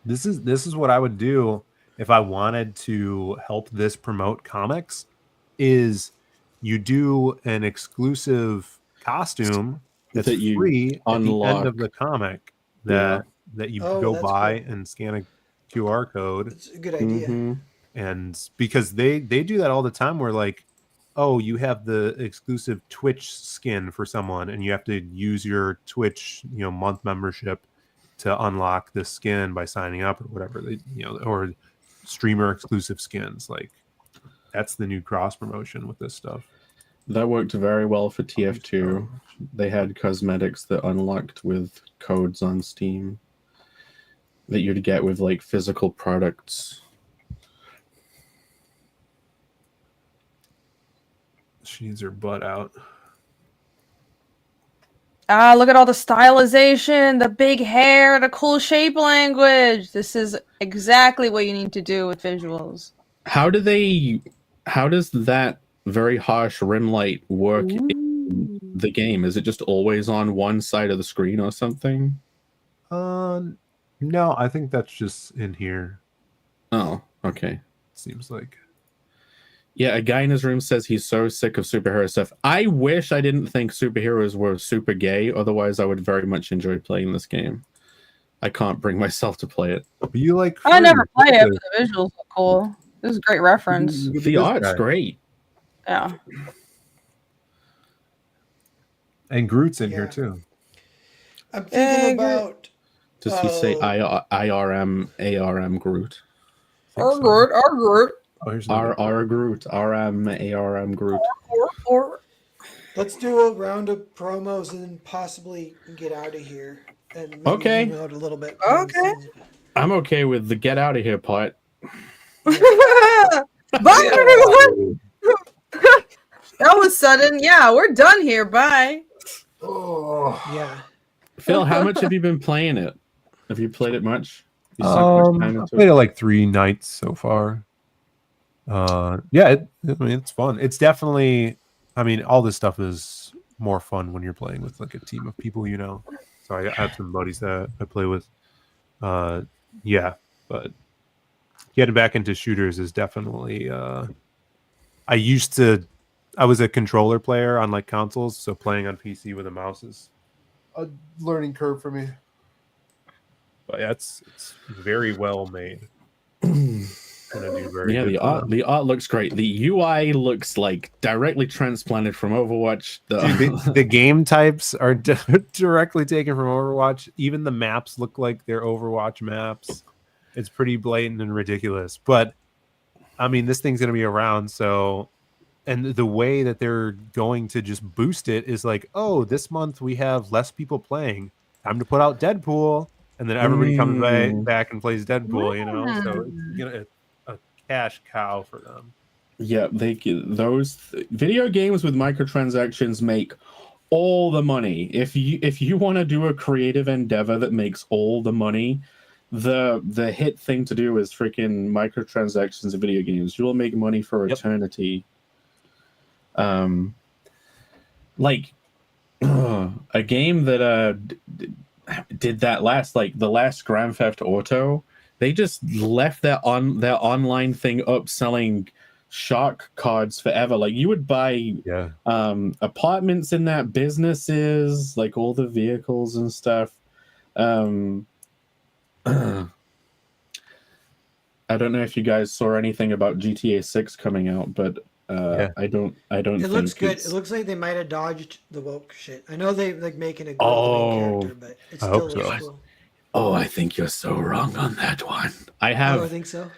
this is what I would do if I wanted to help this promote comics. Is you do an exclusive costume that's That you free at the end unlock. of the comic that you go that's buy cool. and scan a QR code. It's a good idea. Mhm. And because they do that all the time where like, oh, you have the exclusive Twitch skin for someone and you have to use your Twitch month membership to unlock the skin by signing up or whatever, or streamer exclusive skins. Like that's the new cross promotion with this stuff. That worked very well for TF2. They had cosmetics that unlocked with codes on Steam that you'd get with like physical products. She needs her butt out. Ah, look at all the stylization, the big hair, the cool shape language. This is exactly what you need to do with visuals. How does that very harsh rim light work in the game? Is it just always on one side of the screen or something? No, I think that's just in here. Oh, okay. Seems like. Yeah, a guy in his room says he's so sick of superhero stuff. I wish I didn't think superheroes were super gay. Otherwise, I would very much enjoy playing this game. I can't bring myself to play it. But you like? I never play it, but the visuals look cool. This is a great reference. The art's great. Yeah. And Groot's in here too. I'm thinking about. Does he say IRM ARM Groot? Or Groot. Oh, here's R Groot, RM ARM Groot. Let's do a round of promos and then possibly get out of here. And maybe Okay. zoom out a little bit. Okay. I'm okay with the get out of here part. That was sudden. Yeah, we're done here. Bye. Yeah. Phil, how much have you been playing it? Have you played it much? You sunk much time I've into played it? it like 3 nights so far. Yeah, it's fun. It's definitely, all this stuff is more fun when you're playing with like a team of people, So I have some buddies that I play with. Yeah, but getting back into shooters is definitely. I was a controller player on like consoles, so playing on PC with a mouse is a learning curve for me. But yeah, it's very well made. Yeah, the art looks great. The UI looks like directly transplanted from Overwatch. The game types are directly taken from Overwatch. Even the maps look like they're Overwatch maps. It's pretty blatant and ridiculous. But this thing's gonna be around, so and the way that they're going to just boost it is like, oh, this month we have less people playing. Time to put out Deadpool, and then everybody comes back and plays Deadpool. So it's a cash cow for them. Yeah, those video games with microtransactions make all the money. If you want to do a creative endeavor that makes all the money, the hit thing to do is freaking microtransactions in video games. You will make money for eternity. Like a game that did that the last Grand Theft Auto, they just left their online thing up selling shark cards forever. Like you would buy apartments in that, businesses, like all the vehicles and stuff. I don't know if you guys saw anything about GTA 6 coming out, but I don't It think looks good. it's... It looks like they might have dodged the woke shit. I know they like making a girl the main character, but it I still hope looks so. cool. Oh, I think you're so wrong on that one. I think so.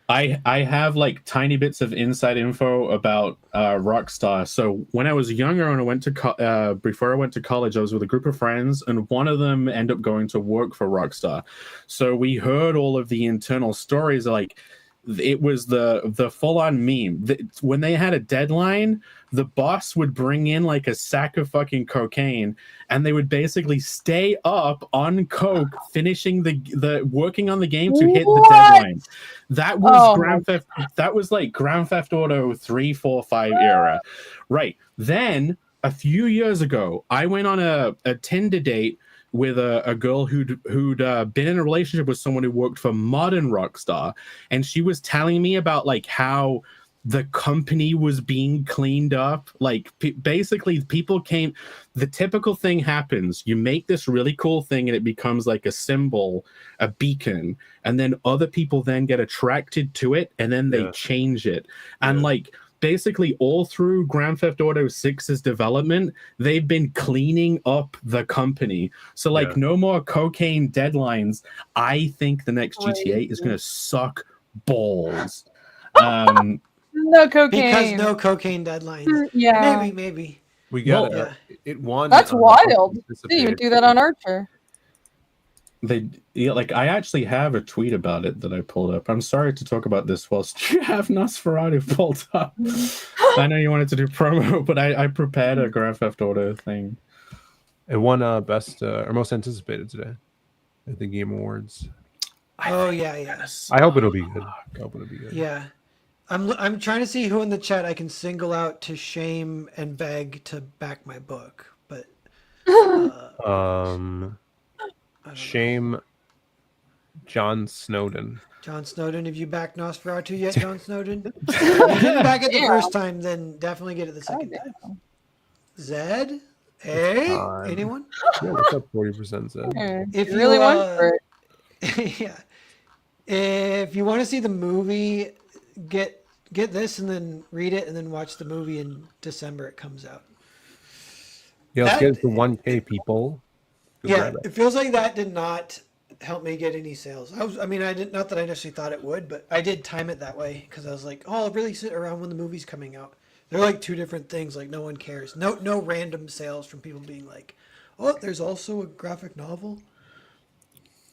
I have like tiny bits of inside info about Rockstar. So when I was younger and I went to before I went to college, I was with a group of friends, and one of them ended up going to work for Rockstar. So we heard all of the internal stories. Like it was the full on meme. When they had a deadline, the boss would bring in like a sack of fucking cocaine, and they would basically stay up on coke, finishing the working on the game to hit the deadline. That was that was like Grand Theft Auto 3, 4, 5 era. Right. Then a few years ago, I went on a Tinder date with a girl who'd been in a relationship with someone who worked for modern Rockstar, and she was telling me about like how the company was being cleaned up. Like basically people came, the typical thing happens, you make this really cool thing and it becomes like a symbol, a beacon, and then other people then get attracted to it and then they change it. And like basically all through Grand Theft Auto 6's development, they've been cleaning up the company. So like no more cocaine deadlines. I think the next GTA is going to suck balls. No cocaine. Because no cocaine deadlines. Yeah. Maybe. We got it won. That's wild. They didn't even do that on Archer. Like I actually have a tweet about it that I pulled up. I'm sorry to talk about this whilst you have Nosferatu pulled up. I know you wanted to do promo, but I prepared a Grand Theft Auto thing. It won best or most anticipated today at the Game Awards. Oh yeah. I hope it'll be good. Yeah. I'm trying to see who in the chat I can single out to shame and beg to back my book, but shame John Snowden. John Snowden, have you backed Nosferatu yet, John Snowden? If you didn't back it the first time, then definitely get it the second time. Zed? Hey? Anyone? Yeah, what's up, 40% Zed? If you really want for it. Yeah. If you want to see the movie, get this and then read it and then watch the movie in December. It comes out. Yeah, let's get it to 1K people. It feels like that did not help me get any sales. I didn't, not that I necessarily thought it would, but I did time it that way because I was like, oh, I'll release it around when the movie's coming out. They're like two different things. Like no one cares. No random sales from people being like, oh, there's also a graphic novel.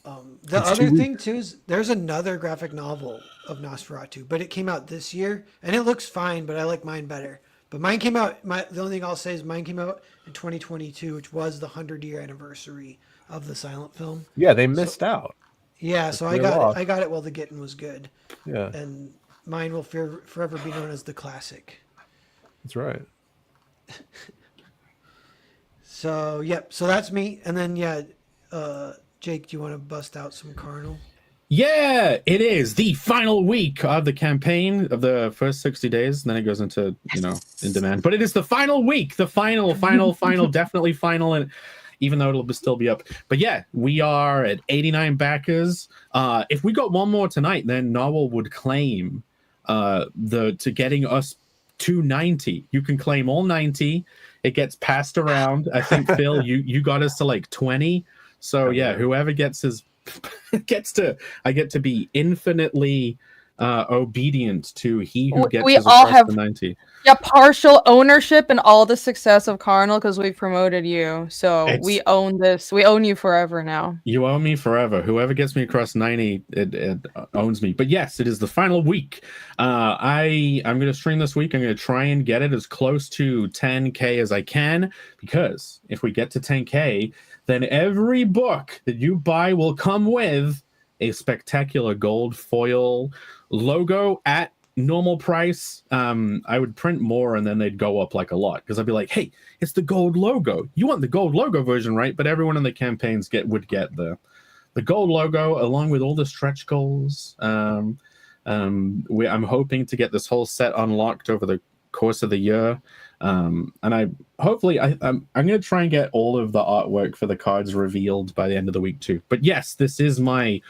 The other thing too is there's another graphic novel of Nosferatu, but it came out this year and it looks fine, but I like mine better. But mine came out, the only thing I'll say is mine came out in 2022, which was the 100-year anniversary of the silent film. Yeah, they missed out. Yeah, so I got it while the getting was good. Yeah. And mine will forever be known as the classic. That's right. So that's me. And then Jake, do you want to bust out some Carnal? Yeah, it is the final week of the campaign of the first 60 days. And then it goes into, in demand. But it is the final week, the final, definitely final. And even though it'll still be up. But yeah, we are at 89 backers. If we got one more tonight, then Noel would claim to getting us to 90. You can claim all 90. It gets passed around. I think, Phil, you got us to like 20. So yeah, whoever gets I get to be infinitely obedient to he who gets We us all across have the 90. partial ownership in all the success of Carnal because we promoted you. So we It's- own this. We own you forever now. You own me forever. Whoever gets me across 90, it owns me. But yes, it is the final week. I'm going to stream this week. I'm going to try and get it as close to 10K as I can, because if we get to 10K, then every book that you buy will come with a spectacular gold foil logo at normal price. I would print more and then they'd go up like a lot, because I'd be like, hey, it's the gold logo. You want the gold logo version, right? But everyone in the campaigns would get the gold logo along with all the stretch goals. I'm hoping to get this whole set unlocked over the course of the year. And I'm going to try and get all of the artwork for the cards revealed by the end of the week too. But yes, this is my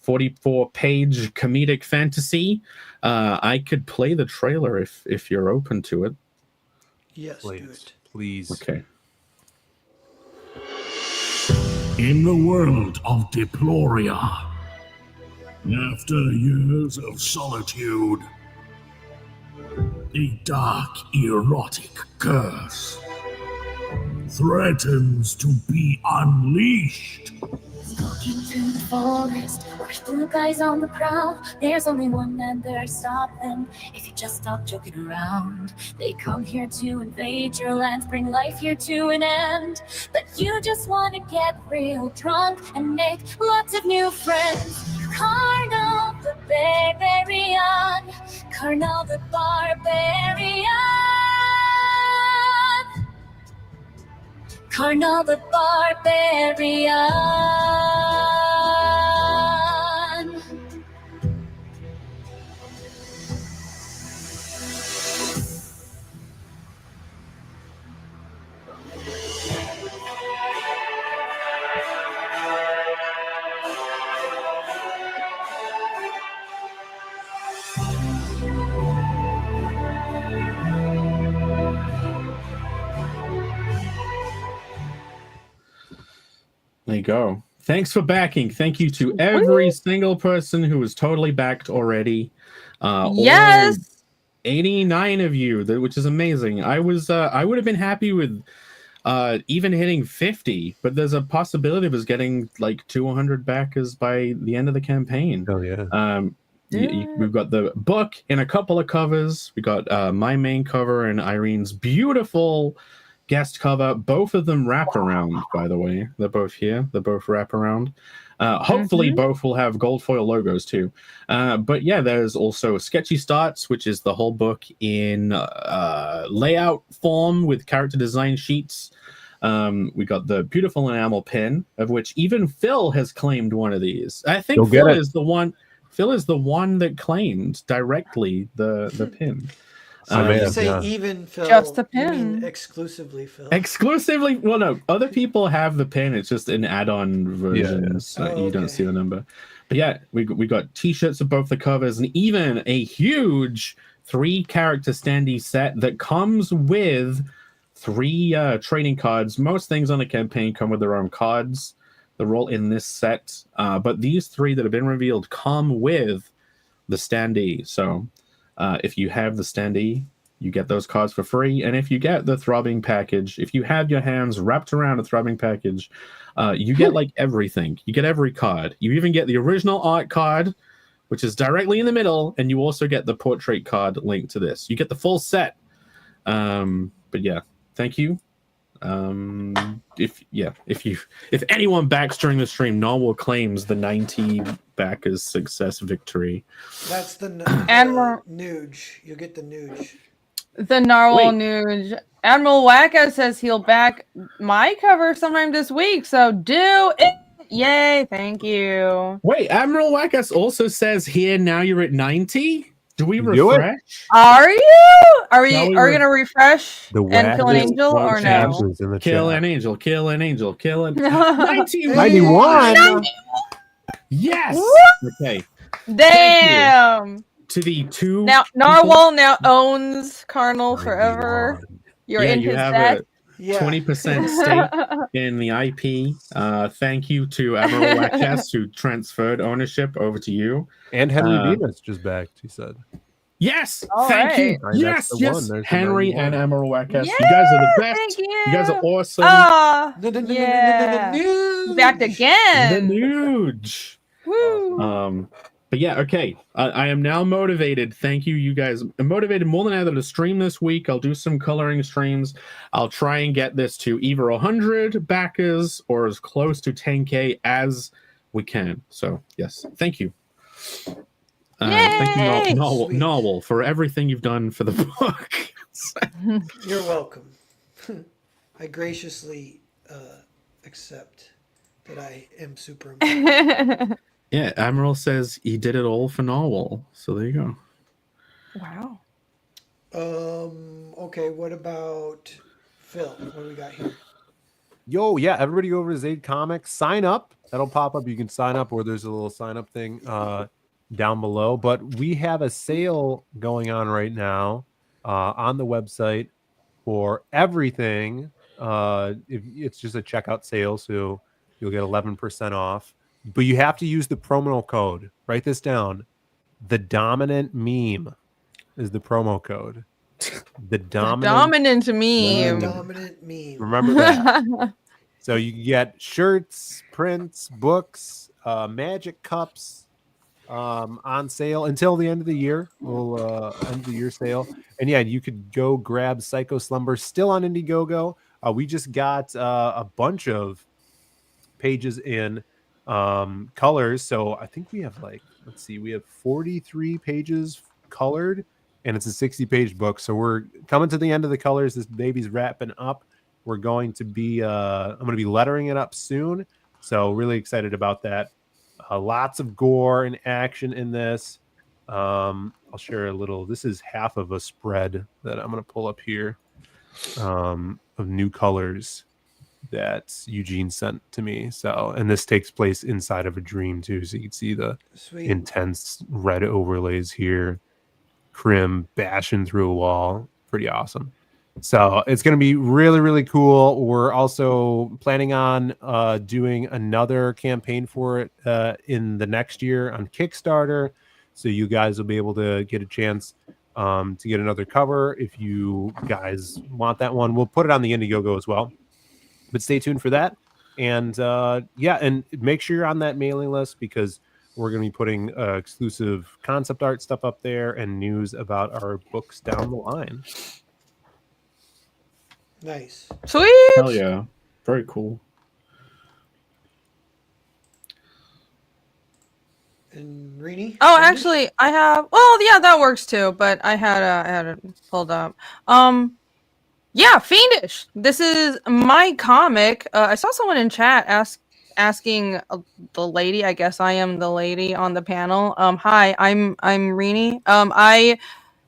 44-page comedic fantasy. I could play the trailer if you're open to it. Yes, do Please, it. please. Okay. In the world of Deploria, after years of solitude, a dark, erotic curse threatens to be unleashed. Walking through the forest, with blue guys on the prowl. There's only one man there to stop them. If you just stop joking around, they come here to invade your lands, bring life here to an end. But you just want to get real drunk and make lots of new friends. Carnal the barbarian, Carnal the barbarian. Carnal the barbarian. There you go. Thanks for backing. Thank you to every single person who was totally backed already. Yes. All 89 of you, which is amazing. I would have been happy with even hitting 50, but there's a possibility of us getting like 200 backers by the end of the campaign. Oh yeah. We've got the book in a couple of covers. We got my main cover and Irene's beautiful guest cover. Both of them wrap around, by the way. They're both here. They're both wrap around. Hopefully both will have gold foil logos too. But yeah, there's also Sketchy Starts, which is the whole book in layout form with character design sheets. We got the beautiful enamel pin, of which even Phil has claimed one of these. I think Phil is the one that claimed directly the pin. You say even Phil, just the you pin. mean exclusively Phil. Exclusively? Well, no. Other people have the pin. It's just an add-on version. So you don't see the number. But yeah, we got T-shirts of both the covers and even a huge 3-character standee set that comes with 3 trading cards. Most things on the campaign come with their own cards. They're all in this set. But these 3 that have been revealed come with the standee. So if you have the standee, you get those cards for free. And if you get the throbbing package, if you have your hands wrapped around a throbbing package, you get like everything. You get every card. You even get the original art card, which is directly in the middle, and you also get the portrait card linked to this. You get the full set. But yeah, thank you. If anyone backs during the stream, Norwell claims the 90 backers success victory. That's the Nuge. You'll get the Nuge. The Narwhal Nuge. Admiral Wacko says he'll back my cover sometime this week, so do it. Yay, thank you. Wait, Admiral Wacko also says here now you're at 90? Do we refresh? Are you? Are you gonna refresh and kill an angel or no? Kill an angel, kill an angel, kill an 91. 91. Yes. Okay. Damn. To the 2 now Narwhal now owns Carnal forever. You're in his set. Yeah. 20% stake in the IP. Thank you to Admiral Wackes who transferred ownership over to you. And Henry Uh, Venus just backed, he said. Yes, All thank right. you. All right, Yes, that's the one. yes. There's the Henry 91. and Admiral Wackes. Yeah, You guys are the best. thank you. You guys are awesome. Ah, No, no, no, no, no, no, no, yeah. no, Backed The again. nuge. Woo. But yeah, okay. I am now motivated. Thank you, you guys. I'm motivated more than ever to stream this week. I'll do some coloring streams. I'll try and get this to either 100 backers or as close to 10K as we can. So yes, thank you. Thank Yay! you, Noel, Sweet. Noel, for everything you've done for the book. You're welcome. I graciously accept that I am super important. Yeah, Admiral says he did it all for Noel. So there you go. Wow. Okay, what about Phil? What do we got here? Yo, yeah, everybody go over to Zaid Comics. Sign up. That'll pop up. You can sign up, or there's a little sign up thing down below. But we have a sale going on right now on the website for everything. If it's just a checkout sale, so you'll get 11% off. But you have to use the promo code. Write this down. The dominant meme is the promo code. The Dominant meme. Dominant meme. Remember that. So you can get shirts, prints, books, magic cups on sale until the end of the year. We'll end the year sale. And yeah, you could go grab Psycho Slumber still on Indiegogo. We just got a bunch of pages in colors. So I think we have let's see, we have 43 pages colored, and it's a 60-page book. So we're coming to the end of the colors. This baby's wrapping up. We're going to be I'm going to be lettering it up soon. So really excited about that. Lots of gore and action in this. I'll share a little. This is half of a spread that I'm going to pull up here of new colors that Eugene sent to me. So, and this takes place inside of a dream too. So you can see the Sweet. intense red overlays here. Crim bashing through a wall. Pretty awesome. So it's going to be really, really cool. We're also planning on doing another campaign for it in the next year on Kickstarter. So you guys will be able to get a chance to get another cover if you guys want that one. We'll put it on the Indiegogo as well. But stay tuned for that. And yeah, and make sure you're on that mailing list because we're going to be putting exclusive concept art stuff up there and news about our books down the line. Nice. Sweet. Hell yeah. Very cool. And Rini? Oh, actually, I have. Well, yeah, that works too. But I had it pulled up. Yeah, Fiendish. This is my comic. I saw someone in chat asking the lady. I guess I am the lady on the panel. Hi, I'm Rini. I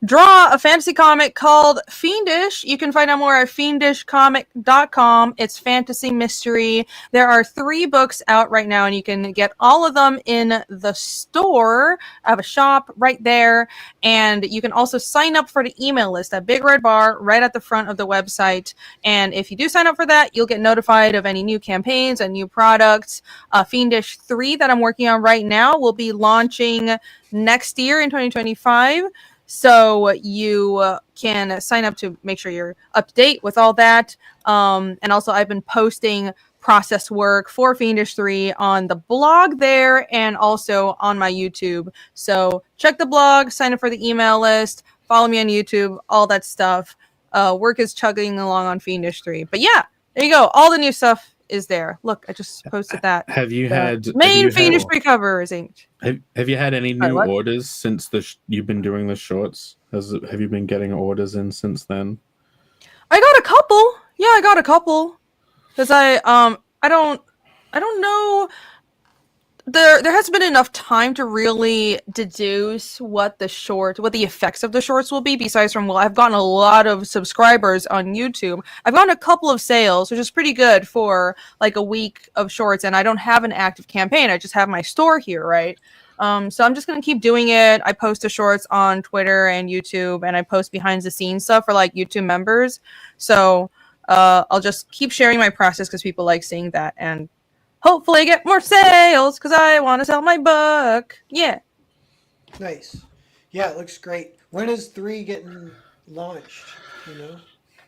draw a fantasy comic called Fiendish. You can find out more at fiendishcomic.com. It's fantasy mystery. There are 3 books out right now, and you can get all of them in the store. I have a shop right there, and you can also sign up for the email list, that big red bar right at the front of the website. And if you do sign up for that, you'll get notified of any new campaigns and new products. Fiendish 3 that I'm working on right now will be launching next year in 2025. So you can sign up to make sure you're up to date with all that. And also I've been posting process work for Fiendish 3 on the blog there and also on my YouTube. So check the blog, sign up for the email list, follow me on YouTube, all that stuff. Work is chugging along on Fiendish 3. But yeah, there you go. All the new stuff is there. Look, I just posted that. Have you had main Fiendish 3 cover is inked. Have you had any new what? orders since you've been doing the shorts? Have you been getting orders in since then? I got a couple. Yeah, I got a couple. Because I don't know. There hasn't been enough time to really deduce what the effects of the shorts will be. Besides from, well, I've gotten a lot of subscribers on YouTube. I've gotten a couple of sales, which is pretty good for like a week of shorts. And I don't have an active campaign. I just have my store here, right? So I'm just going to keep doing it. I post the shorts on Twitter and YouTube, and I post behind the scenes stuff for like YouTube members. So I'll just keep sharing my process because people like seeing that, and hopefully get more sales because I want to sell my book. Yeah. Nice. Yeah, it looks great. When is 3 getting launched? You know?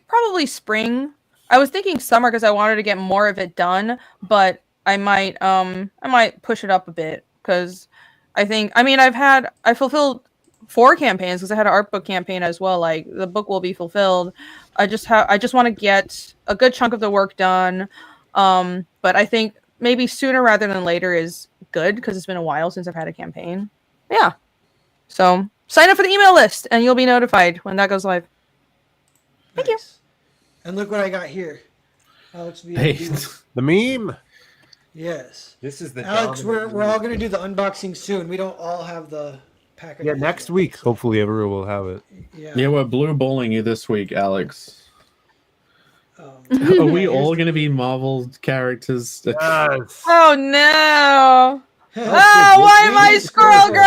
Probably spring. I was thinking summer because I wanted to get more of it done, but I might push it up a bit because I fulfilled 4 campaigns because I had an art book campaign as well. Like the book will be fulfilled. I just want to get a good chunk of the work done. But I think maybe sooner rather than later is good because it's been a while since I've had a campaign. Yeah. So sign up for the email list and you'll be notified when that goes live. Thank you. And look what I got here. Alex Hey, VLD. The meme. Yes. This is the Alex, dominant we're all meme. going to do the unboxing soon. We don't all have the package. Yeah, next week. Hopefully everyone will have it. yeah, we're blue bowling you this week, Alex. Are we here's all the going to be meme. Marvel characters? Yes. Oh no! Oh, why am I Really Squirrel squirrel. Girl?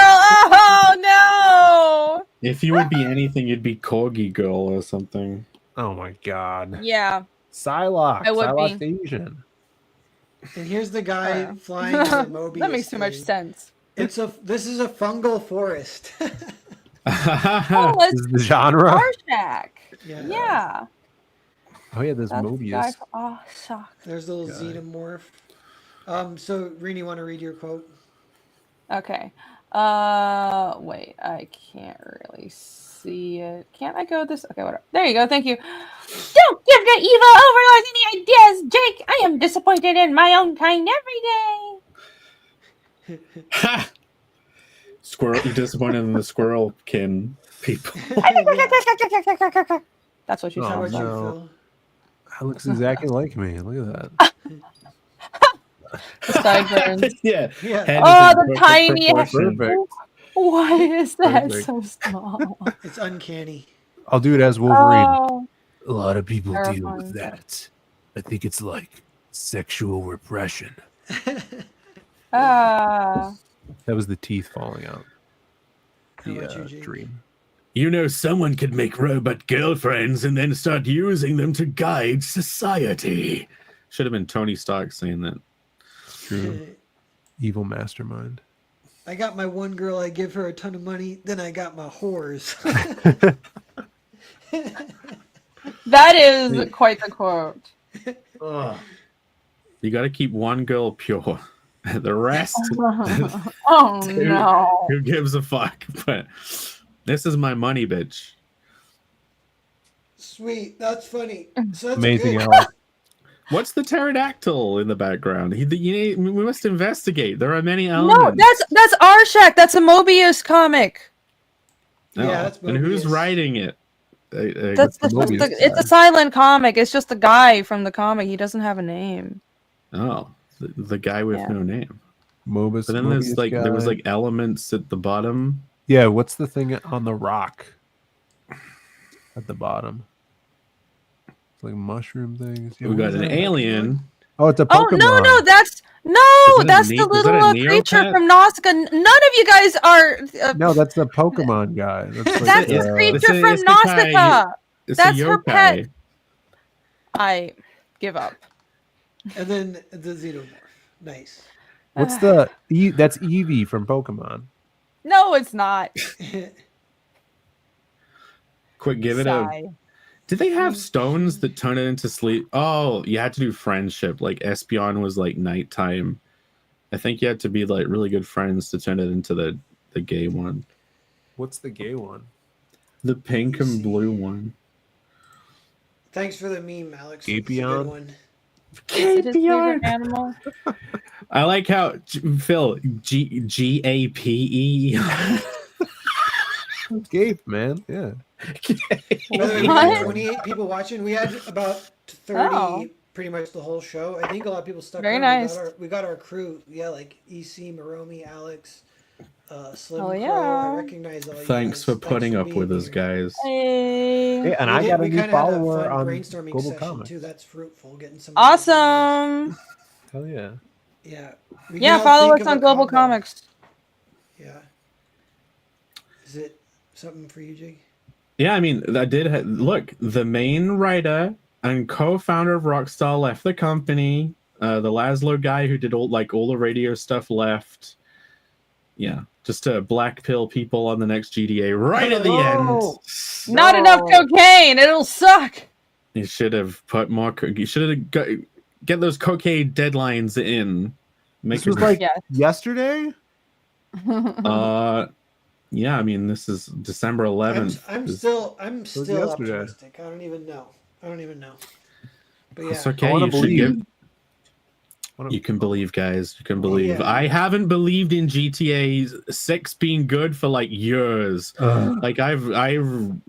Oh no! If you would be anything, you'd be Corgi Girl or something. Oh my god. Yeah, Psylocke. I would Psylocke be. Asian. And here's the guy flying the Mobius. That makes too much thing. sense. This is a fungal forest. Oh, This is the genre. Rorschach. Yeah. Oh yeah, there's That's the guy Mobius. from- oh, shock. There's a little xenomorph. So Rini, want to read your quote? Okay. Wait, I can't really see it. Can't I go this? Okay, whatever. There you go. Thank you. Don't give the evil overlords any ideas, Jake. I am disappointed in my own kind every day. Ha! Squirrel, you're disappointed in the squirrel kin people. That's what you Oh, sound How about like. you, no. Phil? That looks exactly like me. Look at that. The sideburns. Yeah. Yeah. Head Oh, is in the perfect tiny- proportion. Perfect. Why is that Perfect. so small? It's uncanny. I'll do it as Wolverine. Oh, A lot of people deal terrifying. with that. I think it's like sexual repression. ah. That was the teeth falling out. How about you, The Jake? dream. You know, someone could make robot girlfriends and then start using them to guide society. Should have been Tony Stark saying that. True. Evil mastermind. I got my one girl, I give her a ton of money, then I got my whores. That is quite the quote. You got to keep one girl pure. The rest, Oh no. who gives a fuck? But this is my money, bitch. Sweet, that's funny. So that's Amazing, good. Alex. What's the pterodactyl in the background? We must investigate. There are many No, elements. that's Rorschach. That's a Mobius comic. Oh, Yeah, that's and who's Mobius. writing it? That's the the, Mobius it's a silent comic. It's just the guy from the comic. He doesn't have a name. Oh, the guy with Yeah. no name. Mobius. But then there's Mobius there was guy. like elements at the bottom. Yeah, what's the thing on the rock at the bottom? It's like mushroom things. Yeah, We what got is an that? alien. Oh, it's a Oh Pokemon. no, that's that a that's ne- the is that little a creature Neopet? from Nausicaa. None of you guys are. No, that's the Pokemon guy. That's, like, That's the- the creature it's a- from it's the guy- Nausicaa. It's That's a her yokai. pet. I give up. And then the xenomorph. Nice. What's the that's Eevee from Pokemon. No, it's not. Quick, give it a. Sigh. Did they have stones that turn it into sleep? Oh, you had to do friendship. Like Espeon was like nighttime. I think you had to be like really good friends to turn it into the gay one. What's the gay one? The pink and blue one. Thanks for the meme, Alex. It's a good Gapion? one. Is it his favorite animal? I like how Phil GAPE. Gape, man. Yeah. By the way, we What? had 28 people watching. We had about 30 Oh. pretty much the whole show. I think a lot of people stuck Very around. nice. We got our crew. Yeah, like EC, Maromi, Alex, Slim Oh, Crow. yeah. I recognize all you Thanks guys. for putting up being with us, here. guys. Hey. Yeah, and We I did- got a we new kinda had a follower fun on brainstorming Global session Comics. too. That's fruitful. Getting some Awesome. Hell yeah. Yeah. We Yeah, now follow think us of on a Global combo. Comics. Yeah. Is it something for you, Jake? Yeah, I mean, I did look. The main writer and co-founder of Rockstar left the company. The Laszlo guy who did all the radio stuff left. Yeah, just to black pill people on the next GTA right at the end. Not enough cocaine. It'll suck. You should have put more. You should have get those cocaine deadlines in. This was like yesterday. Yeah, I mean this is December 11th. I'm still optimistic. I don't even know. But yeah, it's okay. You can believe, guys. You can believe. Yeah. I haven't believed in GTA 6 being good for like years. Like I've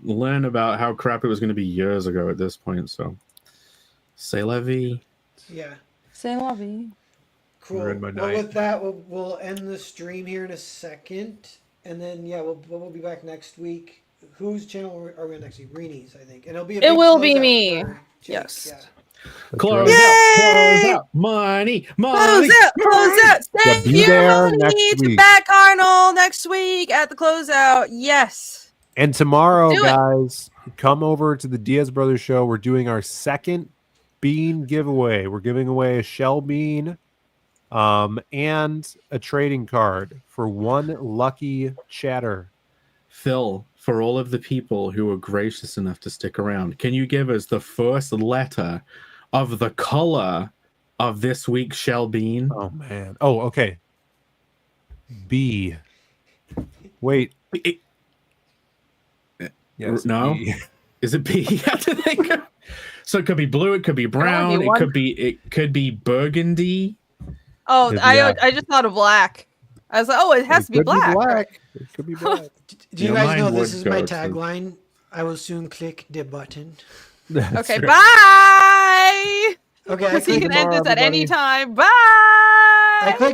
learned about how crap it was going to be years ago at this point. So, c'est la vie. Yeah. C'est la vie. Cool. Well, with that, we'll end the stream here in a second, and then we'll be back next week. Whose channel are we on next week? Reenie's, I think, and it'll be. It will be me. Yes. Yeah. Close out, money. Close out. Thank you, money, to back Arnold next week at the closeout. Yes. And tomorrow, guys, come over to the Diaz Brothers show. We're doing our second bean giveaway. We're giving away a shell bean, and a trading card for one lucky chatter. Phil, for all of the people who were gracious enough to stick around, can you give us the first letter of the color of this week's shell bean? Oh man. Oh, okay. B. Wait. Yes. No. B. Is it B? You have to think. So it could be blue. It could be brown. It could be burgundy. Oh, I just thought of black. I was like, oh, it has to be black. It could be black. Do you guys know this is my tagline? I will soon click the button. Okay, bye. Okay, So you can end this at any time. Bye. I clicked